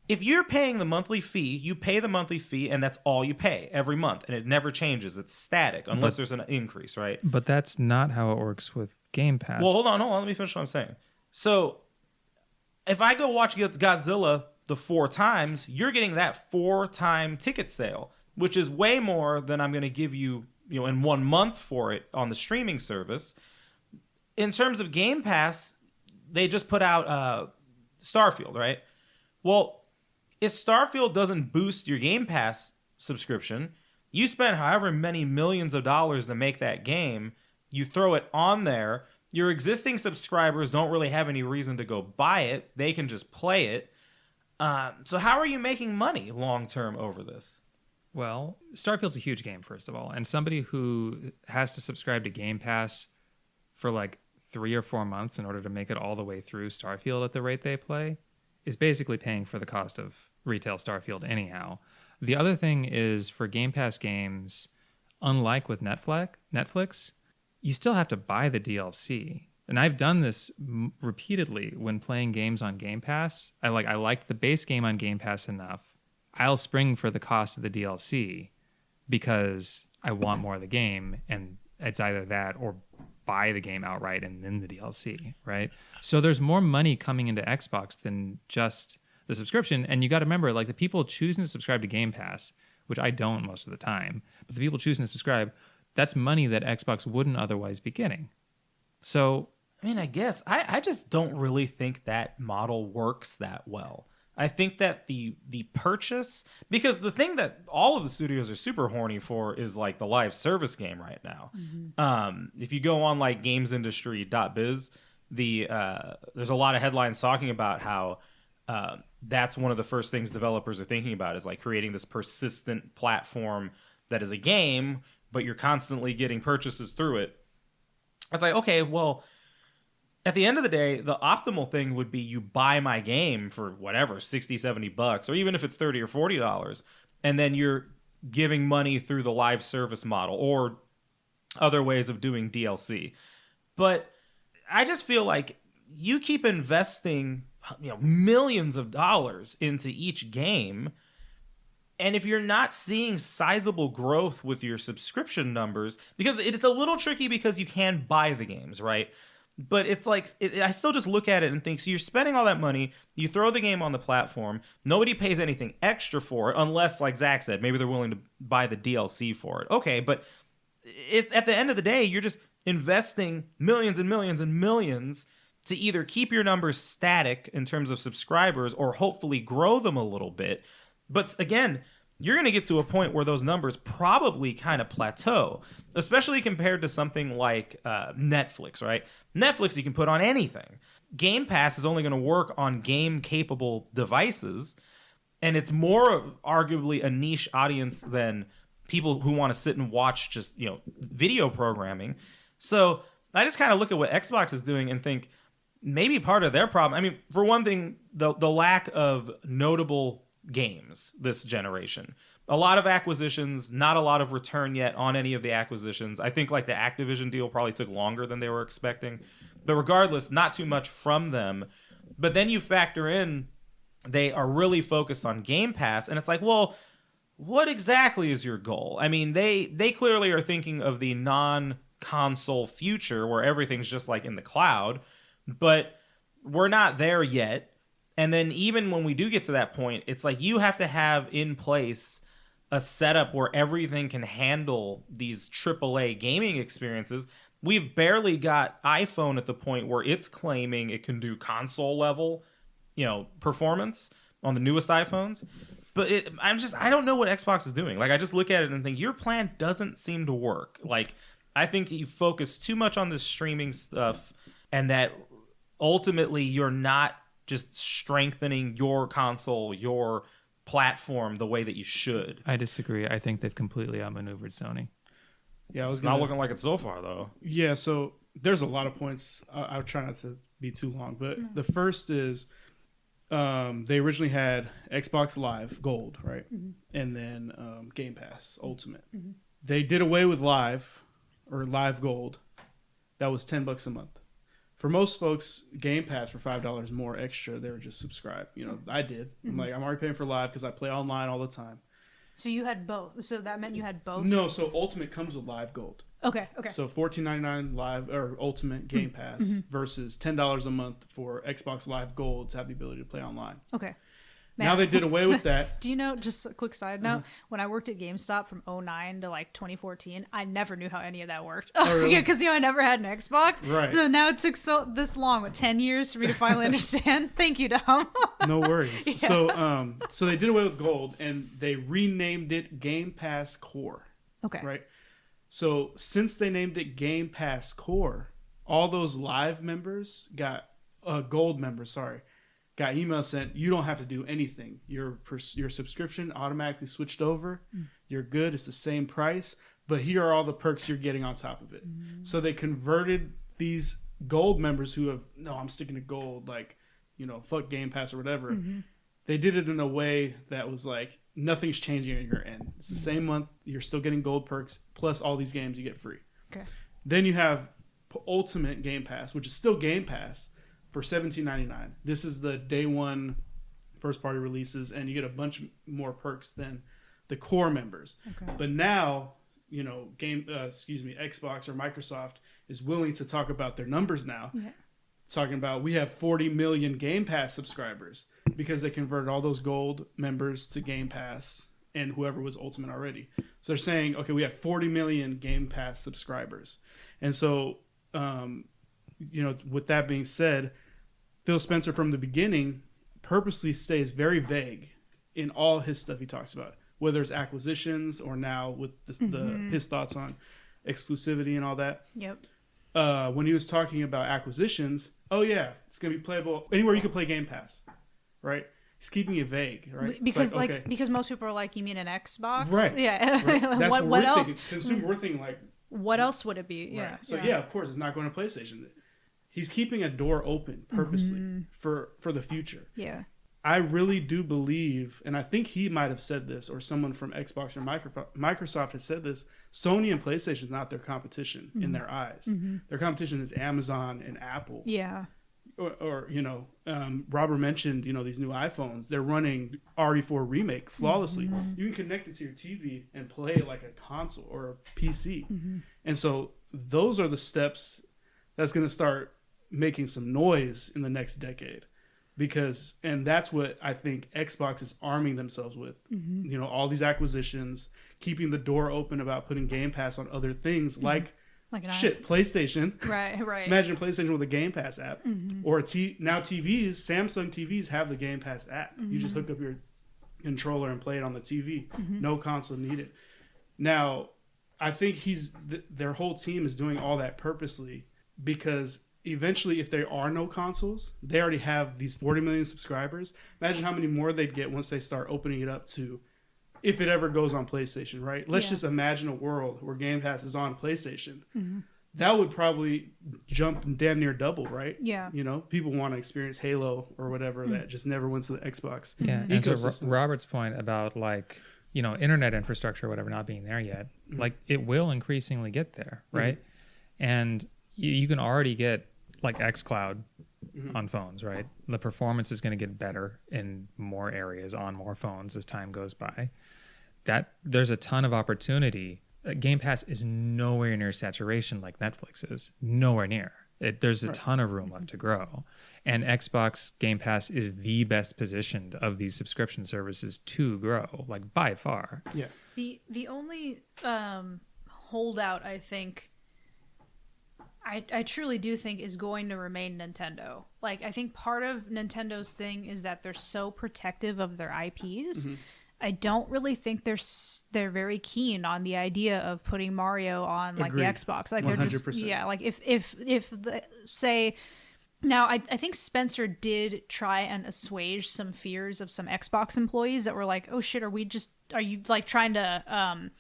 If you're paying the monthly fee, you pay the monthly fee, and that's all you pay every month, and it never changes. It's static unless there's an increase, right? But that's not how it works with Game Pass. Well, hold on. Let me finish what I'm saying. So if I go watch Godzilla the 4 times, you're getting that 4-time ticket sale, which is way more than I'm going to give you, in 1 month for it on the streaming service. In terms of Game Pass, they just put out Starfield, right? Well, if Starfield doesn't boost your Game Pass subscription, you spend however many millions of dollars to make that game, you throw it on there, your existing subscribers don't really have any reason to go buy it. They can just play it. So how are you making money long-term over this? Well, Starfield's a huge game, first of all. And somebody who has to subscribe to Game Pass for like 3 or 4 months in order to make it all the way through Starfield at the rate they play is basically paying for the cost of retail Starfield anyhow. The other thing is, for Game Pass games, unlike with Netflix, you still have to buy the DLC. And I've done this repeatedly when playing games on Game Pass. I like the base game on Game Pass enough. I'll spring for the cost of the DLC because I want more of the game, and it's either that or buy the game outright and then the DLC, right? So there's more money coming into Xbox than just the subscription. And you got to remember, like, the people choosing to subscribe to Game Pass, which I don't most of the time, but the people choosing to subscribe, that's money that Xbox wouldn't otherwise be getting. So, I mean, I guess I just don't really think that model works that well. I think that the purchase, because the thing that all of the studios are super horny for is like the live service game right now. If you go on like gamesindustry.biz, there's a lot of headlines talking about how that's one of the first things developers are thinking about, is like creating this persistent platform that is a game, but you're constantly getting purchases through it. It's like, okay, well, at the end of the day, the optimal thing would be you buy my game for whatever, 60, 70 bucks, or even if it's 30 or $40, and then you're giving money through the live service model or other ways of doing DLC. But I just feel like you keep investing, millions of dollars into each game, and if you're not seeing sizable growth with your subscription numbers, because it's a little tricky because you can buy the games, right? But it's like, I still just look at it and think, so you're spending all that money, you throw the game on the platform, nobody pays anything extra for it, unless, like Zach said, maybe they're willing to buy the DLC for it. Okay, but it's at the end of the day, you're just investing millions and millions and millions to either keep your numbers static in terms of subscribers or hopefully grow them a little bit. But again, you're going to get to a point where those numbers probably kind of plateau, especially compared to something like Netflix, right? Netflix, you can put on anything. Game Pass is only going to work on game-capable devices, and it's more of arguably a niche audience than people who want to sit and watch just, video programming. So I just kind of look at what Xbox is doing and think maybe part of their problem, I mean, for one thing, the lack of notable games this generation. A lot of acquisitions, not a lot of return yet on any of the acquisitions. I think like the Activision deal probably took longer than they were expecting. But regardless, not too much from them. But then you factor in they are really focused on Game Pass, and it's like, well, what exactly is your goal? I mean, they clearly are thinking of the non-console future where everything's just like in the cloud, but we're not there yet. And then even when we do get to that point, it's like you have to have in place a setup where everything can handle these AAA gaming experiences. We've barely got iPhone at the point where it's claiming it can do console level, performance on the newest iPhones. But I don't know what Xbox is doing. Like, I just look at it and think your plan doesn't seem to work. Like, I think you focus too much on this streaming stuff, and that ultimately you're not just strengthening your console, your platform the way that you should. I disagree. I think they've completely outmaneuvered Sony. Yeah, It's not looking like it so far, though. Yeah, so there's a lot of points. I'll try not to be too long, but the first is they originally had Xbox Live Gold, right? Mm-hmm. And then Game Pass Ultimate. Mm-hmm. They did away with Live or Live Gold. That was $10 a month. For most folks, Game Pass for $5 more extra, they were just subscribed. I did. Mm-hmm. I'm already paying for Live because I play online all the time. So you had both. So that meant you had both? No, so Ultimate comes with Live Gold. Okay. So $14.99 Live or Ultimate Game Pass versus $10 a month for Xbox Live Gold to have the ability to play online. Okay. Now they did away with that. Do you know, just a quick side note, when I worked at GameStop from 2009 to 2014, I never knew how any of that worked. Oh, really? Yeah, because I never had an Xbox. Right. So now it took this long, 10 years for me to finally understand. Thank you, Dom. No worries. Yeah. So they did away with Gold and they renamed it Game Pass Core. Okay. Right. So since they named it Game Pass Core, all those Live members got Gold members. Got email sent. You don't have to do anything. Your subscription automatically switched over. You're good. It's the same price, but here are all the perks you're getting on top of it. So they converted these Gold members who have I'm sticking to Gold, fuck Game Pass or whatever. They did it in a way that was like nothing's changing on your end. It's the same month. You're still getting Gold perks plus all these games you get free. Okay. Then you have Ultimate Game Pass, which is still Game Pass, for $17.99. This is the day one first party releases, and you get a bunch more perks than the core members. Okay. But now, Xbox or Microsoft is willing to talk about their numbers now. Yeah. Talking about we have 40 million Game Pass subscribers because they converted all those Gold members to Game Pass and whoever was Ultimate already. So they're saying, okay, we have 40 million Game Pass subscribers. And so, with that being said, Phil Spencer from the beginning purposely stays very vague in all his stuff he talks about, whether it's acquisitions or now with his thoughts on exclusivity and all that. Yep. When he was talking about acquisitions, it's going to be playable anywhere you can play Game Pass, right? He's keeping it vague, right? Because okay. because most people are like, you mean an Xbox? Right. Yeah. Right. That's what we're else? thinking. Consumer, we're thinking like, what else would it be? right. Yeah. So of course, it's not going to PlayStation. He's keeping a door open purposely for the future. Yeah. I really do believe, and I think he might have said this, or someone from Xbox or Microsoft has said this, Sony and PlayStation is not their competition in their eyes. Their competition is Amazon and Apple. Yeah. Or Robert mentioned, these new iPhones. They're running RE4 Remake flawlessly. You can connect it to your TV and play it like a console or a PC. And so those are the steps that's going to start making some noise in the next decade. And that's what I think Xbox is arming themselves with. All these acquisitions, keeping the door open about putting Game Pass on other things like PlayStation. Right. Imagine PlayStation with a Game Pass app. Or now TVs, Samsung TVs have the Game Pass app. You just hook up your controller and play it on the TV. No console needed. Now, I think their whole team is doing all that purposely because eventually, if there are no consoles, they already have these 40 million subscribers. Imagine how many more they'd get once they start opening it up to, if it ever goes on PlayStation, right? Let's just imagine a world where Game Pass is on PlayStation. That would probably jump and damn near double, right? Yeah. People want to experience Halo or whatever that just never went to the Xbox ecosystem. And so Robert's point about internet infrastructure or whatever not being there yet, it will increasingly get there, right? And you can already get xCloud on phones, right? The performance is going to get better in more areas on more phones as time goes by. That there's a ton of opportunity. Game Pass is nowhere near saturation like Netflix is. Nowhere near. There's a ton of room left to grow. And Xbox Game Pass is the best positioned of these subscription services to grow, by far. Yeah. The only holdout, I think, I truly do think is going to remain Nintendo. I think part of Nintendo's thing is that they're so protective of their IPs. I don't really think they're very keen on the idea of putting Mario on the Xbox. They're 100%. If say now I think Spencer did try and assuage some fears of some Xbox employees that were like, oh shit, are you trying to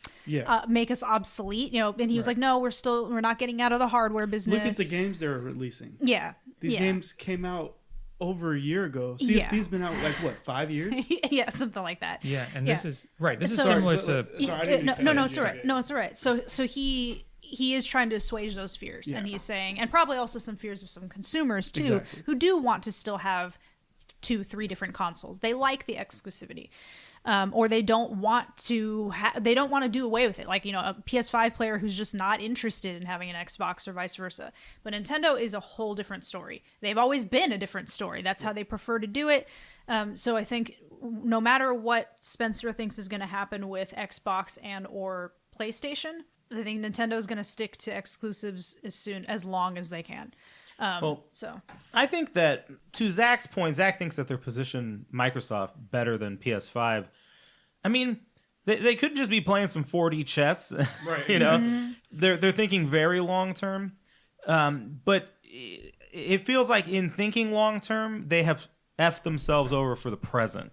make us obsolete? And he was like, no, we're not getting out of the hardware business. Look at the games they're releasing. Yeah. These games came out over a year ago. CFD's been out 5 years? Yeah, something like that. Yeah, and this is similar to no, it's all right. No, it's all right. So he is trying to assuage those fears, and he's saying, and probably also some fears of some consumers too, who do want to still have 2-3 different consoles. They like the exclusivity. Or they don't want to do away with it. A PS5 player who's just not interested in having an Xbox or vice versa. But Nintendo is a whole different story. They've always been a different story. That's how they prefer to do it. So I think no matter what Spencer thinks is going to happen with Xbox and or PlayStation, I think Nintendo is going to stick to exclusives as long as they can. So I think that, to Zach's point, Zach thinks that they're positioned Microsoft better than PS5. I mean, they could just be playing some 4D chess, right? They're thinking very long term, but it feels like in thinking long term, they have effed themselves over for the present.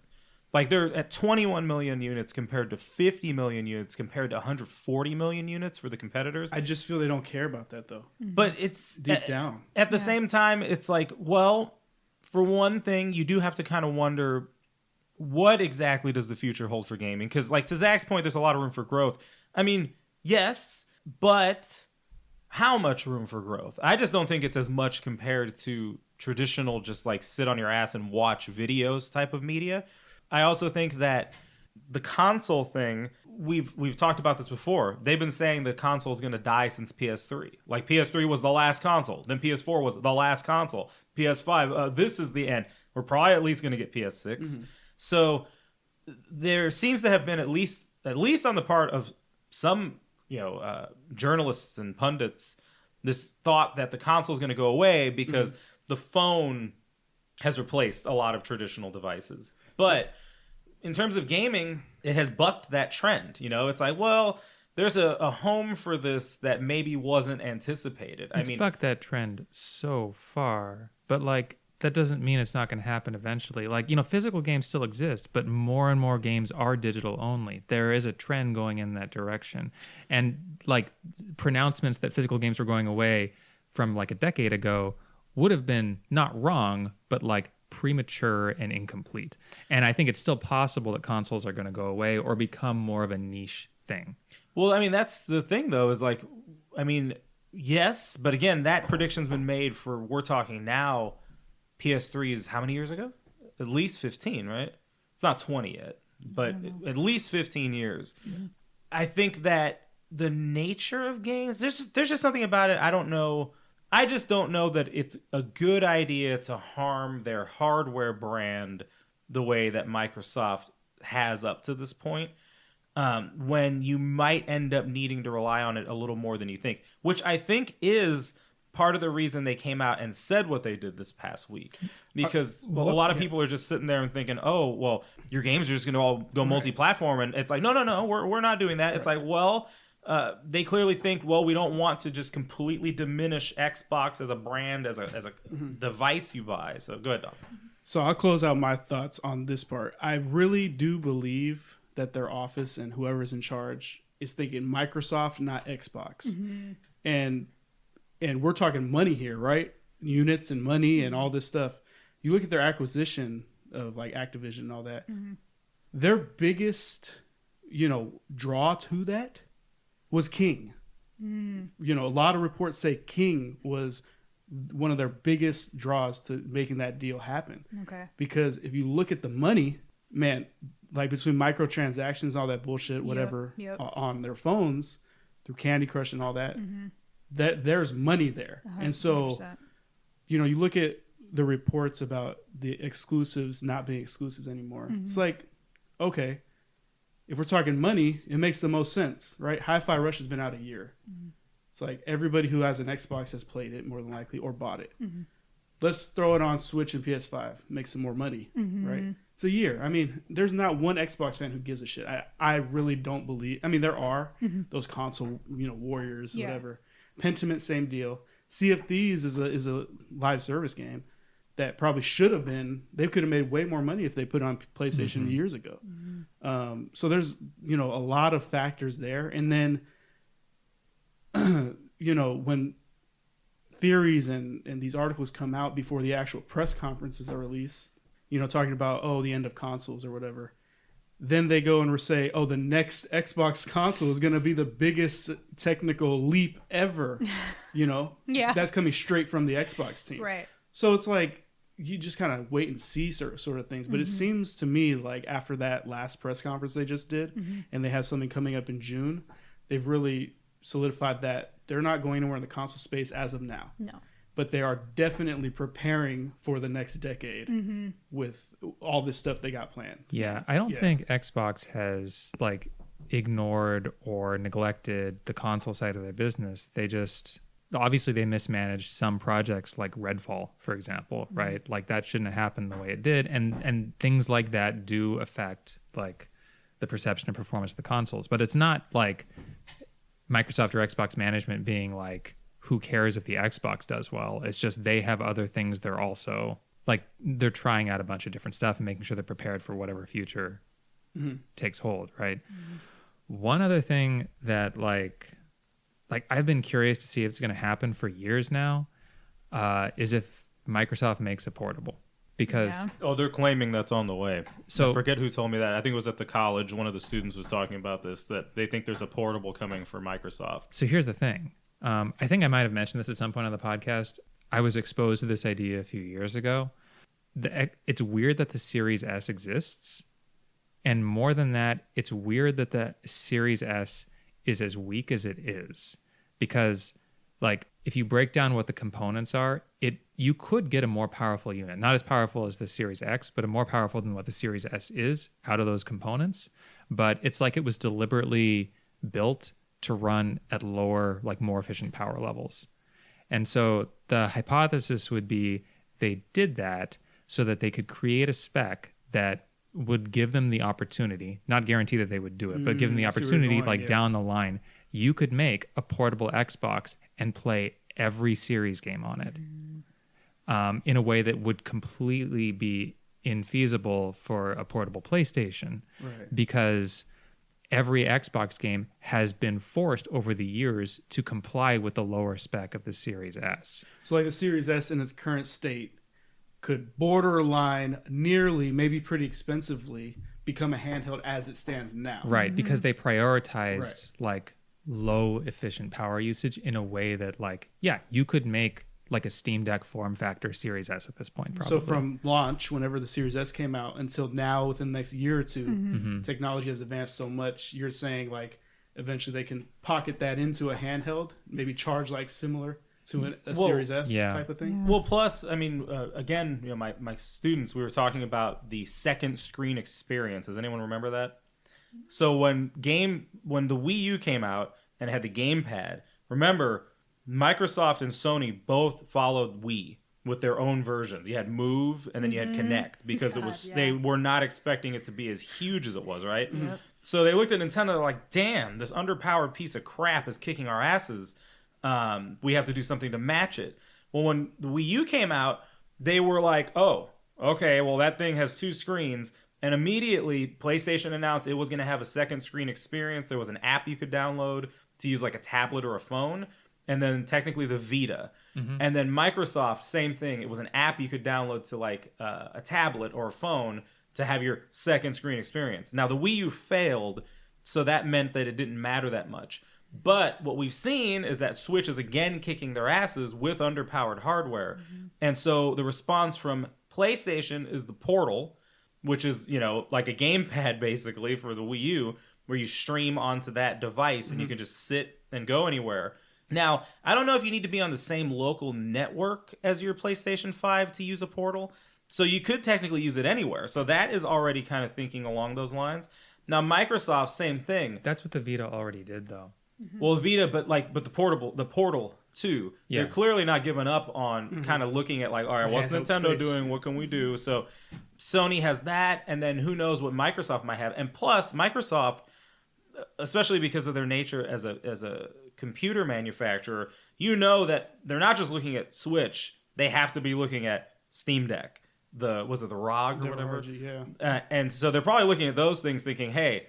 They're at 21 million units compared to 50 million units compared to 140 million units for the competitors. I just feel they don't care about that, though. But it's deep down. At the same time, it's for one thing, you do have to kind of wonder, what exactly does the future hold for gaming? Because, to Zach's point, there's a lot of room for growth. I mean, yes, but how much room for growth? I just don't think it's as much compared to traditional just sit on your ass and watch videos type of media. I also think that the console thing, we've talked about this before. They've been saying the console is going to die since PS3. PS3 was the last console. Then PS4 was the last console. PS5, this is the end. We're probably at least going to get PS6. So there seems to have been at least on the part of some journalists and pundits, this thought that the console is going to go away because the phone has replaced a lot of traditional devices. But in terms of gaming, it has bucked that trend. You know, it's like, well, there's a home for this that maybe wasn't anticipated. It's bucked that trend so far, but like that doesn't mean it's not going to happen eventually. Like, you know, physical games still exist, but more and more games are digital only. There is a trend going in that direction. And like pronouncements that physical games were going away from like a decade ago would have been not wrong, but like premature and incomplete. And I think it's still possible that consoles are going to go away or become more of a niche thing. Well, I mean, that's the thing, though, is like, I mean, yes, but again, that prediction's been made for, we're talking now, PS3 is how many years ago? At least 15, right? It's not 20 yet, but at least 15 years. Mm-hmm. I think that the nature of games, there's just something about it. I don't know. I just don't know that it's a good idea to harm their hardware brand the way that Microsoft has up to this point. When you might end up needing to rely on it a little more than you think, which I think is part of the reason they came out and said what they did this past week. Because a lot of people are just sitting there and thinking, oh, well, your games are just going to all go multi-platform. And it's like, no, we're not doing that. Right. It's like, well, they clearly think, well, we don't want to just completely diminish Xbox as a brand, as a device you buy. So go ahead, Dom. So I'll close out my thoughts on this part. I really do believe that their office and whoever's in charge is thinking Microsoft, not Xbox. Mm-hmm. And we're talking money here, right? Units and money and all this stuff. You look at their acquisition of like Activision and all that. Mm-hmm. Their biggest, draw to that was King. Mm. A lot of reports say King was one of their biggest draws to making that deal happen. Okay. Because if you look at the money, man, like between microtransactions and all that bullshit, whatever, on their phones through Candy Crush and all that, that there's money there. 100%. And so, you look at the reports about the exclusives not being exclusives anymore. Mm-hmm. It's like, okay, if we're talking money, it makes the most sense, right? Hi-Fi Rush has been out a year. Mm-hmm. It's like everybody who has an Xbox has played it more than likely or bought it. Mm-hmm. Let's throw it on Switch and PS5, make some more money, right? It's a year. I mean, there's not one Xbox fan who gives a shit. I really don't believe. I mean, there are those console, warriors, whatever. Pentiment, same deal. Sea of Thieves is a live service game that probably should have been. They could have made way more money if they put it on PlayStation years ago. Mm-hmm. So there's a lot of factors there, and then when theories and these articles come out before the actual press conferences are released, talking about the end of consoles or whatever. Then they go and say, the next Xbox console is going to be the biggest technical leap ever. Yeah, that's coming straight from the Xbox team. Right. So it's like you just kind of wait and see sort of things. But it seems to me like after that last press conference they just did, and they have something coming up in June, they've really solidified that they're not going anywhere in the console space as of now. No. But they are definitely preparing for the next decade with all this stuff they got planned. Yeah, I don't think Xbox has ignored or neglected the console side of their business. They just obviously they mismanaged some projects like Redfall, for example, right? Like that shouldn't have happened the way it did, and things like that do affect the perception and performance of the consoles. But it's not like Microsoft or Xbox management being like, who cares if the Xbox does well? It's just they have other things they're also they're trying out a bunch of different stuff and making sure they're prepared for whatever future takes hold, right? One other thing that I've been curious to see if it's going to happen for years now is if Microsoft makes it portable. Because they're claiming that's on the way. So I forget who told me that. I think it was at the college. One of the students was talking about this, that they think there's a portable coming for Microsoft. So here's the thing. I think I might have mentioned this at some point on the podcast. I was exposed to this idea a few years ago. It's weird that the Series S exists. And more than that, it's weird that the Series S is as weak as it is. Because if you break down what the components are, you could get a more powerful unit. Not as powerful as the Series X, but more powerful than what the Series S is out of those components. But it's like it was deliberately built to run at lower, more efficient power levels. And so the hypothesis would be they did that so that they could create a spec that would give them the opportunity, not guarantee that they would do it, but give them the I see where you're opportunity, going, like yeah. down the line, you could make a portable Xbox and play every series game on it in a way that would completely be infeasible for a portable PlayStation, Right. because every Xbox game has been forced over the years to comply with the lower spec of the Series S. So like the Series S in its current state could borderline, nearly, maybe pretty expensively, become a handheld as it stands now. Right, because they prioritized like low efficient power usage in a way that, like, yeah, you could make like a Steam Deck form factor Series S at this point, probably. So from launch, whenever the Series S came out, until now, within the next year or two, technology has advanced so much. You're saying like eventually they can pocket that into a handheld, maybe charge like similar to a Series S type of thing. Well, plus, I mean, again, my students, we were talking about the second screen experience. Does anyone remember that? So when the Wii U came out and it had the gamepad, remember, Microsoft and Sony both followed Wii with their own versions. You had Move and then you had Connect, because they were not expecting it to be as huge as it was, right? Yep. So they looked at Nintendo like, damn, this underpowered piece of crap is kicking our asses. We have to do something to match it. Well, when the Wii U came out, they were like, oh, okay, well, that thing has two screens. And immediately, PlayStation announced it was going to have a second screen experience. There was an app you could download to use like a tablet or a phone. And then technically the Vita. And then Microsoft, same thing. It was an app you could download to like a tablet or a phone to have your second screen experience. Now, the Wii U failed, so that meant that it didn't matter that much. But what we've seen is that Switch is again kicking their asses with underpowered hardware. And so the response from PlayStation is the Portal, which is, like a gamepad basically for the Wii U, where you stream onto that device and you can just sit and go anywhere. Now, I don't know if you need to be on the same local network as your PlayStation 5 to use a Portal. So you could technically use it anywhere. So that is already kind of thinking along those lines. Now, Microsoft, same thing. That's what the Vita already did, though. Well, Vita, but the Portal too. Yeah. They're clearly not giving up on kind of looking at like, all right, what's Handheld Nintendo space. doing? What can we do? So Sony has that, and then who knows what Microsoft might have. And plus, Microsoft, especially because of their nature as a computer manufacturer, that they're not just looking at Switch. They have to be looking at Steam Deck. Was it the ROG or whatever? ROG, yeah. And so they're probably looking at those things, thinking, hey,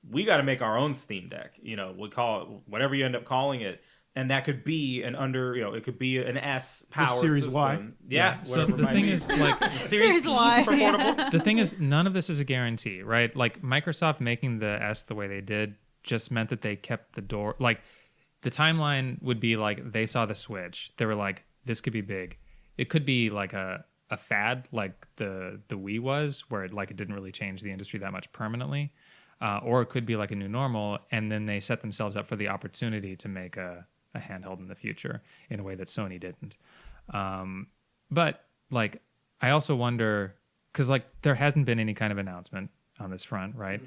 we got to make our own Steam Deck. We call it whatever you end up calling it. And that could be it could be an S powered Series system. Y. Yeah. So whatever it the might thing be. is, like, Series P Y. for portable. the thing is, none of this is a guarantee, right? Like, Microsoft making the S the way they did just meant that they kept the door. Like, the timeline would be like, they saw the Switch. They were like, this could be big. It could be like a fad, like the Wii was, where it didn't really change the industry that much permanently. Or it could be like a new normal, and then they set themselves up for the opportunity to make a handheld in the future in a way that Sony didn't. But like, I also wonder, because like there hasn't been any kind of announcement on this front, right?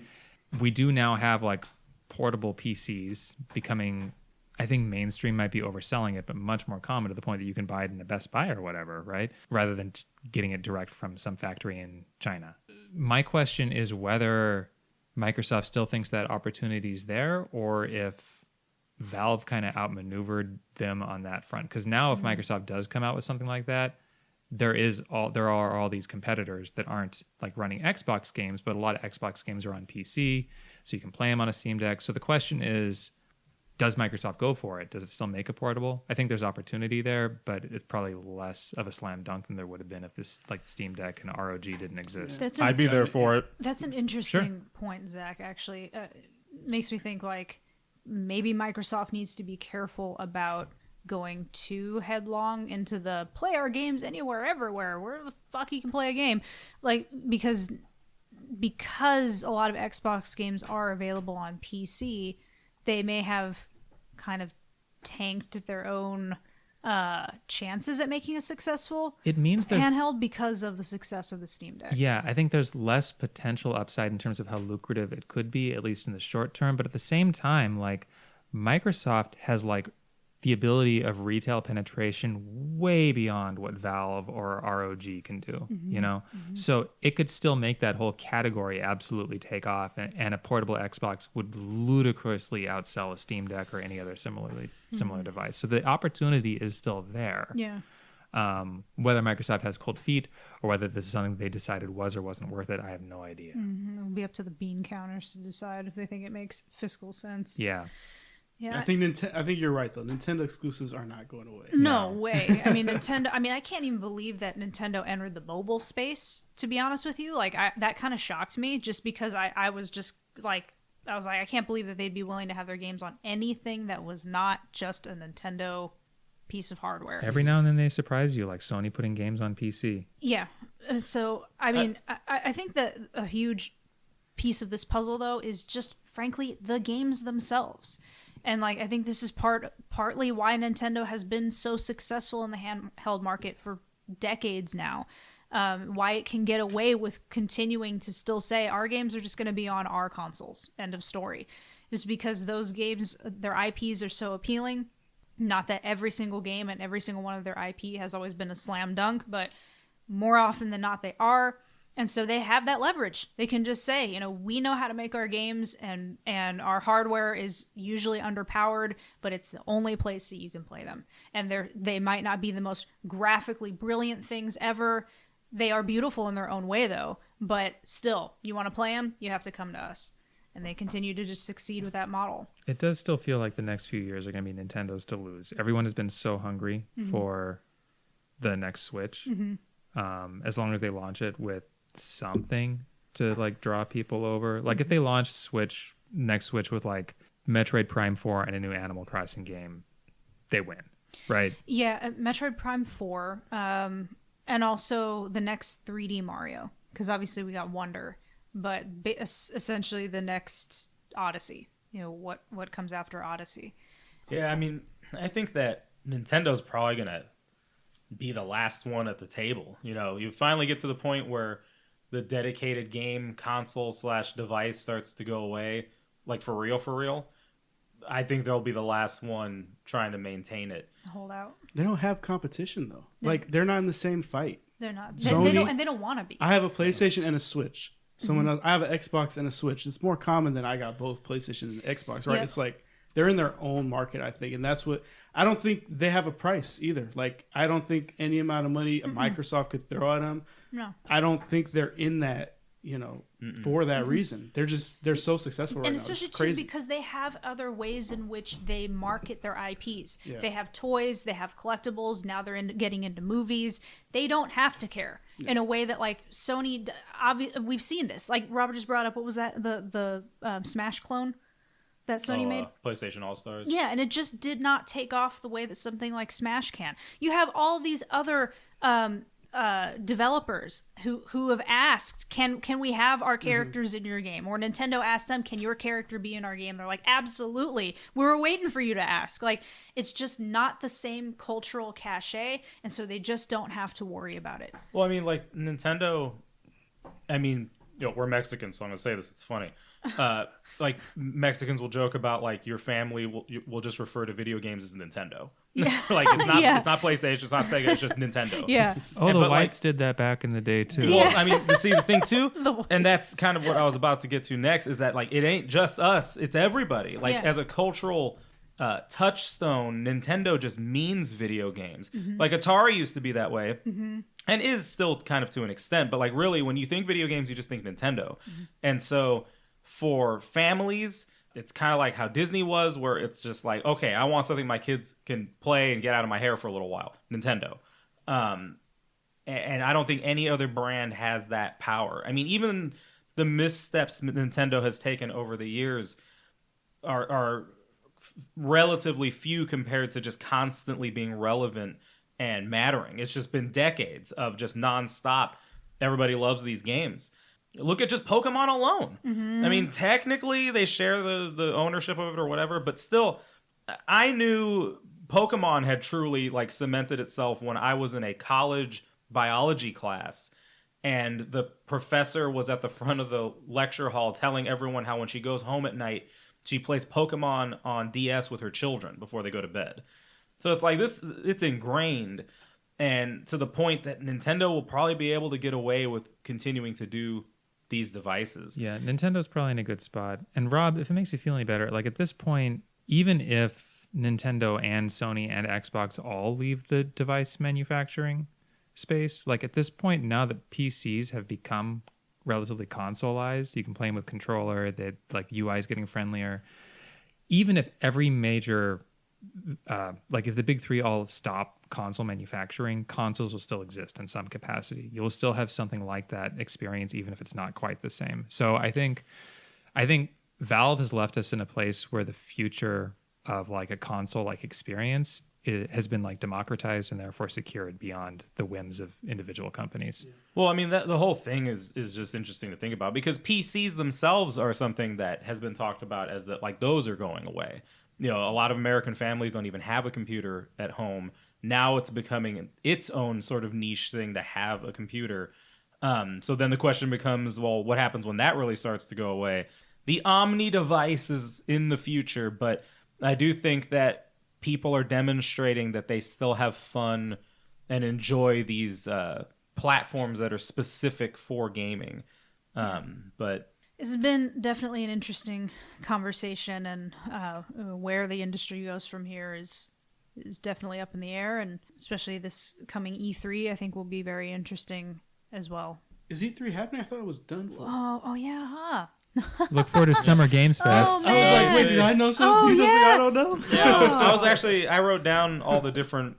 We do now have like portable PCs becoming, I think mainstream might be overselling it, but much more common to the point that you can buy it in a Best Buy or whatever, right? Rather than just getting it direct from some factory in China. My question is whether Microsoft still thinks that opportunity is there, or if Valve kind of outmaneuvered them on that front. Because now if Microsoft does come out with something like that, there are all these competitors that aren't like running Xbox games, but a lot of Xbox games are on PC, so you can play them on a Steam Deck. So the question is, does Microsoft go for it? Does it still make a portable? I think there's opportunity there, but it's probably less of a slam dunk than there would have been if this like Steam Deck and ROG didn't exist. I'd be there for it. That's an interesting point, Zach, actually. Makes me think like maybe Microsoft needs to be careful about going too headlong into the play our games anywhere, everywhere, where the fuck you can play a game. Like, because a lot of Xbox games are available on PC, they may have kind of tanked their own chances at making a successful handheld because of the success of the Steam Deck. Yeah, I think there's less potential upside in terms of how lucrative it could be, at least in the short term. But at the same time, like, Microsoft has like the ability of retail penetration way beyond what Valve or ROG can do, you know? So it could still make that whole category absolutely take off, and a portable Xbox would ludicrously outsell a Steam Deck or any other similar device. So the opportunity is still there. Yeah. Whether Microsoft has cold feet or whether this is something they decided was or wasn't worth it, I have no idea. It'll be up to the bean counters to decide if they think it makes fiscal sense. Yeah. Yeah. I think you're right though. Nintendo exclusives are not going away. No way. I mean, Nintendo. I mean, I can't even believe that Nintendo entered the mobile space. To be honest with you, like that kind of shocked me, just because I was just like, I was like, I can't believe that they'd be willing to have their games on anything that was not just a Nintendo piece of hardware. Every now and then they surprise you, like Sony putting games on PC. Yeah. So I mean, I think that a huge piece of this puzzle though is just frankly the games themselves. And like, I think this is partly why Nintendo has been so successful in the handheld market for decades now. Why it can get away with continuing to still say our games are just going to be on our consoles. End of story. Just because those games, their IPs are so appealing. Not that every single game and every single one of their IP has always been a slam dunk, but more often than not they are. And so they have that leverage. They can just say, you know, we know how to make our games, and our hardware is usually underpowered, but it's the only place that you can play them. And they might not be the most graphically brilliant things ever. They are beautiful in their own way, though. But still, you want to play them, you have to come to us. And they continue to just succeed with that model. It does still feel like the next few years are going to be Nintendo's to lose. Everyone has been so hungry for the next Switch. As long as they launch it with something to like draw people over. Like if they launch next Switch with like Metroid Prime 4 and a new Animal Crossing game, they win, right? Yeah, Metroid Prime 4, and also the next 3D Mario, because obviously we got Wonder, but essentially the next Odyssey. You know, what comes after Odyssey. Yeah, I mean, I think that Nintendo's probably going to be the last one at the table. You know, you finally get to the point where the dedicated game console / device starts to go away, like for real. I think they'll be the last one trying to maintain it. Hold out. They don't have competition though. Like they're not in the same fight. They're not. Sony, They don't want to be. I have a PlayStation and a Switch. Someone else, I have an Xbox and a Switch. It's more common than I got both PlayStation and Xbox, right? Yep. It's like they're in their own market, I think, and that's what I don't think they have a price either. Like I don't think any amount of money Microsoft could throw at them. No. I don't think they're in that, you know, for that reason. They're so successful right And now. especially It's too crazy. because they have other ways in which they market their IPs. Yeah. They have toys, they have collectibles. Now they're getting into movies. They don't have to care in a way that like Sony. We've seen this. Like Robert just brought up. What was that? The Smash clone that Sony made. PlayStation All Stars. Yeah, and it just did not take off the way that something like Smash can. You have all these other developers who have asked, can we have our characters in your game? Or Nintendo asked them, can your character be in our game? They're like, absolutely. We were waiting for you to ask. Like, it's just not the same cultural cachet, and so they just don't have to worry about it. Well, I mean, like Nintendo. I mean, you know, we're Mexicans, so I'm gonna say this. It's funny. Like Mexicans will joke about like your family will just refer to video games as Nintendo. Yeah. Like it's not Yeah. it's not PlayStation, it's not Sega, it's just Nintendo. Yeah. Oh, And- the but, like- whites did that back in the day too. Well, I mean, see the thing too, The and that's kind of what I was about to get to next. Is that like it ain't just us; it's everybody. Like Yeah. as a cultural touchstone, Nintendo just means video games. Like Atari used to be that way, and is still kind of to an extent. But like really, when you think video games, you just think Nintendo. And so for families, it's kind of like how Disney was, where it's just like, okay, I want something my kids can play and get out of my hair for a little while. Nintendo. And I don't think any other brand has that power. I mean, even the missteps Nintendo has taken over the years are relatively few compared to just constantly being relevant and mattering. It's just been decades of just nonstop. Everybody loves these games. Look at just Pokemon alone. I mean, technically they share the ownership of it or whatever, but still, I knew Pokemon had truly like cemented itself when I was in a college biology class, and the professor was at the front of the lecture hall telling everyone how when she goes home at night, she plays Pokemon on DS with her children before they go to bed. So it's like this, it's ingrained, and to the point that Nintendo will probably be able to get away with continuing to do these devices. Yeah, Nintendo's probably in a good spot. And Rob, if it makes you feel any better, like at this point, even if Nintendo and Sony and Xbox all leave the device manufacturing space, like at this point, now that PCs have become relatively consoleized, you can play them with controller, that like UI is getting friendlier. Even if every major like if the big three all stop console manufacturing, consoles will still exist in some capacity. You will still have something like that experience, even if it's not quite the same. So I think Valve has left us in a place where the future of like a console like experience has been like democratized and therefore secured beyond the whims of individual companies. Yeah. Well, I mean, the whole thing is just interesting to think about, because PCs themselves are something that has been talked about as that, like, those are going away. You know, a lot of American families don't even have a computer at home. Now it's becoming its own sort of niche thing to have a computer. So then the question becomes, well, what happens when that really starts to go away? The Omni device is in the future, but I do think that people are demonstrating that they still have fun and enjoy these platforms that are specific for gaming. But this has been definitely an interesting conversation, and where the industry goes from here is definitely up in the air, and especially this coming E3, I think will be very interesting as well. Is E3 happening? I thought it was done for. Oh yeah, huh? Look forward to Summer Games Fest. Oh, I was like, wait, did I know something? Oh, He was like, yeah. I don't know. Yeah, I wrote down all the different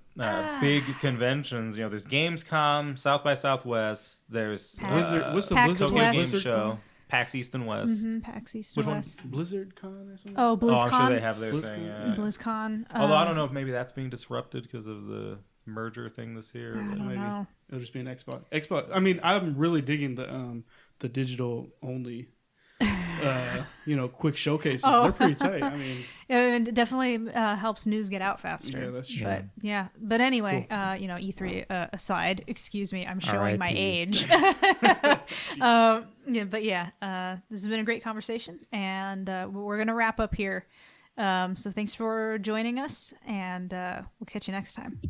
big conventions. You know, there's Gamescom, South by Southwest. There's Blizzard. What's the PAX Blizzard? Tokyo Game West. Blizzard Show, Con? PAX East and West. Mm-hmm, PAX East Which and one? West. Blizzard Con or something? Oh, BlizzCon. Oh, I'm sure they have their BlizzCon. thing. Yeah. BlizzCon. Although I don't know if maybe that's being disrupted because of the merger thing this year. I don't Maybe. know. It'll just be an Xbox. Xbox. I mean, I'm really digging the digital only, quick showcases. Oh. They're pretty tight. I mean, It definitely helps news get out faster. yeah, that's true. But yeah, but anyway, E3 aside, excuse me, I'm showing my R.I.P. age. But yeah, this has been a great conversation, and we're gonna wrap up here. So thanks for joining us, and we'll catch you next time.